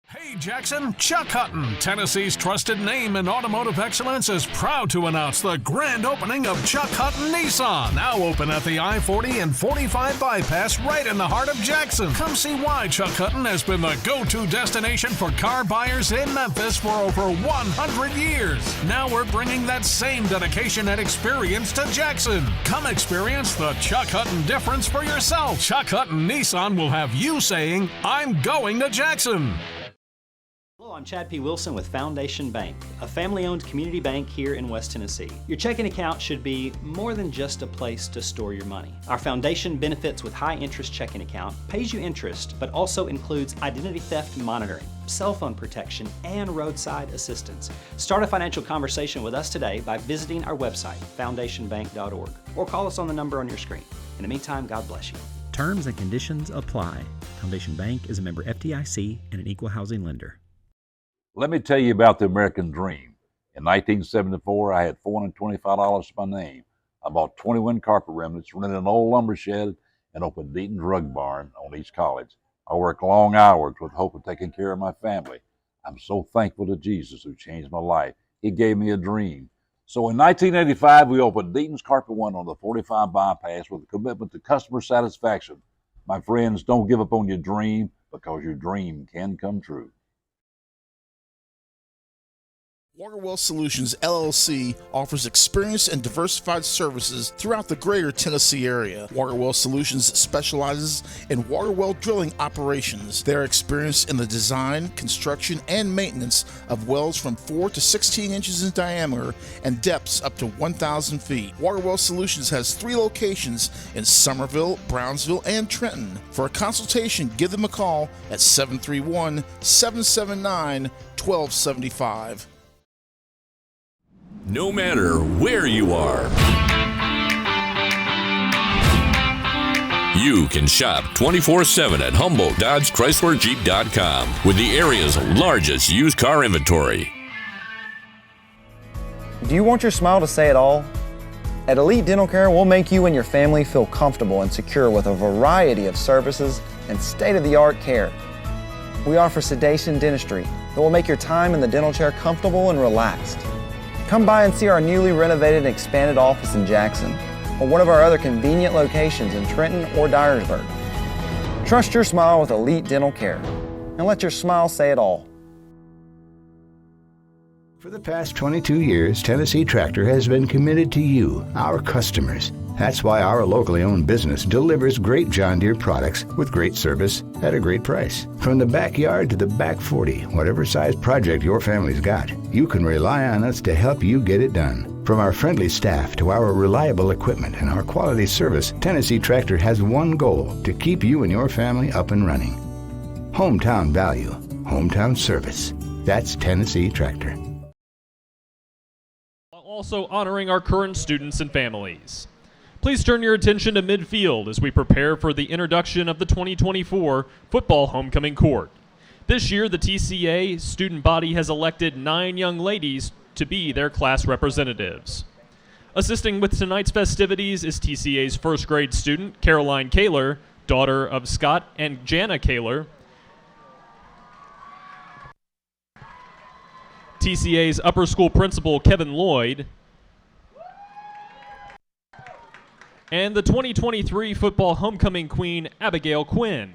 Speaker 10: Hey Jackson, Chuck Hutton, Tennessee's trusted name in automotive excellence, is proud to announce the grand opening of Chuck Hutton Nissan, now open at the I-40 and 45 bypass right in the heart of Jackson. Come see why Chuck Hutton has been the go-to destination for car buyers in Memphis for over 100 years. Now we're bringing that same dedication and experience to Jackson. Come experience the Chuck Hutton difference for yourself. Chuck Hutton Nissan will have you saying, I'm going to Jackson.
Speaker 11: Hello, I'm Chad P. Wilson with Foundation Bank, a family-owned community bank here in West Tennessee. Your checking account should be more than just a place to store your money. Our foundation benefits with high-interest checking account pays you interest, but also includes identity theft monitoring, cell phone protection, and roadside assistance. Start a financial conversation with us today by visiting our website, foundationbank.org, or call us on the number on your screen. In the meantime, God bless you.
Speaker 12: Terms and conditions apply. Foundation Bank is a member FDIC and an equal housing lender.
Speaker 13: Let me tell you about the American Dream. In 1974, I had $425 to my name. I bought 21 carpet remnants, rented an old lumber shed, and opened Deaton's Rug Barn on East College. I worked long hours with hope of taking care of my family. I'm so thankful to Jesus who changed my life. He gave me a dream. So in 1985, we opened Deaton's Carpet One on the 45 bypass with a commitment to customer satisfaction. My friends, don't give up on your dream, because your dream can come true.
Speaker 4: Waterwell Solutions, LLC offers experienced and diversified services throughout the greater Tennessee area. Waterwell Solutions specializes in water well drilling operations. They are experienced in the design, construction, and maintenance of wells from 4 to 16 inches in diameter and depths up to 1,000 feet. Waterwell Solutions has 3 locations in Summerville, Brownsville, and Trenton. For a consultation, give them a call at 731-779-1275.
Speaker 6: No matter where you are, you can shop 24/7 at HumboldtDodgeChryslerJeep.com with the area's largest used car inventory.
Speaker 14: Do you want your smile to say it all? At Elite Dental Care, we'll make you and your family feel comfortable and secure with a variety of services and state-of-the-art care. We offer sedation dentistry that will make your time in the dental chair comfortable and relaxed. Come by and see our newly renovated and expanded office in Jackson. or one of our other convenient locations in Trenton or Dyersburg. Trust your smile with Elite Dental Care, and let your smile say it all.
Speaker 15: For the past 22 years, Tennessee Tractor has been committed to you, our customers. That's why our locally owned business delivers great John Deere products with great service at a great price. From the backyard to the back 40, whatever size project your family's got, you can rely on us to help you get it done. From our friendly staff to our reliable equipment and our quality service, Tennessee Tractor has one goal: to keep you and your family up and running. Hometown value, hometown service. That's Tennessee Tractor.
Speaker 16: Also honoring our current students and families. Please turn your attention to midfield as we prepare for the introduction of the 2024 football homecoming court. This year, the TCA student body has elected 9 young ladies to be their class representatives. Assisting with tonight's festivities is TCA's first grade student, Caroline Kaler, daughter of Scott and Jana Kaler. TCA's upper school principal, Kevin Lloyd, and the 2023 football homecoming queen, Abigail Quinn.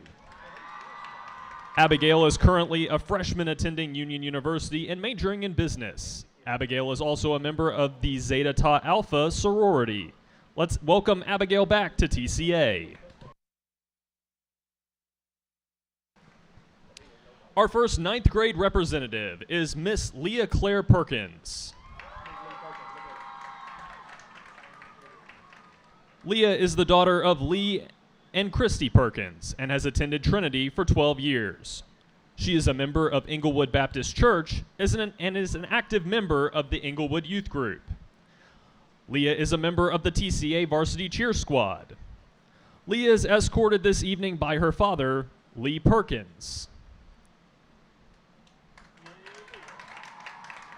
Speaker 16: Abigail is currently a freshman attending Union University and majoring in business. Abigail is also a member of the Zeta Tau Alpha sorority. Let's welcome Abigail back to TCA. Our first 9th grade representative is Miss Leah Claire Perkins. Leah is the daughter of Lee and Christy Perkins and has attended Trinity for 12 years. She is a member of Inglewood Baptist Church and is an active member of the Inglewood Youth Group. Leah is a member of the TCA Varsity Cheer Squad. Leah is escorted this evening by her father, Lee Perkins.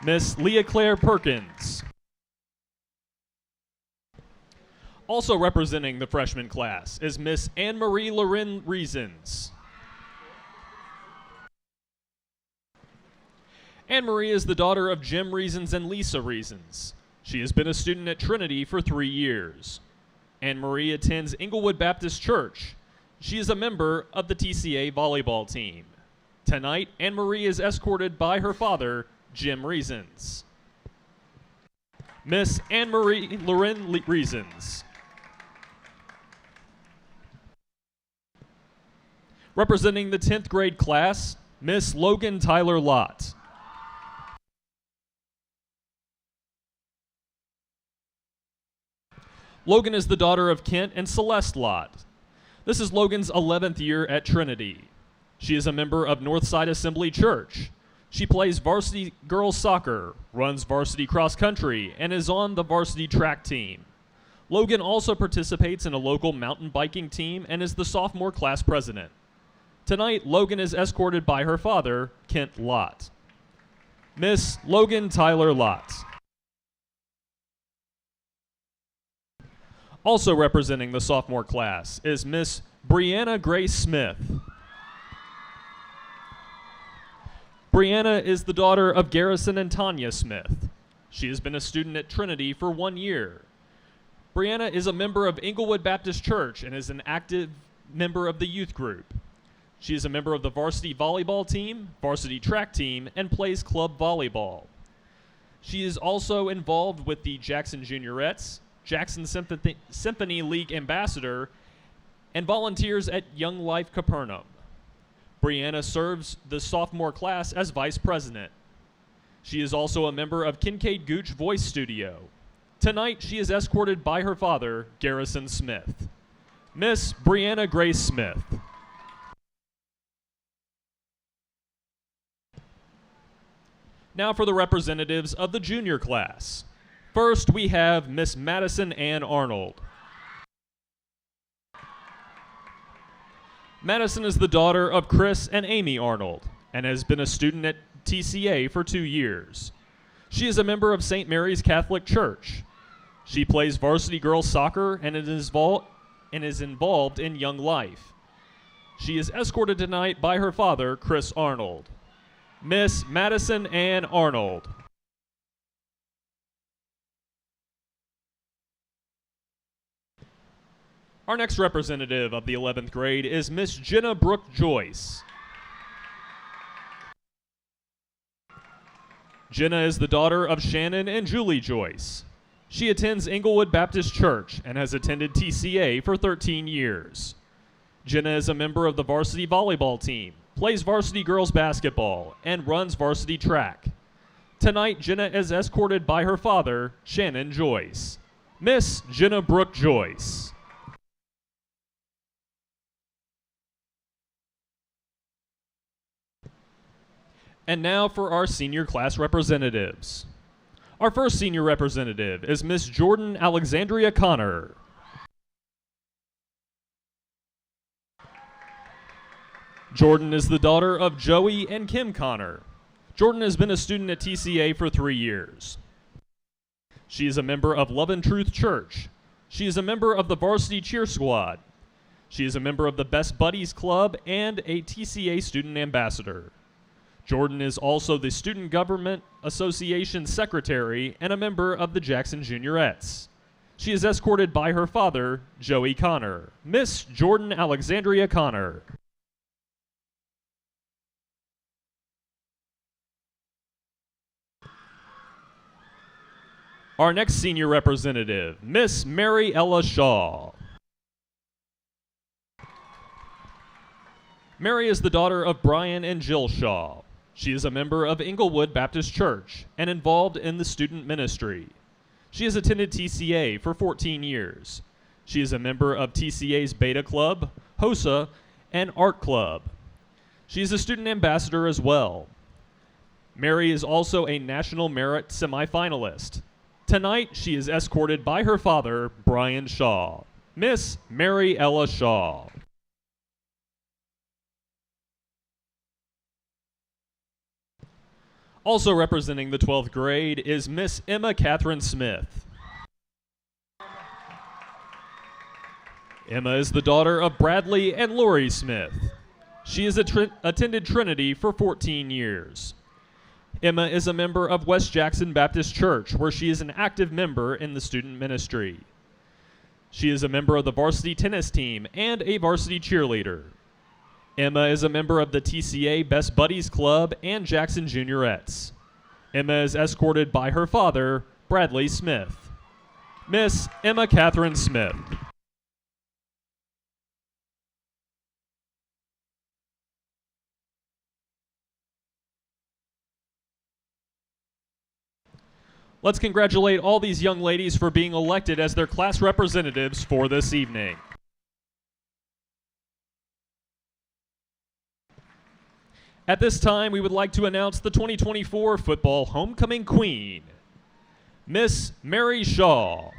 Speaker 16: Miss Leah Claire Perkins. Also representing the freshman class is Miss Anne-Marie Loren Reasons. Anne-Marie is the daughter of Jim Reasons and Lisa Reasons. She has been a student at Trinity for 3 years. Anne-Marie attends Inglewood Baptist Church. She is a member of the TCA volleyball team. Tonight, Anne-Marie is escorted by her father, Jim Reasons. Miss Anne-Marie Loren Reasons. Representing the 10th grade class, Miss Logan Tyler Lott. Logan is the daughter of Kent and Celeste Lott. This is Logan's 11th year at Trinity. She is a member of Northside Assembly Church. She plays varsity girls soccer, runs varsity cross country, and is on the varsity track team. Logan also participates in a local mountain biking team and is the sophomore class president. Tonight, Logan is escorted by her father, Kent Lott. Miss Logan Tyler Lott. Also representing the sophomore class is Miss Brianna Grace Smith. Brianna is the daughter of Garrison and Tanya Smith. She has been a student at Trinity for 1 year. Brianna is a member of Inglewood Baptist Church and is an active member of the youth group. She is a member of the varsity volleyball team, varsity track team, and plays club volleyball. She is also involved with the Jackson Juniorettes, Jackson Symphony League ambassador, and volunteers at Young Life Capernaum. Brianna serves the sophomore class as vice president. She is also a member of Kincaid Gooch Voice Studio. Tonight, she is escorted by her father, Garrison Smith. Miss Brianna Grace Smith. Now for the representatives of the junior class. First, we have Miss Madison Ann Arnold. Madison is the daughter of Chris and Amy Arnold and has been a student at TCA for 2 years. She is a member of St. Mary's Catholic Church. She plays varsity girls soccer and is involved in Young Life. She is escorted tonight by her father, Chris Arnold. Miss Madison Ann Arnold. Our next representative of the 11th grade is Miss Jenna Brooke Joyce. Jenna is the daughter of Shannon and Julie Joyce. She attends Inglewood Baptist Church and has attended TCA for 13 years. Jenna is a member of the varsity volleyball team, plays varsity girls basketball, and runs varsity track. Tonight, Jenna is escorted by her father, Shannon Joyce. Miss Jenna Brooke Joyce. And now for our senior class representatives. Our first senior representative is Miss Jordan Alexandria Connor. Jordan is the daughter of Joey and Kim Connor. Jordan has been a student at TCA for 3 years. She is a member of Love and Truth Church. She is a member of the Varsity Cheer Squad. She is a member of the Best Buddies Club and a TCA student ambassador. Jordan is also the Student Government Association Secretary and a member of the Jackson Juniorettes. She is escorted by her father, Joey Connor. Miss Jordan Alexandria Connor. Our next senior representative, Miss Mary Ella Shaw. Mary is the daughter of Brian and Jill Shaw. She is a member of Inglewood Baptist Church and involved in the student ministry. She has attended TCA for 14 years. She is a member of TCA's Beta Club, HOSA, and Art Club. She is a student ambassador as well. Mary is also a National Merit semifinalist. Tonight, she is escorted by her father, Brian Shaw. Miss Mary Ella Shaw. Also representing the 12th grade is Miss Emma Catherine Smith. Emma is the daughter of Bradley and Lori Smith. She has attended Trinity for 14 years. Emma is a member of West Jackson Baptist Church, where she is an active member in the student ministry. She is a member of the varsity tennis team and a varsity cheerleader. Emma is a member of the TCA Best Buddies Club and Jackson Juniorettes. Emma is escorted by her father, Bradley Smith. Miss Emma Catherine Smith. Let's congratulate all these young ladies for being elected as their class representatives for this evening. At this time, we would like to announce the 2024 football homecoming queen, Miss Mary Shaw.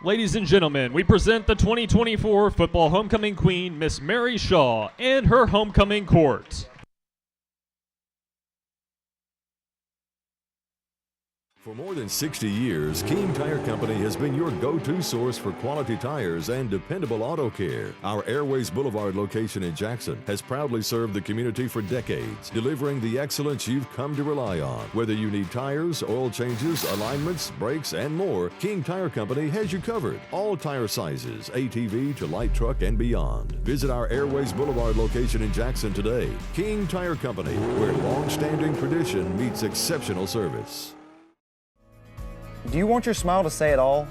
Speaker 16: Ladies and gentlemen, we present the 2024 football homecoming queen, Miss Mary Shaw, and her homecoming court.
Speaker 3: For more than 60 years, King Tire Company has been your go-to source for quality tires and dependable auto care. Our Airways Boulevard location in Jackson has proudly served the community for decades, delivering the excellence you've come to rely on. Whether you need tires, oil changes, alignments, brakes, and more, King Tire Company has you covered. All tire sizes, ATV to light truck and beyond. Visit our Airways Boulevard location in Jackson today. King Tire Company, where long-standing tradition meets exceptional service.
Speaker 14: Do you want your smile to say it all?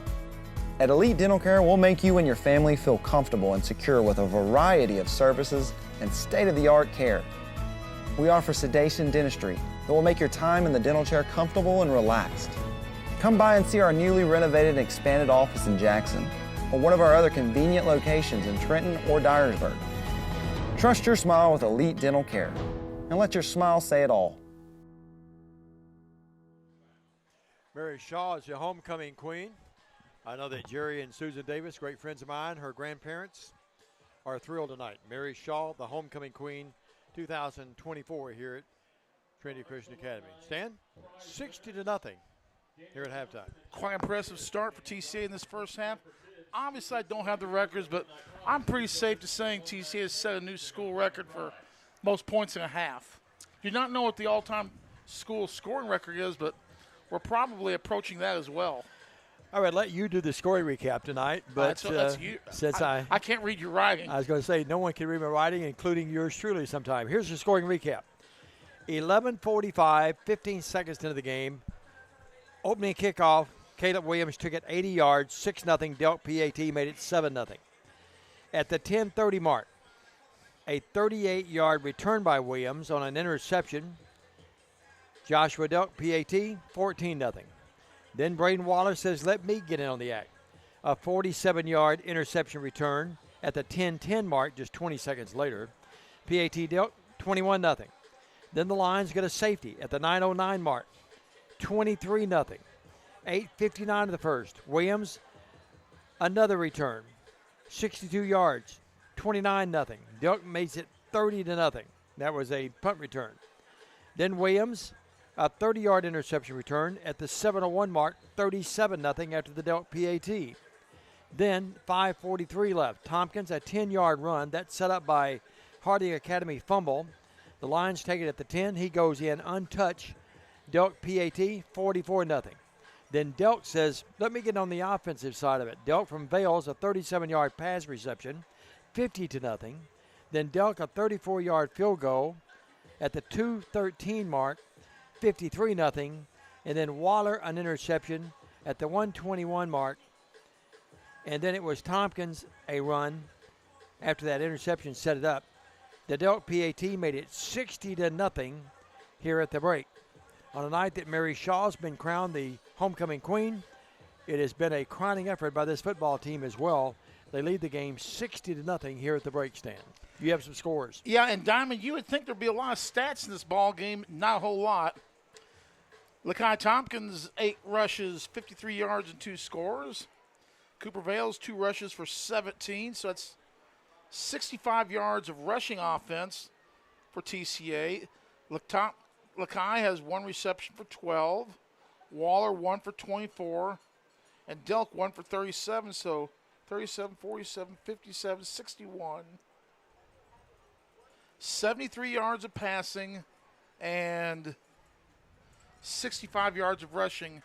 Speaker 14: At Elite Dental Care, we'll make you and your family feel comfortable and secure with a variety of services and state-of-the-art care. We offer sedation dentistry that will make your time in the dental chair comfortable and relaxed. Come by and see our newly renovated and expanded office in Jackson. or one of our other convenient locations in Trenton or Dyersburg. Trust your smile with Elite Dental Care, and let your smile say it all.
Speaker 1: Mary Shaw is the homecoming queen. I know that Jerry and Susan Davis, great friends of mine, her grandparents, are thrilled tonight. Mary Shaw, the homecoming queen, 2024 here at Trinity Christian Academy. Stan, 60-0 here at halftime.
Speaker 2: Quite impressive start for TCA in this first half. Obviously, I don't have the records, but I'm pretty safe to saying TCA has set a new school record for most points in a half. Do not know what the all-time school scoring record is, but we're probably approaching that as well.
Speaker 1: All right, let you do the scoring recap tonight, but
Speaker 2: that's you.
Speaker 1: Since
Speaker 2: I can't read your writing.
Speaker 1: I was going to say, no one can read my writing, including yours truly sometime. Here's the scoring recap. 11:45, 15 seconds into the game. Opening kickoff, Caleb Williams took it 80 yards, 6-0. Delk PAT made it 7-0. At the 10:30 mark, a 38-yard return by Williams on an interception. Joshua Delk PAT, 14-0. Then Braden Waller says, let me get in on the act. A 47-yard interception return at the 10:10 mark, just 20 seconds later. PAT Delk, 21-0. Then the Lions get a safety at the 9:09 mark, 23-0. 8:59 of the first. Williams, another return, 62 yards, 29-0. Delk makes it 30-0. That was a punt return. Then Williams, a 30-yard interception return at the 7:01 mark, 37-0 after the Delk PAT. Then 5:43 left. Tompkins, a 10-yard run. That's set up by Harding Academy fumble. The Lions take it at the 10. He goes in untouched. Delk PAT, 44-0. Then Delk says, let me get on the offensive side of it. Delk from Vales, a 37-yard pass reception, 50-0. Then Delk, a 34-yard field goal at the 2:13 mark, 53-0. And then Waller, an interception at the 1:21 mark. And then it was Tompkins, a run after that interception set it up. The Delk PAT made it 60-0 here at the break. On a night that Mary Shaw's been crowned the homecoming queen, it has been a crowning effort by this football team as well. They lead the game 60-0 here at the break stand. You have some scores.
Speaker 2: Yeah, and Diamond, you would think there'd be a lot of stats in this ball game. Not a whole lot. Lakai Tompkins, 8 rushes, 53 yards, and 2 scores. Cooper Vales, 2 rushes for 17, so that's 65 yards of rushing offense for TCA. Lakai has 1 reception for 12. Waller 1 for 24. And Delk 1 for 37. So 37, 47, 57, 61. 73 yards of passing and 65 yards of rushing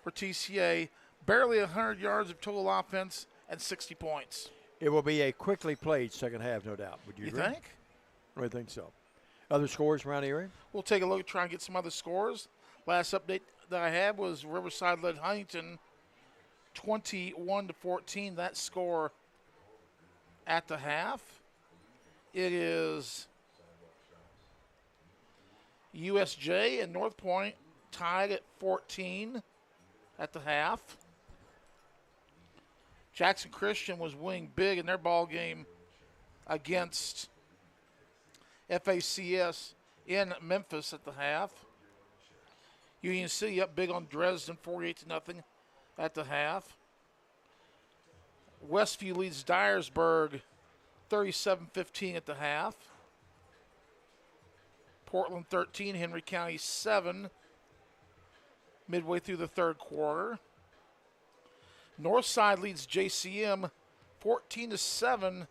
Speaker 2: for TCA. Barely 100 yards of total offense and 60 points.
Speaker 1: It will be a quickly played second half, no doubt. Would you agree?
Speaker 2: Think?
Speaker 1: I think so. Other scores around the area?
Speaker 2: We'll take a look, try and get some other scores. Last update that I had was Riverside led Huntington 21-14. That score at the half. It is USJ and North Point tied at 14 at the half. Jackson Christian was winning big in their ball game against FACS in Memphis at the half. Union City up big on Dresden, 48-0 at the half. Westview leads Dyersburg 37-15 at the half. Portland 13, Henry County 7 midway through the third quarter. Northside leads JCM 14-7,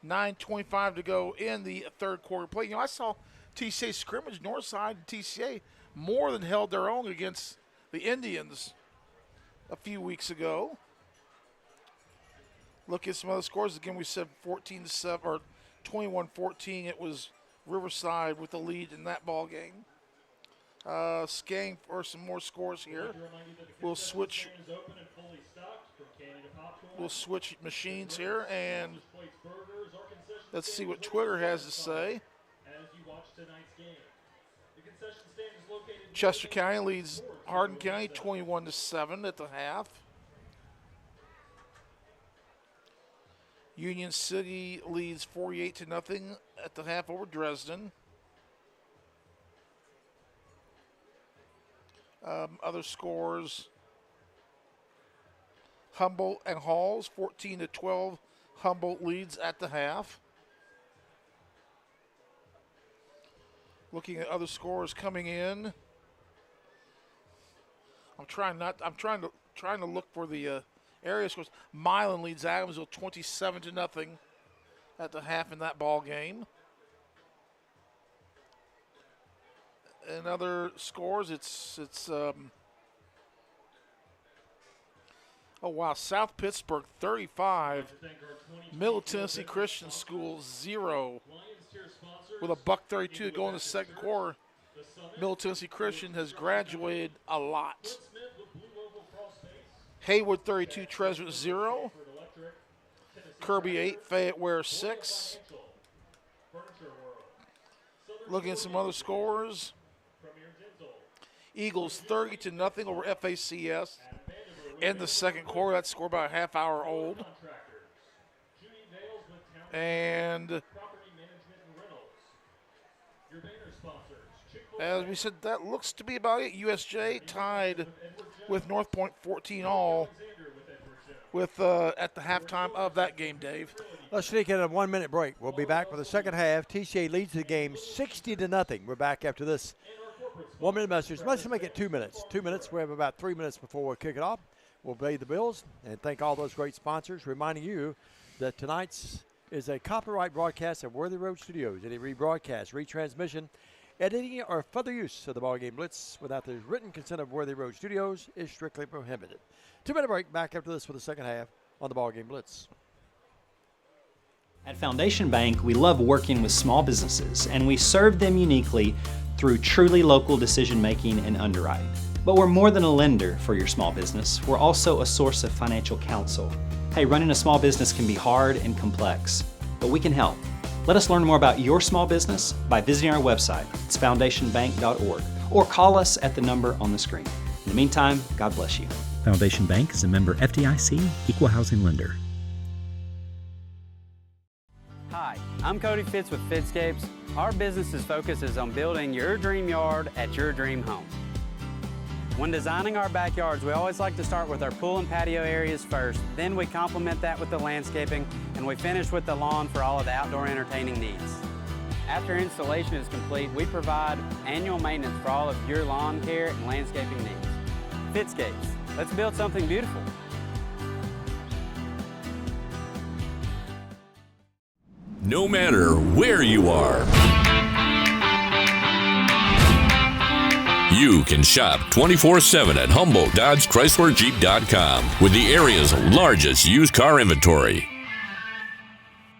Speaker 2: 9:25 to go in the third quarter play. You know, I saw TCA scrimmage, Northside and TCA more than held their own against the Indians a few weeks ago. Look at some other scores. Again, we said 14-7 or 21-14. It was Riverside with the lead in that ball game. Scanning for some more scores here. We'll switch machines here, and let's see what Twitter has to say. Chester County leads Hardin County 21-7 at the half. Union City leads 48-0 at the half over Dresden. Other scores: Humboldt and Halls 14-12. Humboldt leads at the half. Looking at other scores coming in, I'm trying to look for the area scores. Milan leads Adamsville 27-0 at the half in that ball game. And other scores, it's oh wow, South Pittsburgh 35, Middle Tennessee Christian School 0. With a $1.32 to go in the second quarter, Middle Tennessee Christian has graduated a lot. Haywood 32, Treasure 0. Kirby 8, Fayette Ware 6. Looking at some other scores. Eagles 30-0 over FACS in the second quarter. That score about a half hour old. And as we said, that looks to be about it. USJ tied with North Point 14-all with at the halftime of that game, Dave.
Speaker 1: Let's sneak in a 1 minute break. We'll be back for the second half. TCA leads the game 60-0. We're back after this 1 minute message. Let's make it 2 minutes. 2 minutes. We have about 3 minutes before we kick it off. We'll pay the bills and thank all those great sponsors, reminding you that tonight's is a copyright broadcast of Worthy Road Studios. Any rebroadcast, retransmission, editing, or further use of the BallGame Blitz without the written consent of Worthy Road Studios is strictly prohibited. 2 minute break. Back after this for the second half on the BallGame Blitz.
Speaker 11: At Foundation Bank, we love working with small businesses, and we serve them uniquely through truly local decision-making and underwriting. But we're more than a lender for your small business. We're also a source of financial counsel. Hey, running a small business can be hard and complex, but we can help. Let us learn more about your small business by visiting our website. It's foundationbank.org, or call us at the number on the screen. In the meantime, God bless you.
Speaker 12: Foundation Bank is a member FDIC, equal housing lender.
Speaker 17: Hi, I'm Cody Fitz with Fitscapes. Our business's focus is on building your dream yard at your dream home. When designing our backyards, we always like to start with our pool and patio areas first, then we complement that with the landscaping, and we finish with the lawn for all of the outdoor entertaining needs. After installation is complete, we provide annual maintenance for all of your lawn care and landscaping needs. Fitscapes, let's build something beautiful.
Speaker 6: No matter where you are, you can shop 24/7 at HumboldtDodgeChryslerJeep.com with the area's largest used car inventory.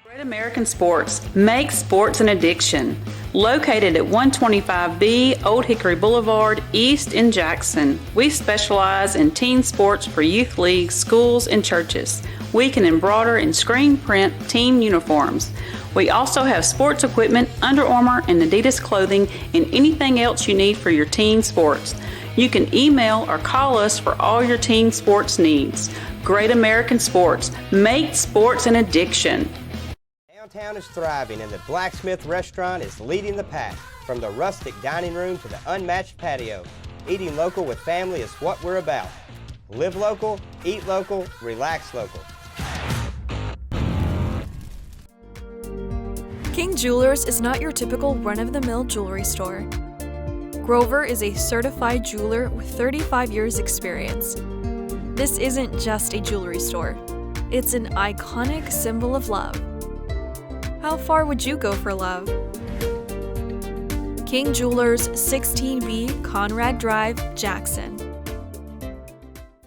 Speaker 18: Great American Sports. Make sports an addiction. Located at 125B Old Hickory Boulevard, East in Jackson. We specialize in teen sports for youth leagues, schools, and churches. We can embroider and screen print team uniforms. We also have sports equipment, Under Armour, and Adidas clothing, and anything else you need for your teen sports. You can email or call us for all your teen sports needs. Great American Sports. Make sports an addiction.
Speaker 19: Downtown is thriving, and the Blacksmith Restaurant is leading the pack. From the rustic dining room to the unmatched patio, eating local with family is what we're about. Live local, eat local, relax local.
Speaker 20: King Jewelers is not your typical run-of-the-mill jewelry store. Grover is a certified jeweler with 35 years experience. This isn't just a jewelry store. It's an iconic symbol of love. How far would you go for love? King Jewelers, 16B Conrad Drive, Jackson.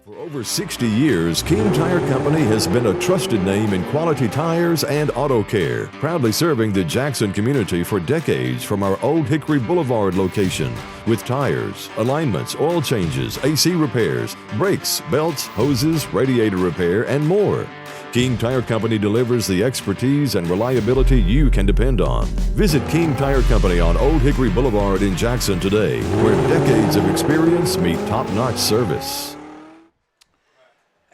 Speaker 3: For over 60 years, King Tire Company has been a trusted name in quality tires and auto care, proudly serving the Jackson community for decades from our Old Hickory Boulevard location with tires, alignments, oil changes, AC repairs, brakes, belts, hoses, radiator repair, and more. King Tire Company delivers the expertise and reliability you can depend on. Visit King Tire Company on Old Hickory Boulevard in Jackson today, where decades of experience meet top-notch service.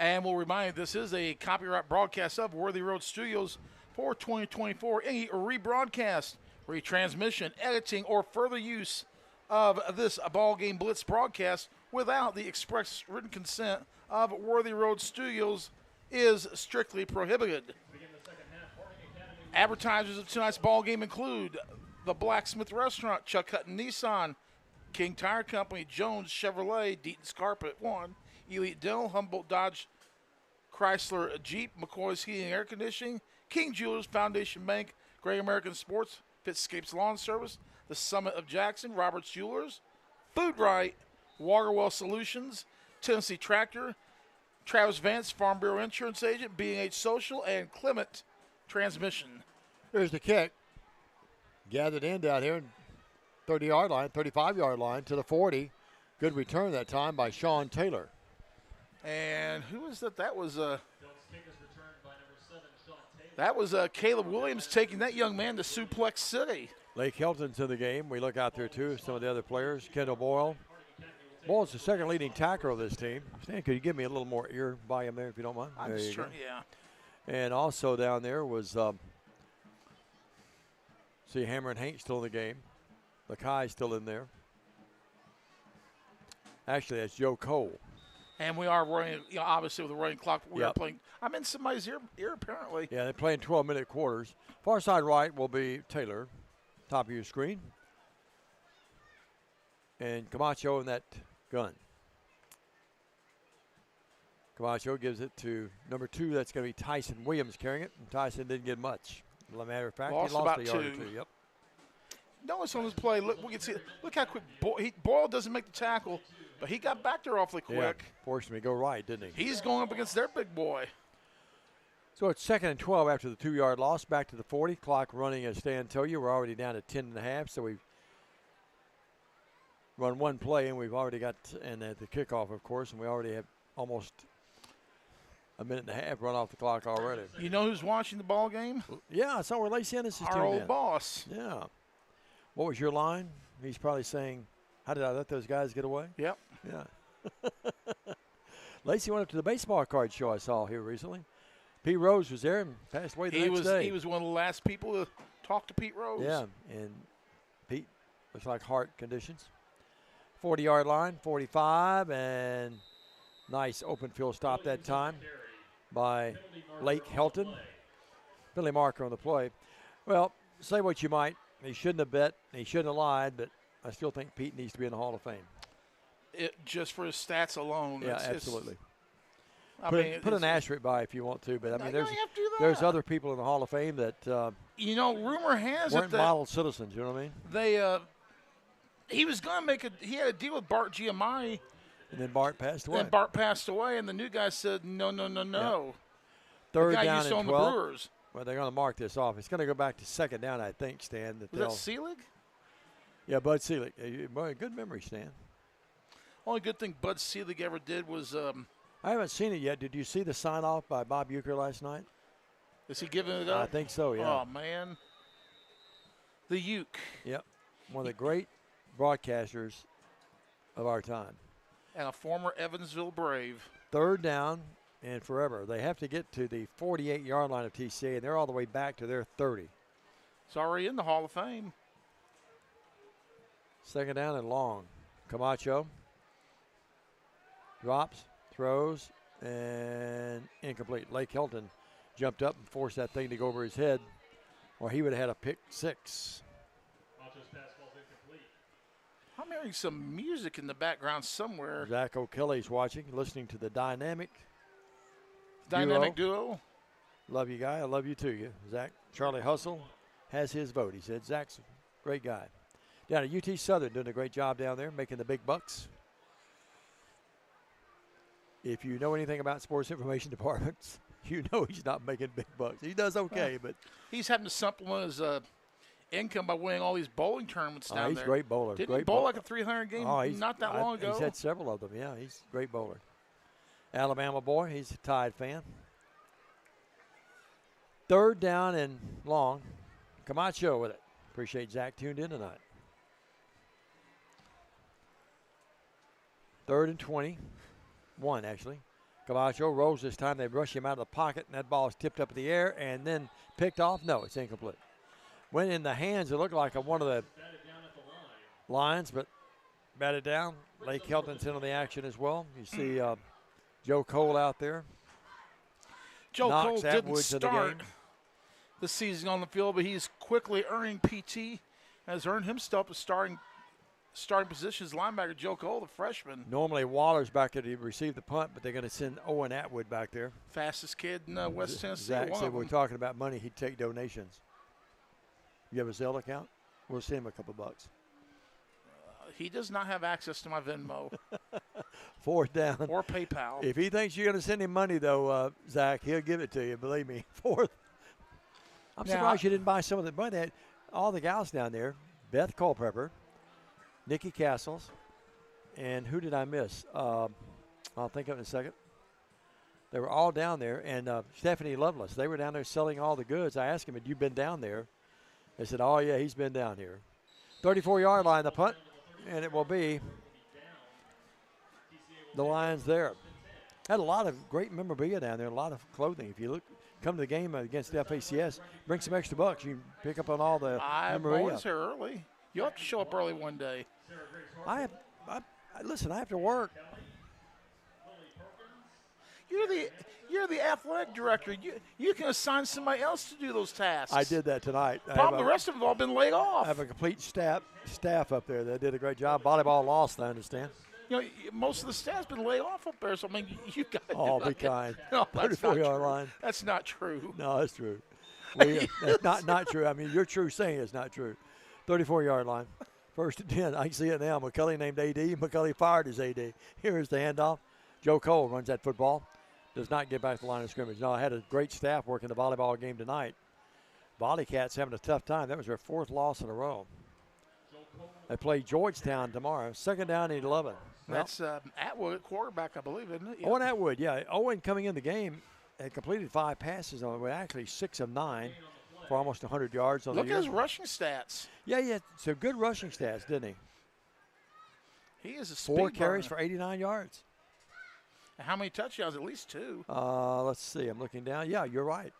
Speaker 2: And we'll remind you, this is a copyright broadcast of Worthy Road Studios for 2024. Any rebroadcast, retransmission, editing, or further use of this ball game Blitz broadcast without the express written consent of Worthy Road Studios is strictly prohibited. Advertisers of tonight's ball game include the Blacksmith Restaurant, Chuck Hutton Nissan, King Tire Company, Jones Chevrolet, Deaton's Carpet 1, Elite Dental, Humboldt Dodge, Chrysler Jeep, McCoy's Heating and Air Conditioning, King Jewelers, Foundation Bank, Great American Sports, Fitzscapes Lawn Service, the Summit of Jackson, Roberts Jewelers, Food Right, Waterwell Solutions, Tennessee Tractor, Travis Vance, Farm Bureau Insurance Agent, B&H Social, and Clement Transmission.
Speaker 1: Here's the kick. Gathered in down here, 30-yard line, 35-yard line to the 40. Good return that time by Sean Taylor.
Speaker 2: And who was that? That was Caleb Williams taking that young man to Suplex City.
Speaker 1: Lake Hilton's in the game. We look out there, too, some of the other players. Kendall Boyle. Boyle's the second leading tackler of this team. Stan, could you give me a little more ear volume there if you don't mind?
Speaker 2: I'm sure, yeah.
Speaker 1: And also down there was, see, Hammer and Haint still in the game. Lakai's still in there. Actually, that's Joe Cole.
Speaker 2: And we are running, obviously, with the running clock. We are playing. I'm in somebody's ear, apparently.
Speaker 1: Yeah, they're playing 12-minute quarters. Far side right will be Taylor, top of your screen. And Camacho in that gun. Camacho gives it to number 2. That's going to be Tyson Williams carrying it. And Tyson didn't get much. As a matter of fact,
Speaker 2: lost
Speaker 1: he lost
Speaker 2: about
Speaker 1: a yard
Speaker 2: 2.
Speaker 1: or 2. Yep.
Speaker 2: Notice on this play, look, we can see. Look how quick Boyle doesn't make the tackle, but he got back there awfully quick.
Speaker 1: Yeah, forced him to go right, didn't he?
Speaker 2: He's going up against their big boy.
Speaker 1: So it's 2nd and 12 after the 2-yard loss. Back to the 40. Clock running, as Stan told you. We're already down to 10.5. So we've run one play, and we've already got, and at the kickoff, of course, and we already have almost a minute and a half run off the clock already.
Speaker 2: You know who's watching the ball game?
Speaker 1: Yeah, I saw where Lacey Ennis is
Speaker 2: our old boss.
Speaker 1: Yeah. What was your line? He's probably saying, how did I let those guys get away?
Speaker 2: Yep.
Speaker 1: Yeah. Lacey went up to the baseball card show I saw here recently. Pete Rose was there and passed away the next day.
Speaker 2: He was one of the last people to talk to Pete Rose.
Speaker 1: Yeah, and Pete looks like heart conditions. 40-yard line, 45, and nice open field stop that time by Lake Helton. Billy Marker on the play. Well, say what you might. He shouldn't have bet. He shouldn't have lied, but I still think Pete needs to be in the Hall of Fame.
Speaker 2: Just for his stats alone.
Speaker 1: Yeah, absolutely.
Speaker 2: Put
Speaker 1: an asterisk by if you want to, but I mean, there's other people in the Hall of Fame that
Speaker 2: rumor has
Speaker 1: weren't
Speaker 2: it that
Speaker 1: model citizens. You know what I mean?
Speaker 2: They he was going to he had a deal with Bart Giamatti.
Speaker 1: And then Bart passed away.
Speaker 2: And Bart passed away, and the new guy said, no.
Speaker 1: Yeah. Third down and 12.
Speaker 2: The Brewers.
Speaker 1: Well, they're going to mark this off. It's going to go back to 2nd down, I think, Stan.
Speaker 2: Was that Seelig?
Speaker 1: Yeah, Bud Seelig. Good memory, Stan.
Speaker 2: Only good thing Bud Seelig ever did was
Speaker 1: I haven't seen it yet. Did you see the sign-off by Bob Uecker last night?
Speaker 2: Is he giving it up?
Speaker 1: I think so, yeah.
Speaker 2: Oh, man. The Uke.
Speaker 1: Yep. One of the great broadcasters of our time.
Speaker 2: And a former Evansville Brave.
Speaker 1: 3rd down and forever. They have to get to the 48-yard line of TCA, and they're all the way back to their 30.
Speaker 2: It's already in the Hall of Fame.
Speaker 1: 2nd down and long. Camacho drops, throws, and incomplete. Lake Hilton jumped up and forced that thing to go over his head, or he would have had a pick 6.
Speaker 2: I'm hearing some music in the background somewhere.
Speaker 1: Zach O'Kelly's watching, listening to the Dynamic
Speaker 2: Duo.
Speaker 1: Love you, guy. I love you, too. Zach, Charlie Hustle has his vote. He said Zach's a great guy. Down at UT Southern, doing a great job down there, making the big bucks. If you know anything about sports information departments, you know he's not making big bucks. He does okay, but
Speaker 2: he's having to supplement his income by winning all these bowling tournaments down there.
Speaker 1: He's a great bowler.
Speaker 2: Didn't he bowl like a 300 game not that long ago?
Speaker 1: He's had several of them, yeah. He's a great bowler. Alabama boy, he's a Tide fan. 3rd down and long. Camacho with it. Appreciate Zach tuned in tonight. 3rd and 21, actually. Camacho rolls this time. They rush him out of the pocket, and that ball is tipped up in the air and then picked off. No, it's incomplete. Went in the hands. It looked like one of the Lions, but batted down. Lake Helton's in on the action as well. You see Joe Cole out there.
Speaker 2: Joe Cole didn't
Speaker 1: Atwood
Speaker 2: start the season on the field, but he's quickly earning PT, has earned himself a starting position as linebacker. Joe Cole, the freshman.
Speaker 1: Normally Waller's back there to receive the punt, but they're going to send Owen Atwood back there.
Speaker 2: Fastest kid in West Tennessee.
Speaker 1: Zach said we're talking about money. He'd take donations. You have a Zelle account? We'll send him a couple bucks.
Speaker 2: He does not have access to my Venmo.
Speaker 1: Fourth down.
Speaker 2: Or PayPal.
Speaker 1: If he thinks you're going to send him money, though, Zach, he'll give it to you. Believe me. Fourth. I'm surprised you didn't buy some of the money. All the gals down there, Beth Culpepper, Nikki Castles, and who did I miss? I'll think of it in a second. They were all down there, and Stephanie Lovelace. They were down there selling all the goods. I asked him, had you been down there? They said, oh, yeah, he's been down here. 34-yard line, the punt, and it will be the Lions there. Had a lot of great memorabilia down there, a lot of clothing. If you come to the game against the FACS, bring some extra bucks. You can pick up on all the memorabilia.
Speaker 2: I'm always here early. You'll have to show up early one day.
Speaker 1: Listen, I have to work.
Speaker 2: You're the athletic director. You can assign somebody else to do those tasks.
Speaker 1: I did that tonight.
Speaker 2: The rest of them have all been laid off.
Speaker 1: I have a complete staff up there that did a great job. Volleyball lost, I understand.
Speaker 2: You know, most of the staff's been laid off up there, so I mean, you got to.
Speaker 1: Oh, be kind.
Speaker 2: No, that's
Speaker 1: 34-yard line.
Speaker 2: That's not true.
Speaker 1: No, that's true. That's not true. I mean, you're true saying it's not true. 34-yard line. First and 10. I can see it now. McCulley named AD. McCulley fired his AD. Here's the handoff. Joe Cole runs that football. Does not get back to the line of scrimmage. No, I had a great staff working the volleyball game tonight. Volley Cats having a tough time. That was their fourth loss in a row. They play Georgetown tomorrow. Second down and 11.
Speaker 2: That's Atwood at quarterback, I believe, isn't it?
Speaker 1: Yeah. Owen Atwood, yeah. Owen coming in the game had completed 5 passes on actually 6 of 9 for almost 100 yards on the year.
Speaker 2: Look at his rushing stats.
Speaker 1: Yeah. So good rushing stats, didn't he?
Speaker 2: He is a speed
Speaker 1: 4 carries
Speaker 2: burner.
Speaker 1: for 89 yards.
Speaker 2: And how many touchdowns? At least 2.
Speaker 1: Let's see. I'm looking down. Yeah, you're right.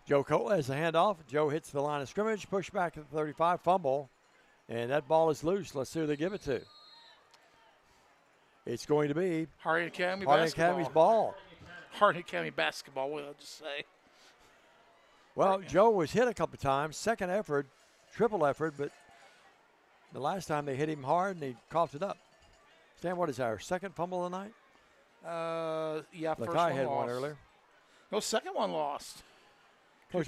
Speaker 1: Joe Cole has the handoff. Joe hits the line of scrimmage, push back at the 35, fumble, and that ball is loose. Let's see who they give it to. It's going to be
Speaker 2: Harding Academy
Speaker 1: Harding
Speaker 2: basketball.
Speaker 1: Academy's ball.
Speaker 2: Harding Academy basketball, what did I just say?
Speaker 1: Well, Joe was hit a couple times. Second effort, triple effort, but the last time they hit him hard and he coughed it up. Stan, what is our second fumble of the night?
Speaker 2: Yeah, first
Speaker 1: Lakai
Speaker 2: one
Speaker 1: had
Speaker 2: lost.
Speaker 1: one earlier.
Speaker 2: No, second one lost.
Speaker 1: Coach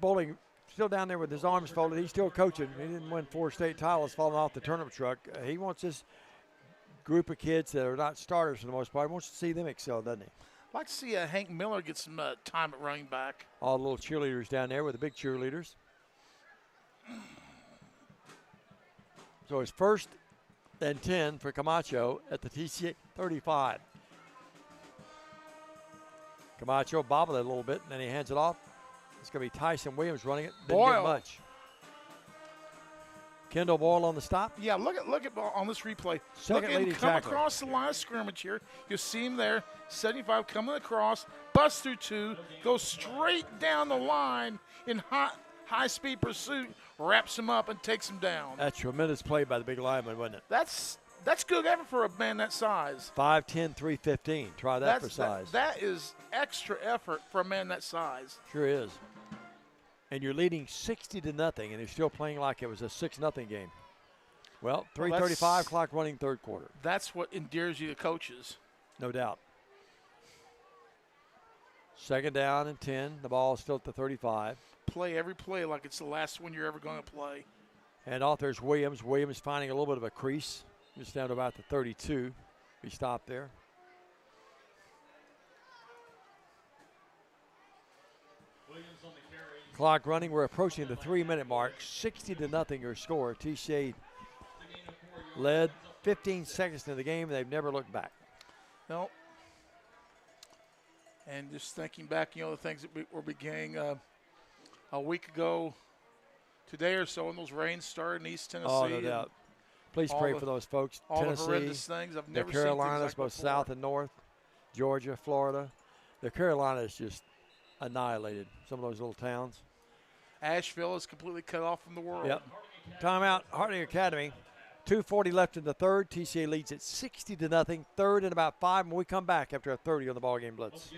Speaker 1: Bowling still down there with his arms folded. He's still coaching. He didn't win 4 state titles falling off the turnip truck. He wants this group of kids that are not starters for the most part. He wants to see them excel, doesn't he?
Speaker 2: I'd like to see Hank Miller get some time at running back.
Speaker 1: All the little cheerleaders down there with the big cheerleaders. So it's first and 10 for Camacho at the TCA 35. Camacho bobbled it a little bit, and then he hands it off. It's going to be Tyson Williams running it. Didn't get much. Kendall Boyle on the stop.
Speaker 2: Yeah, look at on this replay.
Speaker 1: Second
Speaker 2: look at him
Speaker 1: leading
Speaker 2: come
Speaker 1: tackler.
Speaker 2: across the line of scrimmage here. You'll see him there, 75 coming across, busts through 2, goes straight down the line in high-speed pursuit, wraps him up and takes him down.
Speaker 1: That's tremendous play by the big lineman, wasn't it?
Speaker 2: That's good effort for a man that size.
Speaker 1: 5'10", 315. Try that for size.
Speaker 2: That is extra effort for a man that size.
Speaker 1: Sure is. And you're leading 60-0, and they're still playing like it was a 6-0 game. Well, 3:35 clock running third quarter.
Speaker 2: That's what endears you to coaches.
Speaker 1: No doubt. Second down and 10. The ball is still at the 35.
Speaker 2: Play every play like it's the last one you're ever going to play.
Speaker 1: And off there's Williams. Williams finding a little bit of a crease. Just down to about the 32. He stopped there. Clock running. We're approaching the 3-minute mark. 60-0 your score. TCA led 15 seconds into the game. They've never looked back.
Speaker 2: No. And just thinking back, the things that were beginning a week ago, today or so, when those rains started in East Tennessee.
Speaker 1: Oh, no doubt. Please pray for those folks.
Speaker 2: All
Speaker 1: Tennessee,
Speaker 2: the horrendous things. I've never
Speaker 1: the Carolinas,
Speaker 2: seen things like
Speaker 1: both
Speaker 2: before.
Speaker 1: south and north. Georgia, Florida. The Carolinas just annihilated some of those little towns.
Speaker 2: Asheville is completely cut off from the world.
Speaker 1: Yep. Timeout, Harding Academy. 2:40 left in the third. TCA leads at 60-0. Third and about 5 when we come back after a 30 on the BallGame Blitz.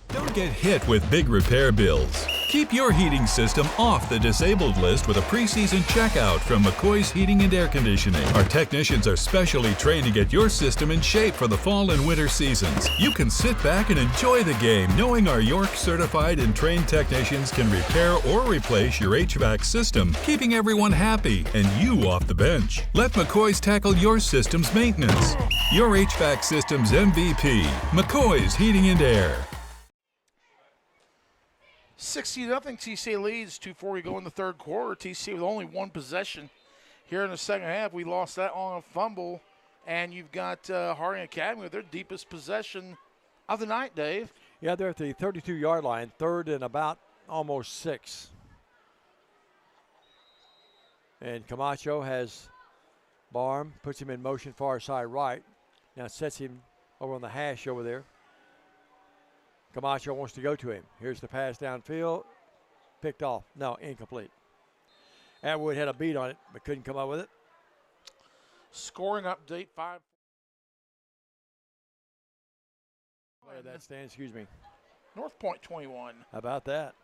Speaker 5: Don't get hit with big repair bills. Keep your heating system off the disabled list with a preseason checkout from McCoy's Heating and Air Conditioning. Our technicians are specially trained to get your system in shape for the fall and winter seasons. You can sit back and enjoy the game knowing our York certified and trained technicians can repair or replace your HVAC system, keeping everyone happy and you off the bench. Let McCoy's tackle your system's maintenance. Your HVAC system's MVP, McCoy's Heating and Air.
Speaker 2: 60-0 TCA leads. 2:40 go in the third quarter. TCA with only one possession. Here in the second half, we lost that on a fumble. And you've got Harding Academy with their deepest possession of the night, Dave.
Speaker 1: Yeah, they're at the 32-yard line, third and about almost 6. And Camacho has Barham, puts him in motion far side right. Now sets him over on the hash over there. Camacho wants to go to him. Here's the pass downfield. Picked off. No, incomplete. Atwood had a beat on it, but couldn't come up with it.
Speaker 2: Scoring update, 5.
Speaker 1: Where that stands, excuse me.
Speaker 2: North Point 21.
Speaker 1: How about that?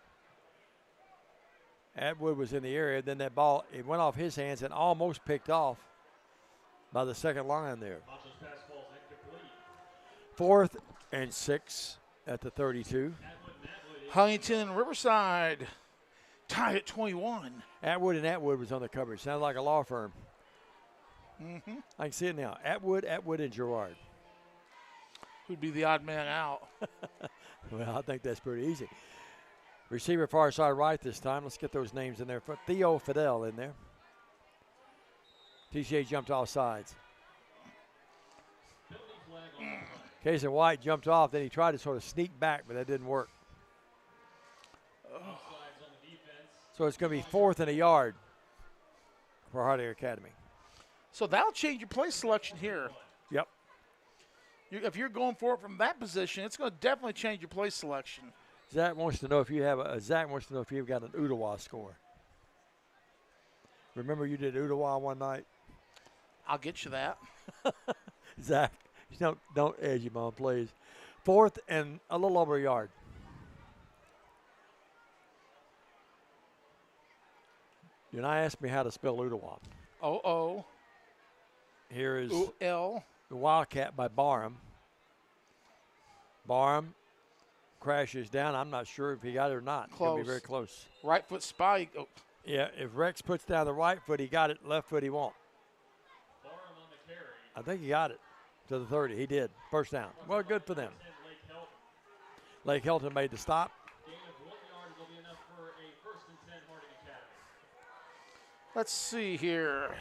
Speaker 1: Atwood was in the area. Then that ball, it went off his hands and almost picked off by the second line there. 4th and 6 at the 32.
Speaker 2: Huntington and Riverside tied at 21.
Speaker 1: Atwood and Atwood was on the coverage. Sounds like a law firm.
Speaker 2: Mm-hmm.
Speaker 1: I can see it now. Atwood and Girard.
Speaker 2: Who'd be the odd man out?
Speaker 1: Well, I think that's pretty easy. Receiver far side right this time. Let's get those names in there. Theo Fidel in there. TCA jumped off sides. Casey White jumped off. Then he tried to sort of sneak back, but that didn't work. So it's going to be 4th and a yard for Harding Academy.
Speaker 2: So that'll change your play selection here.
Speaker 1: Yep.
Speaker 2: If you're going for it from that position, it's going to definitely change your play selection.
Speaker 1: Zach wants to know if you have Zach wants to know if you've got an Ottawa score. Remember you did Ottawa one night?
Speaker 2: I'll get you that.
Speaker 1: Zach, don't edge him on, please. 4th and a little over a yard. You're not asking me how to spell Ottawa.
Speaker 2: O-O.
Speaker 1: Here is
Speaker 2: O-L.
Speaker 1: The Wildcat by Barham. Barham crashes down. I'm not sure if he got it or not. It's going to be very close.
Speaker 2: Right foot spy. Oh.
Speaker 1: Yeah, if Rex puts down the right foot, he got it. Left foot, he won't. I think he got it to the 30. He did. First down. Well, good for them. Lake Hilton made the stop.
Speaker 2: Let's see here.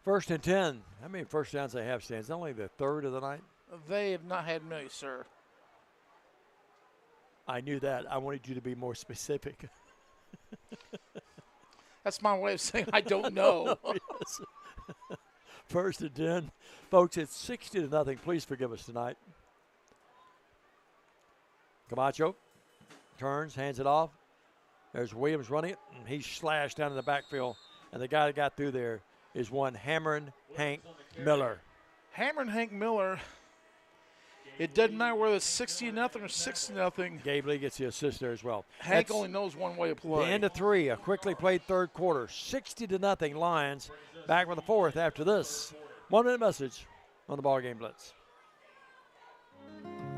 Speaker 1: First and 10. How many first downs they have, Stan? It's only the 3rd of the night.
Speaker 2: They have not had many, sir.
Speaker 1: I knew that. I wanted you to be more specific.
Speaker 2: That's my way of saying I don't know.
Speaker 1: Yes. First and 10. Folks, it's 60-0. Please forgive us tonight. Camacho turns, hands it off. There's Williams running it, and he's slashed down in the backfield. And the guy that got through there is one Hammerin Hank Miller.
Speaker 2: Hammerin Hank Miller. It doesn't matter whether it's 60-0 or 60-0.
Speaker 1: Gabe Lee gets the assist there as well.
Speaker 2: Hank only knows one way to play.
Speaker 1: The end of 3, a quickly played third quarter. 60-0 Lions. Back with the 4th after this 1-minute message on the BallGame Blitz.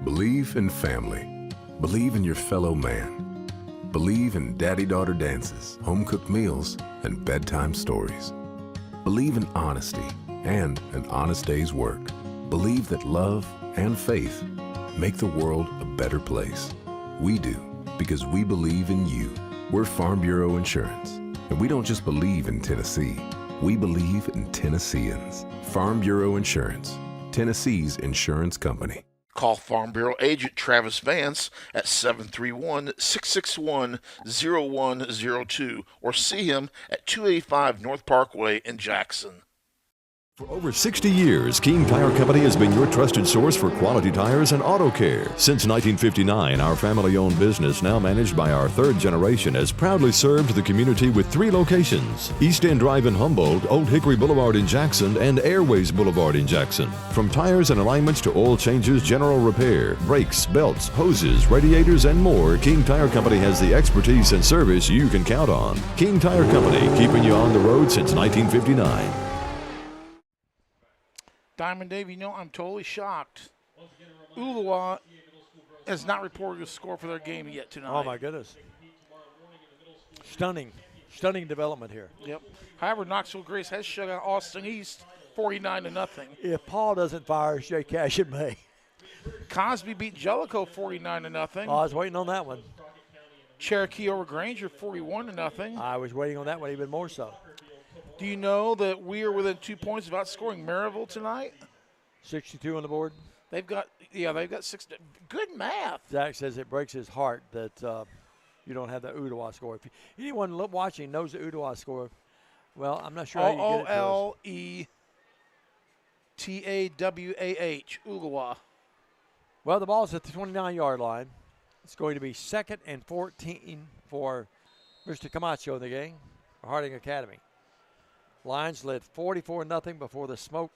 Speaker 21: Believe in family. Believe in your fellow man. Believe in daddy-daughter dances, home-cooked meals, and bedtime stories. Believe in honesty and an honest day's work. Believe that love and faith make the world a better place. We do, because we believe in you. We're Farm Bureau Insurance, and we don't just believe in Tennessee. We believe in Tennesseans. Farm Bureau Insurance, Tennessee's insurance company.
Speaker 2: Call Farm Bureau agent Travis Vance at 731-661-0102 or see him at 285 North Parkway in Jackson.
Speaker 3: For over 60 years, King Tire Company has been your trusted source for quality tires and auto care. Since 1959, our family-owned business, now managed by our third generation, has proudly served the community with 3 locations: East End Drive in Humboldt, Old Hickory Boulevard in Jackson, and Airways Boulevard in Jackson. From tires and alignments to oil changes, general repair, brakes, belts, hoses, radiators, and more, King Tire Company has the expertise and service you can count on. King Tire Company, keeping you on the road since 1959.
Speaker 2: Diamond Dave, I'm totally shocked. Ooltewah has not reported a score for their game yet tonight.
Speaker 1: Oh, my goodness. Stunning development here.
Speaker 2: Yep. However, Knoxville Grace has shut out Austin East 49-0.
Speaker 1: If Paul doesn't fire, Jay Cashin may.
Speaker 2: Cosby beat Jellicoe 49-0.
Speaker 1: Oh, I was waiting on that one.
Speaker 2: Cherokee over Granger 41-0.
Speaker 1: I was waiting on that one even more so.
Speaker 2: Do you know that we are within 2 points of outscoring Maryville tonight? 62
Speaker 1: on the board.
Speaker 2: They've got 6. Good math.
Speaker 1: Zach says it breaks his heart that you don't have the Ooltewah score. If anyone watching knows the Ooltewah score, well, I'm not sure how you get it.
Speaker 2: OOLETAWAH, Ooltewah.
Speaker 1: Well, the ball's at the 29-yard line. It's going to be 2nd and 14 for Mr. Camacho in the game for Harding Academy. Lions led 44-0 before the smoke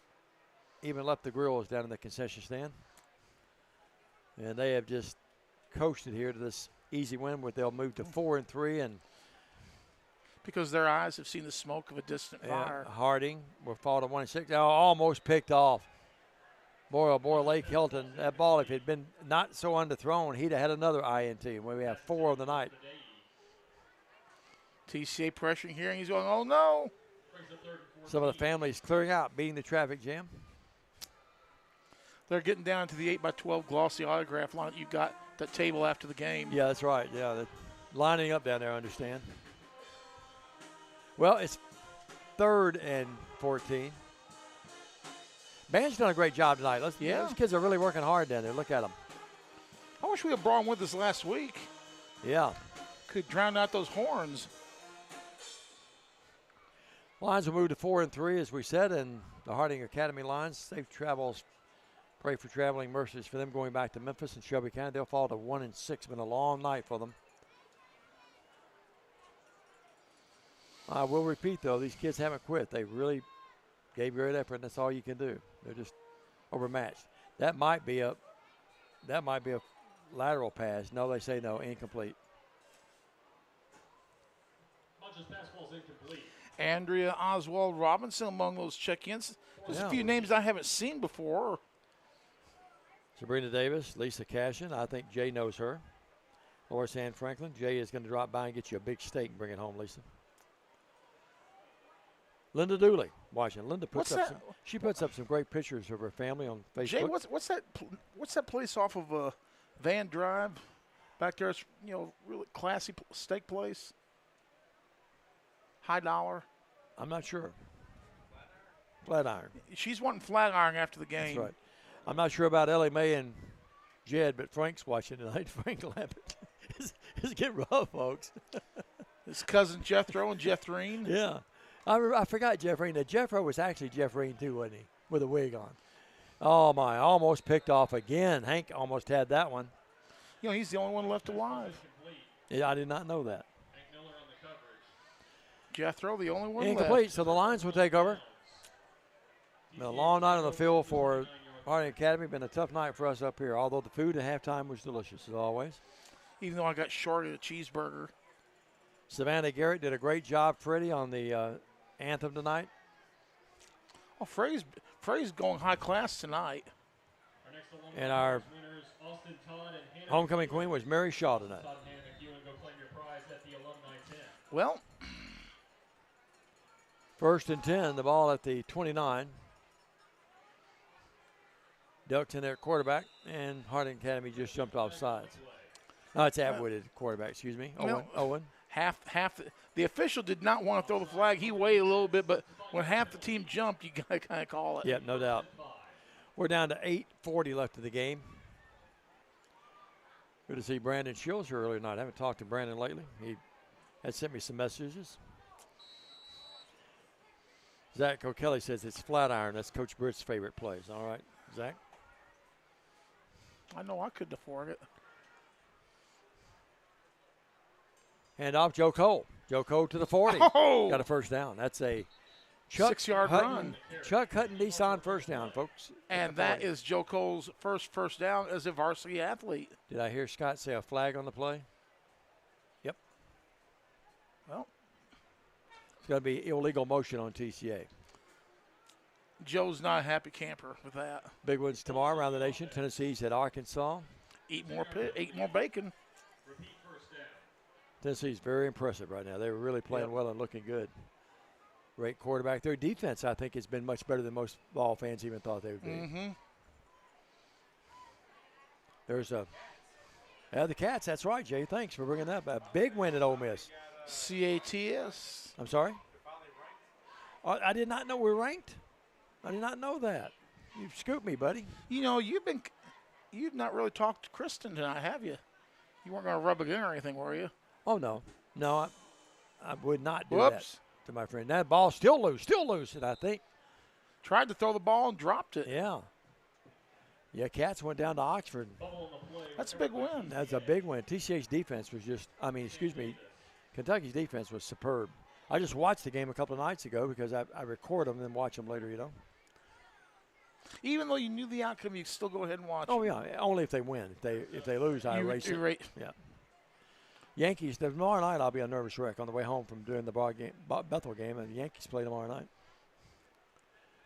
Speaker 1: even left the grills down in the concession stand. And they have just coasted here to this easy win where they'll move to 4-3. And
Speaker 2: because their eyes have seen the smoke of a distant fire.
Speaker 1: Harding will fall to 1-6. Almost picked off. Boy, oh boy, Lake Hilton, that ball, if it had been not so underthrown, he'd have had another INT. When we have 4 on the night.
Speaker 2: TCA pressuring here, and he's going, oh no.
Speaker 1: Some of the families clearing out, beating the traffic jam.
Speaker 2: They're getting down to the 8x12 glossy autograph line that you got that table after the game.
Speaker 1: Yeah, that's right. Yeah, they're lining up down there, I understand. Well, it's 3rd and 14. Band's done a great job tonight. Those kids are really working hard down there. Look at them.
Speaker 2: I wish we had brought them with us last week.
Speaker 1: Yeah.
Speaker 2: Could drown out those horns.
Speaker 1: Lions will move to 4-3, as we said, and the Harding Academy Lions, safe travels. Pray for traveling mercies for them going back to Memphis and Shelby County. They'll fall to 1-6. Been a long night for them. I will repeat, though, these kids haven't quit. They really gave great effort, and that's all you can do. They're just overmatched. That might be a lateral pass. No, they say no, incomplete.
Speaker 16: Fastball's incomplete.
Speaker 2: Andrea Oswald Robinson among those check-ins. Just a few names I haven't seen before.
Speaker 1: Sabrina Davis, Lisa Cashin. I think Jay knows her. Loris Ann Franklin. Jay is going to drop by and get you a big steak and bring it home, Lisa. Linda Dooley, watching. Linda puts up some great pictures of her family on Facebook.
Speaker 2: Jay, what's that place off of Van Drive back there? It's, really classy steak place. High dollar.
Speaker 1: I'm not sure. Flatiron.
Speaker 2: She's wanting Flatiron after the game.
Speaker 1: That's right. I'm not sure about Ellie Mae and Jed, but Frank's watching tonight. Frank Lambert. It's getting rough, folks.
Speaker 2: His cousin Jethro and Jethreen.
Speaker 1: Yeah. I forgot Jeffreen. Jeffro was actually Jeffreen too, wasn't he? With a wig on. Oh, my. Almost picked off again. Hank almost had that one.
Speaker 2: He's the only one left alive.
Speaker 1: Yeah, I did not know that.
Speaker 2: Jethro, the only one
Speaker 1: incomplete,
Speaker 2: left.
Speaker 1: So the Lions will take over. Been a long night on the field for Harding Academy. Been a tough night for us up here, although the food at halftime was delicious, as always.
Speaker 2: Even though I got short of a cheeseburger.
Speaker 1: Savannah Garrett did a great job, Freddie, on the anthem tonight.
Speaker 2: Oh, Freddie's going high class tonight.
Speaker 1: And our homecoming queen was Mary Shaw tonight.
Speaker 2: Well,
Speaker 1: 1st and 10, the ball at the 29. Ducks in there at quarterback, and Harding Academy just jumped off sides. No, it's Atwood at quarterback, excuse me. Owen.
Speaker 2: Half the official did not want to throw the flag. He waited a little bit, but when half the team jumped, you got to kind of call it.
Speaker 1: Yep, no doubt. We're down to 8:40 left of the game. Good to see Brandon Shields here earlier tonight. I haven't talked to Brandon lately. He had sent me some messages. Zach O'Kelly says it's flat iron. That's Coach Britt's favorite plays. All right, Zach?
Speaker 2: I know I couldn't afford it.
Speaker 1: Hand off Joe Cole. Joe Cole to the 40.
Speaker 2: Oh!
Speaker 1: Got a first down. That's a Chuck
Speaker 2: 6-yard run.
Speaker 1: Chuck Hutton Nissan first down, folks.
Speaker 2: And that is Joe Cole's first down as a varsity athlete.
Speaker 1: Did I hear Scott say a flag on the play? Yep.
Speaker 2: Well,
Speaker 1: it's going to be illegal motion on TCA.
Speaker 2: Joe's not a happy camper with that.
Speaker 1: Big ones tomorrow around the nation. Tennessee's at Arkansas.
Speaker 2: Eat more bacon.
Speaker 1: Tennessee's very impressive right now. They're really playing well and looking good. Great quarterback. Their defense, I think, has been much better than most ball fans even thought they would be.
Speaker 2: Mm-hmm.
Speaker 1: There's the Cats. That's right, Jay. Thanks for bringing that up. A big win at Ole Miss.
Speaker 2: CATS.
Speaker 1: I'm sorry? I did not know we were ranked. I did not know that. You scooped me, buddy.
Speaker 2: You know, you've not really talked to Kristen tonight, have you? You weren't going to rub it in or anything, were you?
Speaker 1: Oh, no. No, I would not do
Speaker 2: Whoops.
Speaker 1: that to my friend. That ball still loose, and I think.
Speaker 2: Tried to throw the ball and dropped it.
Speaker 1: Yeah. Yeah, Cats went down to Oxford.
Speaker 2: That's a big win.
Speaker 1: That's a big win. TCA's defense was Kentucky's defense was superb. I just watched the game a couple of nights ago because I record them and then watch them later, you know.
Speaker 2: Even though you knew the outcome, you still go ahead and watch.
Speaker 1: Oh, yeah, only if they win. If they lose, I erase it.
Speaker 2: Right.
Speaker 1: Yeah. Yankees, tomorrow night I'll be a nervous wreck on the way home from doing the Bethel game, and the Yankees play tomorrow night.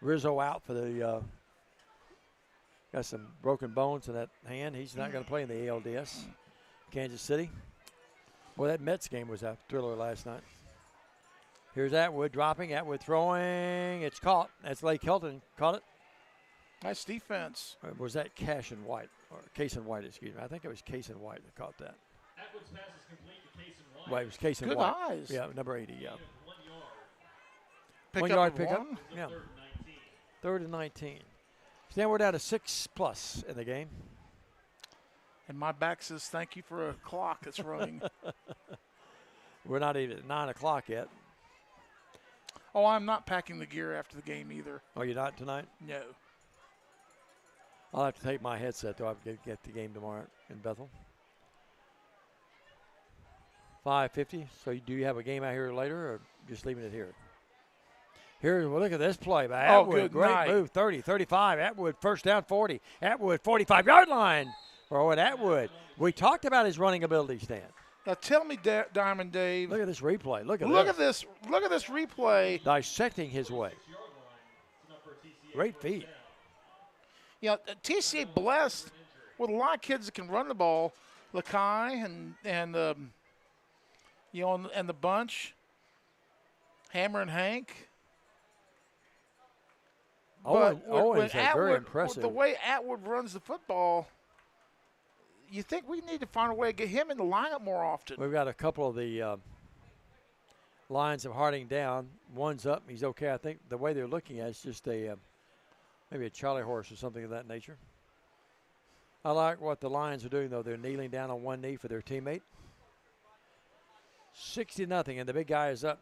Speaker 1: Rizzo out for the got some broken bones in that hand. He's not going to play in the ALDS. Kansas City. Well, that Mets game was a thriller last night. Here's Atwood dropping. Atwood throwing. It's caught. That's Lake Hilton. Caught it.
Speaker 2: Nice defense.
Speaker 1: Or was that Case and White, excuse me. I think it was Case and White that caught that.
Speaker 16: Atwood's pass is complete to Case and White.
Speaker 1: Right, it was Case and
Speaker 2: Good
Speaker 1: White.
Speaker 2: eyes.
Speaker 1: Yeah, number 80, yeah.
Speaker 2: 1 yard.
Speaker 1: 1 yard pickup. Yeah. 3rd and 19. So now we're down to 6+ in the game.
Speaker 2: And my back says thank you for a clock that's running.
Speaker 1: We're not even at 9 o'clock yet.
Speaker 2: Oh, I'm not packing the gear after the game either.
Speaker 1: Oh, you're not tonight?
Speaker 2: No.
Speaker 1: I'll have to take my headset, though. I get the game tomorrow in Bethel. 5:50. So do you have a game out here later or just leaving it here? Here, well, look at this play by Atwood.
Speaker 2: Good
Speaker 1: Great
Speaker 2: night.
Speaker 1: move, 30, 35. Atwood, first down, 40. Atwood, 45-yard line for Owen Atwood. We talked about his running ability, Stan.
Speaker 2: Now tell me, Diamond Dave.
Speaker 1: Look at this replay. Look at
Speaker 2: this. Look at this replay.
Speaker 1: Dissecting his way. Great feet.
Speaker 2: You know, TCA blessed with a lot of kids that can run the ball. Lakai and the bunch. Hammer and Hank.
Speaker 1: Owen is very impressive.
Speaker 2: The way Atwood runs the football, you think we need to find a way to get him in the lineup more often.
Speaker 1: We've got a couple of the lines of Harding down. One's up. He's okay. I think the way they're looking at it's just maybe a Charlie horse or something of that nature. I like what the Lions are doing, though. They're kneeling down on one knee for their teammate. 60-0, and the big guy is up.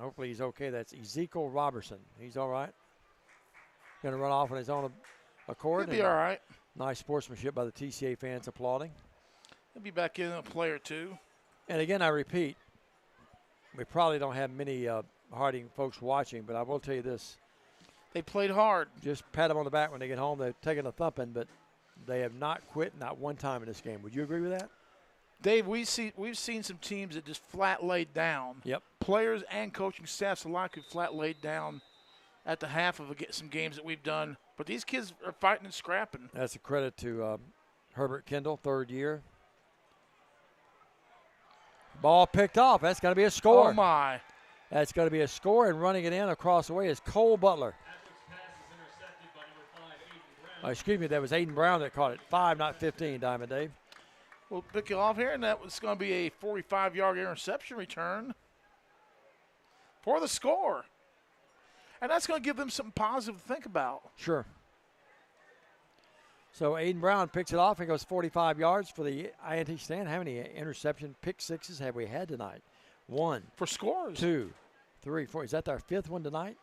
Speaker 1: Hopefully he's okay. That's Ezekiel Robertson. He's all right. Going to run off on his own accord.
Speaker 2: He'll be all right.
Speaker 1: Nice sportsmanship by the TCA fans applauding.
Speaker 2: He'll be back in a play or two.
Speaker 1: And again, I repeat, we probably don't have many Harding folks watching, but I will tell you this.
Speaker 2: They played hard.
Speaker 1: Just pat them on the back when they get home. They've taken a thumping, but they have not quit not one time in this game. Would you agree with that?
Speaker 2: Dave, we've seen some teams that just flat laid down.
Speaker 1: Yep.
Speaker 2: Players and coaching staffs alike who flat laid down at the half of some games that we've done. But these kids are fighting and scrapping.
Speaker 1: That's a credit to Herbert Kendall, 3rd year. Ball picked off. That's got to be a score.
Speaker 2: Oh, my.
Speaker 1: That's got to be a score, and running it in across the way is Cole Butler. Excuse me, that was Aiden Brown that caught it. 5, not 15, Diamond Dave.
Speaker 2: We'll pick you off here, and that was going to be a 45-yard interception return for the score. And that's going to give them something positive to think about.
Speaker 1: Sure. So Aiden Brown picks it off and goes 45 yards for the INT stand. How many interception pick sixes have we had tonight? 1.
Speaker 2: For scores.
Speaker 1: 2, 3, 4. Is that our 5th one tonight?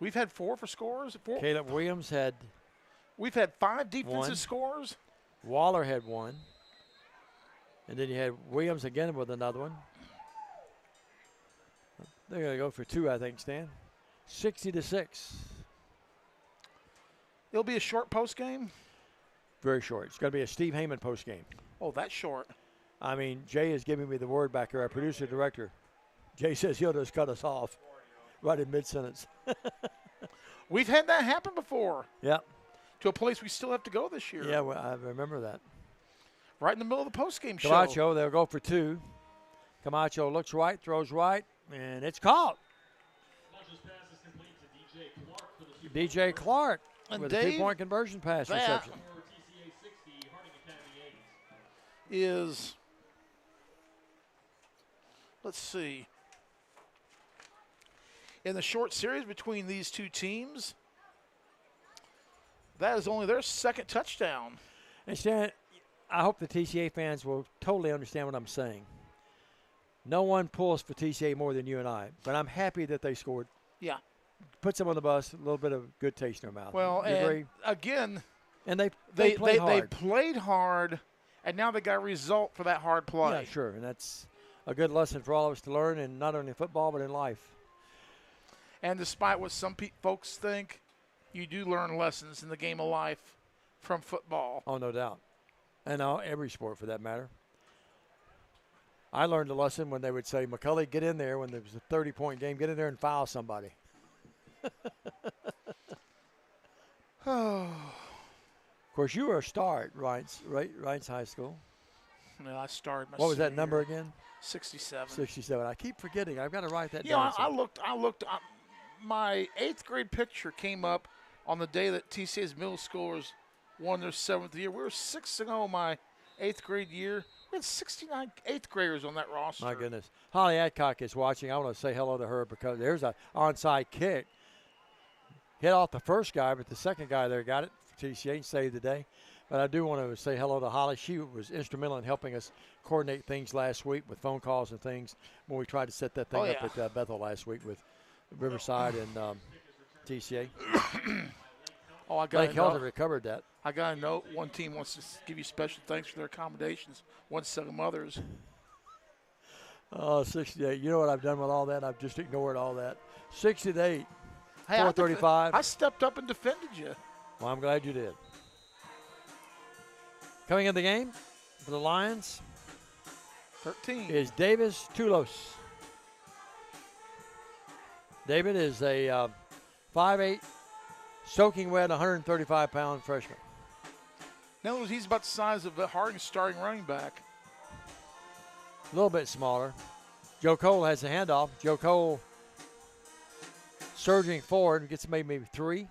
Speaker 2: We've had 4 for scores. 4.
Speaker 1: Caleb Williams had.
Speaker 2: We've had 5 defensive
Speaker 1: 1.
Speaker 2: scores.
Speaker 1: Waller had 1. And then you had Williams again with another one. They're going to go for 2, I think, Stan. 60-6.
Speaker 2: It'll be a short post game.
Speaker 1: Very short. It's going to be a Steve Heyman post game.
Speaker 2: Oh, that's short.
Speaker 1: I mean, Jay is giving me the word back here, our producer director. Jay says he'll just cut us off right in mid-sentence.
Speaker 2: We've had that happen before.
Speaker 1: Yeah.
Speaker 2: To a place we still have to go this year.
Speaker 1: Yeah, well, I remember that.
Speaker 2: Right in the middle of the post-game show.
Speaker 1: Camacho, they'll go for 2. Camacho looks right, throws right, and it's caught. DJ Clark
Speaker 2: and
Speaker 1: with
Speaker 2: Dave,
Speaker 1: a 2-point conversion pass reception.
Speaker 2: Is, let's see, in the short series between these two teams, that is only their 2nd touchdown.
Speaker 1: And Stan, I hope the TCA fans will totally understand what I'm saying. No one pulls for TCA more than you and I, but I'm happy that they scored.
Speaker 2: Yeah.
Speaker 1: Puts them on the bus, a little bit of good taste in their mouth.
Speaker 2: Well,
Speaker 1: you
Speaker 2: and
Speaker 1: agree?
Speaker 2: again,
Speaker 1: and they played hard.
Speaker 2: They played hard, and now they got a result for that hard play.
Speaker 1: Yeah, sure, and that's a good lesson for all of us to learn, and not only in football but in life.
Speaker 2: And despite what some folks think, you do learn lessons in the game of life from football.
Speaker 1: Oh, no doubt. And every sport for that matter. I learned a lesson when they would say, McCulley, get in there when there was a 30-point game. Get in there and foul somebody. Of course, you were a star at Rhines High School.
Speaker 2: No, I started my
Speaker 1: What was that
Speaker 2: senior
Speaker 1: number
Speaker 2: year.
Speaker 1: again?
Speaker 2: 67.
Speaker 1: 67. I keep forgetting. I've got to write that
Speaker 2: You
Speaker 1: down.
Speaker 2: know, I looked. My 8th grade picture came up on the day that TCA's middle schoolers won their 7th year. We were 6-0 my 8th grade year. We had 69 8th graders on that roster.
Speaker 1: My goodness. Holly Adcock is watching. I want to say hello to her because there's an onside kick. Hit off the first guy, but the second guy there got it for TCA and saved the day. But I do want to say hello to Holly. She was instrumental in helping us coordinate things last week with phone calls and things when we tried to set that thing up at Bethel last week with Riverside and TCA.
Speaker 2: Oh, I got
Speaker 1: Blake Helton recovered that.
Speaker 2: I got a note. One team wants to give you special thanks for their accommodations. One set of others.
Speaker 1: Oh, 68. You know what I've done with all that? I've just ignored all that. 68.
Speaker 2: Hey,
Speaker 1: 435.
Speaker 2: I stepped up and defended you.
Speaker 1: Well, I'm glad you did. Coming in the game for the Lions
Speaker 2: 13
Speaker 1: is Davis Tulos. David is a 5'8", soaking wet, 135-pound freshman.
Speaker 2: Now he's about the size of Harding's starting running back.
Speaker 1: A little bit smaller. Joe Cole has the handoff. Joe Cole surging forward, gets maybe 3.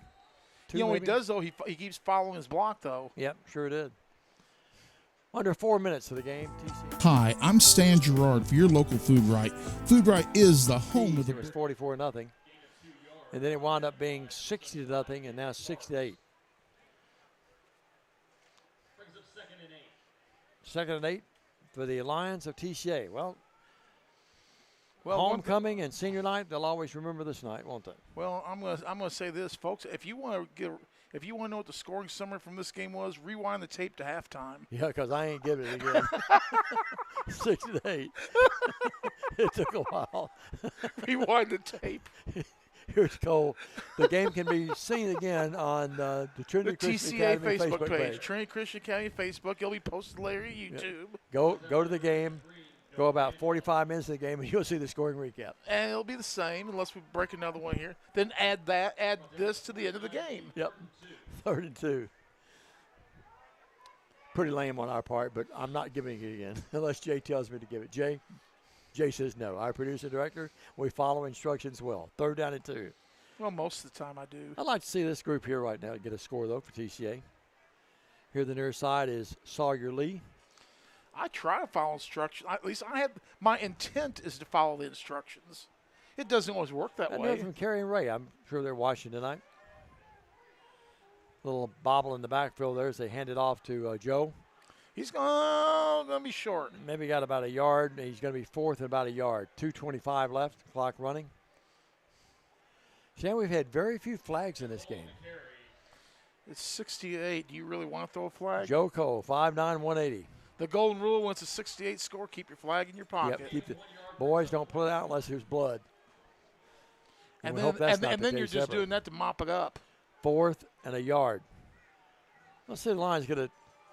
Speaker 1: 2
Speaker 2: You know what
Speaker 1: maybe?
Speaker 2: he does, though? He keeps following his block, though.
Speaker 1: Yep, sure did. Under 4 minutes of the game, TC.
Speaker 4: Hi, I'm Stan Gerard for your local Food Right. Food Right is the home of the.
Speaker 1: It was 44-0, and then it wound up being 60-0, and now 6-8. Second and 8 for the Lions of TCA. Well, homecoming and senior night, they'll always remember this night, won't they?
Speaker 2: Well, I'm gonna say this, folks. If you want to know what the scoring summary from this game was, rewind the tape to halftime.
Speaker 1: Yeah, because I ain't giving it again. 6-8. It took a while.
Speaker 2: Rewind the tape.
Speaker 1: Here's Cole. The game can be seen again on the Trinity Christian
Speaker 2: TCA
Speaker 1: Academy
Speaker 2: Facebook page. Trinity Christian Academy Facebook. It'll be posted later at YouTube.
Speaker 1: Go to the game. Go about 45 minutes of the game, and you'll see the scoring recap.
Speaker 2: And it'll be the same unless we break another one here. Then add this to the end of the game.
Speaker 1: Yep, 3rd and 2. Pretty lame on our part, but I'm not giving it again unless Jay tells me to give it. Jay says no. Our producer director, we follow instructions well. 3rd down and 2.
Speaker 2: Well, most of the time I do.
Speaker 1: I'd like to see this group here right now get a score, though, for TCA. Here the near side is Sawyer Lee.
Speaker 2: I try to follow instructions. At least my intent is to follow the instructions. It doesn't always work that way.
Speaker 1: From Kerry and Ray. I'm sure they're watching tonight. Little bobble in the backfield there as they hand it off to Joe.
Speaker 2: He's going to be short.
Speaker 1: Maybe got about a yard. He's going to be 4th and about a yard. 2:25 left, clock running. Sam, we've had very few flags in this game.
Speaker 2: It's 68. Do you really want to throw a flag?
Speaker 1: Joe Cole, 5'9", 180.
Speaker 2: The golden rule, once it's a 68 score, keep your flag in your pocket.
Speaker 1: Yep, keep the boys don't pull it out unless there's blood.
Speaker 2: And
Speaker 1: we
Speaker 2: then,
Speaker 1: hope that's not the
Speaker 2: you're
Speaker 1: case
Speaker 2: just
Speaker 1: ever.
Speaker 2: doing that to mop it up.
Speaker 1: 4th and a yard. Let's see the Lions get a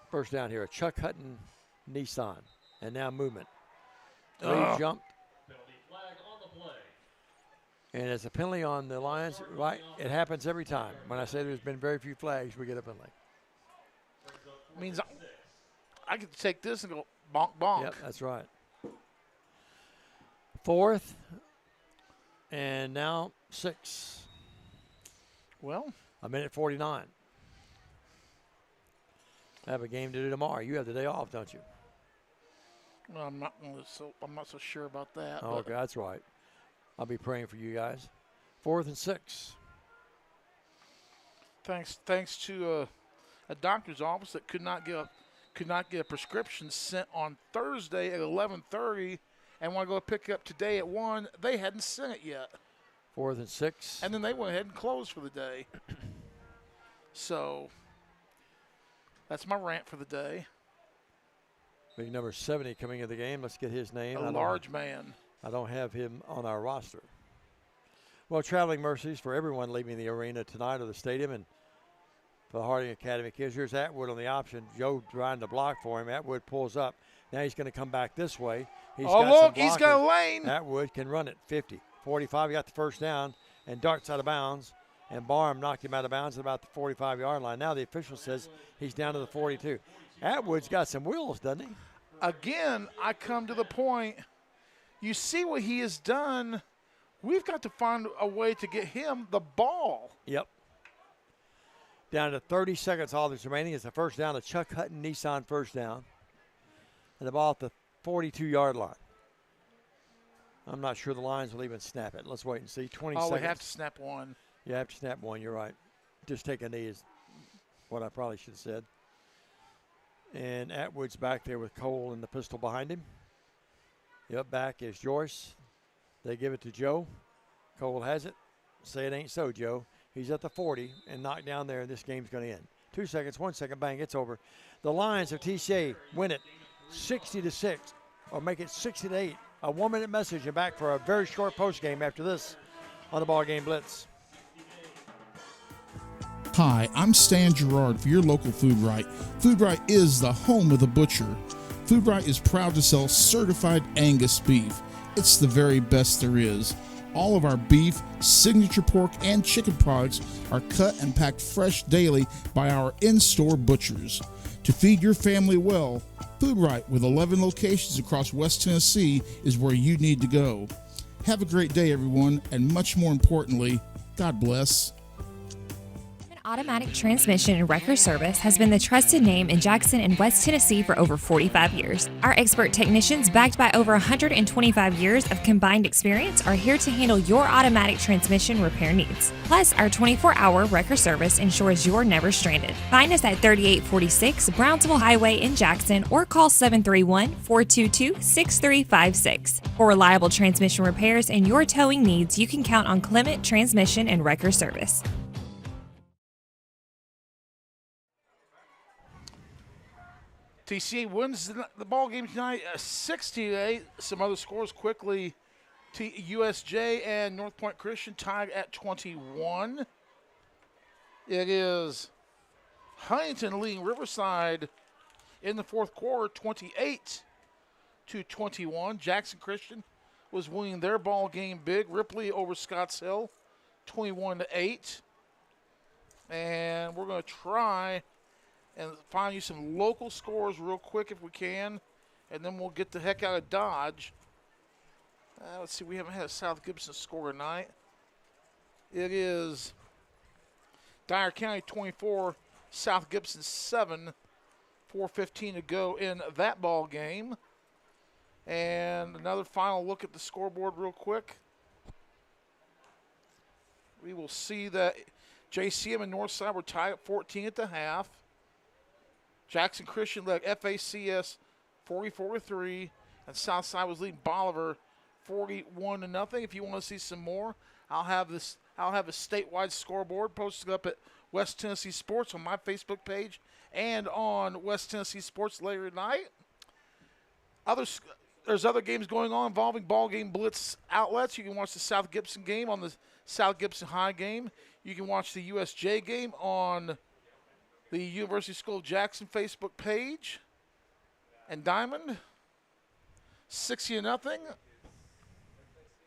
Speaker 1: first down here. A Chuck Hutton Nissan. And now movement. Lee jumped. And it's a penalty on the Lions, right? It happens every time. When I say there's been very few flags, we get a penalty.
Speaker 2: Means I could take this and go bonk, bonk.
Speaker 1: Yep, that's right. 4th, and now 6.
Speaker 2: Well,
Speaker 1: a minute 49. I have a game to do tomorrow. You have the day off, don't you?
Speaker 2: Well, I'm not so sure about that.
Speaker 1: Oh, okay, that's right. I'll be praying for you guys. 4th and 6.
Speaker 2: Thanks to a doctor's office that could not get a prescription sent on Thursday at 11:30, and want to go pick it up today at 1. They hadn't sent it yet.
Speaker 1: 4th and 6.
Speaker 2: And then they went ahead and closed for the day. So that's my rant for the day.
Speaker 1: Big number 70 coming in the game. Let's get his name.
Speaker 2: A large man.
Speaker 1: I don't have him on our roster. Well, traveling mercies for everyone leaving the arena tonight or the stadium, and for the Harding Academy kids. Here's Atwood on the option. Joe trying to block for him. Atwood pulls up. Now he's going to come back this way. He's
Speaker 2: he's got a lane.
Speaker 1: Atwood can run it 50, 45. He got the first down and darts out of bounds. And Barham knocked him out of bounds at about the 45-yard line. Now the official says he's down to the 42. Atwood's got some wheels, doesn't he?
Speaker 2: Again, I come to the point. You see what he has done. We've got to find a way to get him the ball.
Speaker 1: Yep. Down to 30 seconds, all that's remaining. It's the first down, a Chuck Hutton Nissan first down. And the ball at the 42-yard line. I'm not sure the Lions will even snap it. Let's wait and see. 20 seconds.
Speaker 2: Oh, we have to snap one.
Speaker 1: You have to snap one, you're right. Just take a knee is what I probably should have said. And Atwood's back there with Cole and the pistol behind him. Yep, back is Joyce. They give it to Joe. Cole has it. Say it ain't so, Joe. He's at the 40 and knocked down there, and this game's going to end. 2 seconds, 1 second, bang, it's over. The Lions of TCA win it 60-6, or make it 60-8. A 1-minute message and back for a very short post game after this on the BallGame Blitz.
Speaker 4: Hi, I'm Stan Gerard for your local Food Right. Food Right is the home of the butcher. Food Right is proud to sell certified Angus beef. It's the very best there is. All of our beef, signature pork, and chicken products are cut and packed fresh daily by our in-store butchers. To feed your family well, Food Right, with 11 locations across West Tennessee, is where you need to go. Have a great day, everyone, and much more importantly, God bless.
Speaker 7: Automatic Transmission and Wrecker Service has been the trusted name in Jackson and West Tennessee for over 45 years. Our expert technicians, backed by over 125 years of combined experience, are here to handle your automatic transmission repair needs. Plus, our 24-hour wrecker service ensures you're never stranded. Find us at 3846 Brownsville Highway in Jackson or call 731-422-6356. For reliable transmission repairs and your towing needs, you can count on Clement Transmission and Wrecker Service.
Speaker 2: TCA wins the ball game tonight, 60-8. Some other scores quickly. USJ and North Point Christian tied at 21. It is Huntington leading Riverside in the fourth quarter, 28-21. Jackson Christian was winning their ball game big. Ripley over Scotts Hill, 21-8. And we're going to try and find you some local scores real quick if we can, and then we'll get the heck out of Dodge. Let's see, we haven't had a South Gibson score tonight. It is Dyer County 24, South Gibson 7, 4:15 to go in that ball game. And another final look at the scoreboard real quick. We will see that JCM and Northside were tied at 14 at the half. Jackson Christian led FACS 44-3, and Southside was leading Bolivar 41-0. If you want to see some more, I'll have a statewide scoreboard posted up at West Tennessee Sports on my Facebook page and on West Tennessee Sports later tonight. There's other games going on involving BallGame Blitz outlets. You can watch the South Gibson game on the South Gibson High game. You can watch the USJ game on the University School of Jackson Facebook page. And Diamond, 60-0.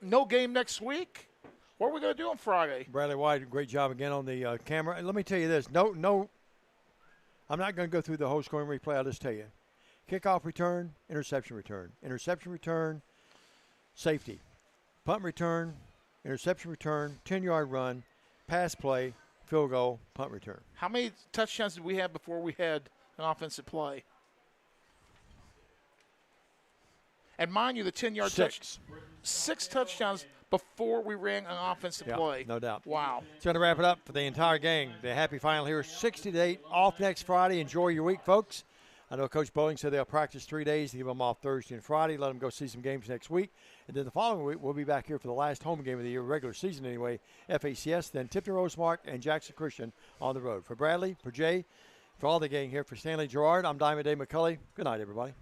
Speaker 2: No game next week. What are we going to do on Friday?
Speaker 1: Bradley White, great job again on the camera. And let me tell you this. No, I'm not going to go through the whole scoring replay. I'll just tell you. Kickoff return, interception return, safety, punt return, interception return, 10-yard run, pass play, field goal, punt return.
Speaker 2: How many touchdowns did we have before we had an offensive play? And mind you, the 10-yard touch. 6 touchdowns before we ran an offensive play.
Speaker 1: No doubt.
Speaker 2: Wow.
Speaker 1: It's going to wrap it up for the entire gang. The happy final here, 60-8, off next Friday. Enjoy your week, folks. I know Coach Bowling said they'll practice 3 days to give them off Thursday and Friday, let them go see some games next week. And then the following week, we'll be back here for the last home game of the year, regular season anyway, FACS, then Tipton Rosemark and Jackson Christian on the road. For Bradley, for Jay, for all the gang here, for Stanley Gerard, I'm Diamond Day McCulley. Good night, everybody.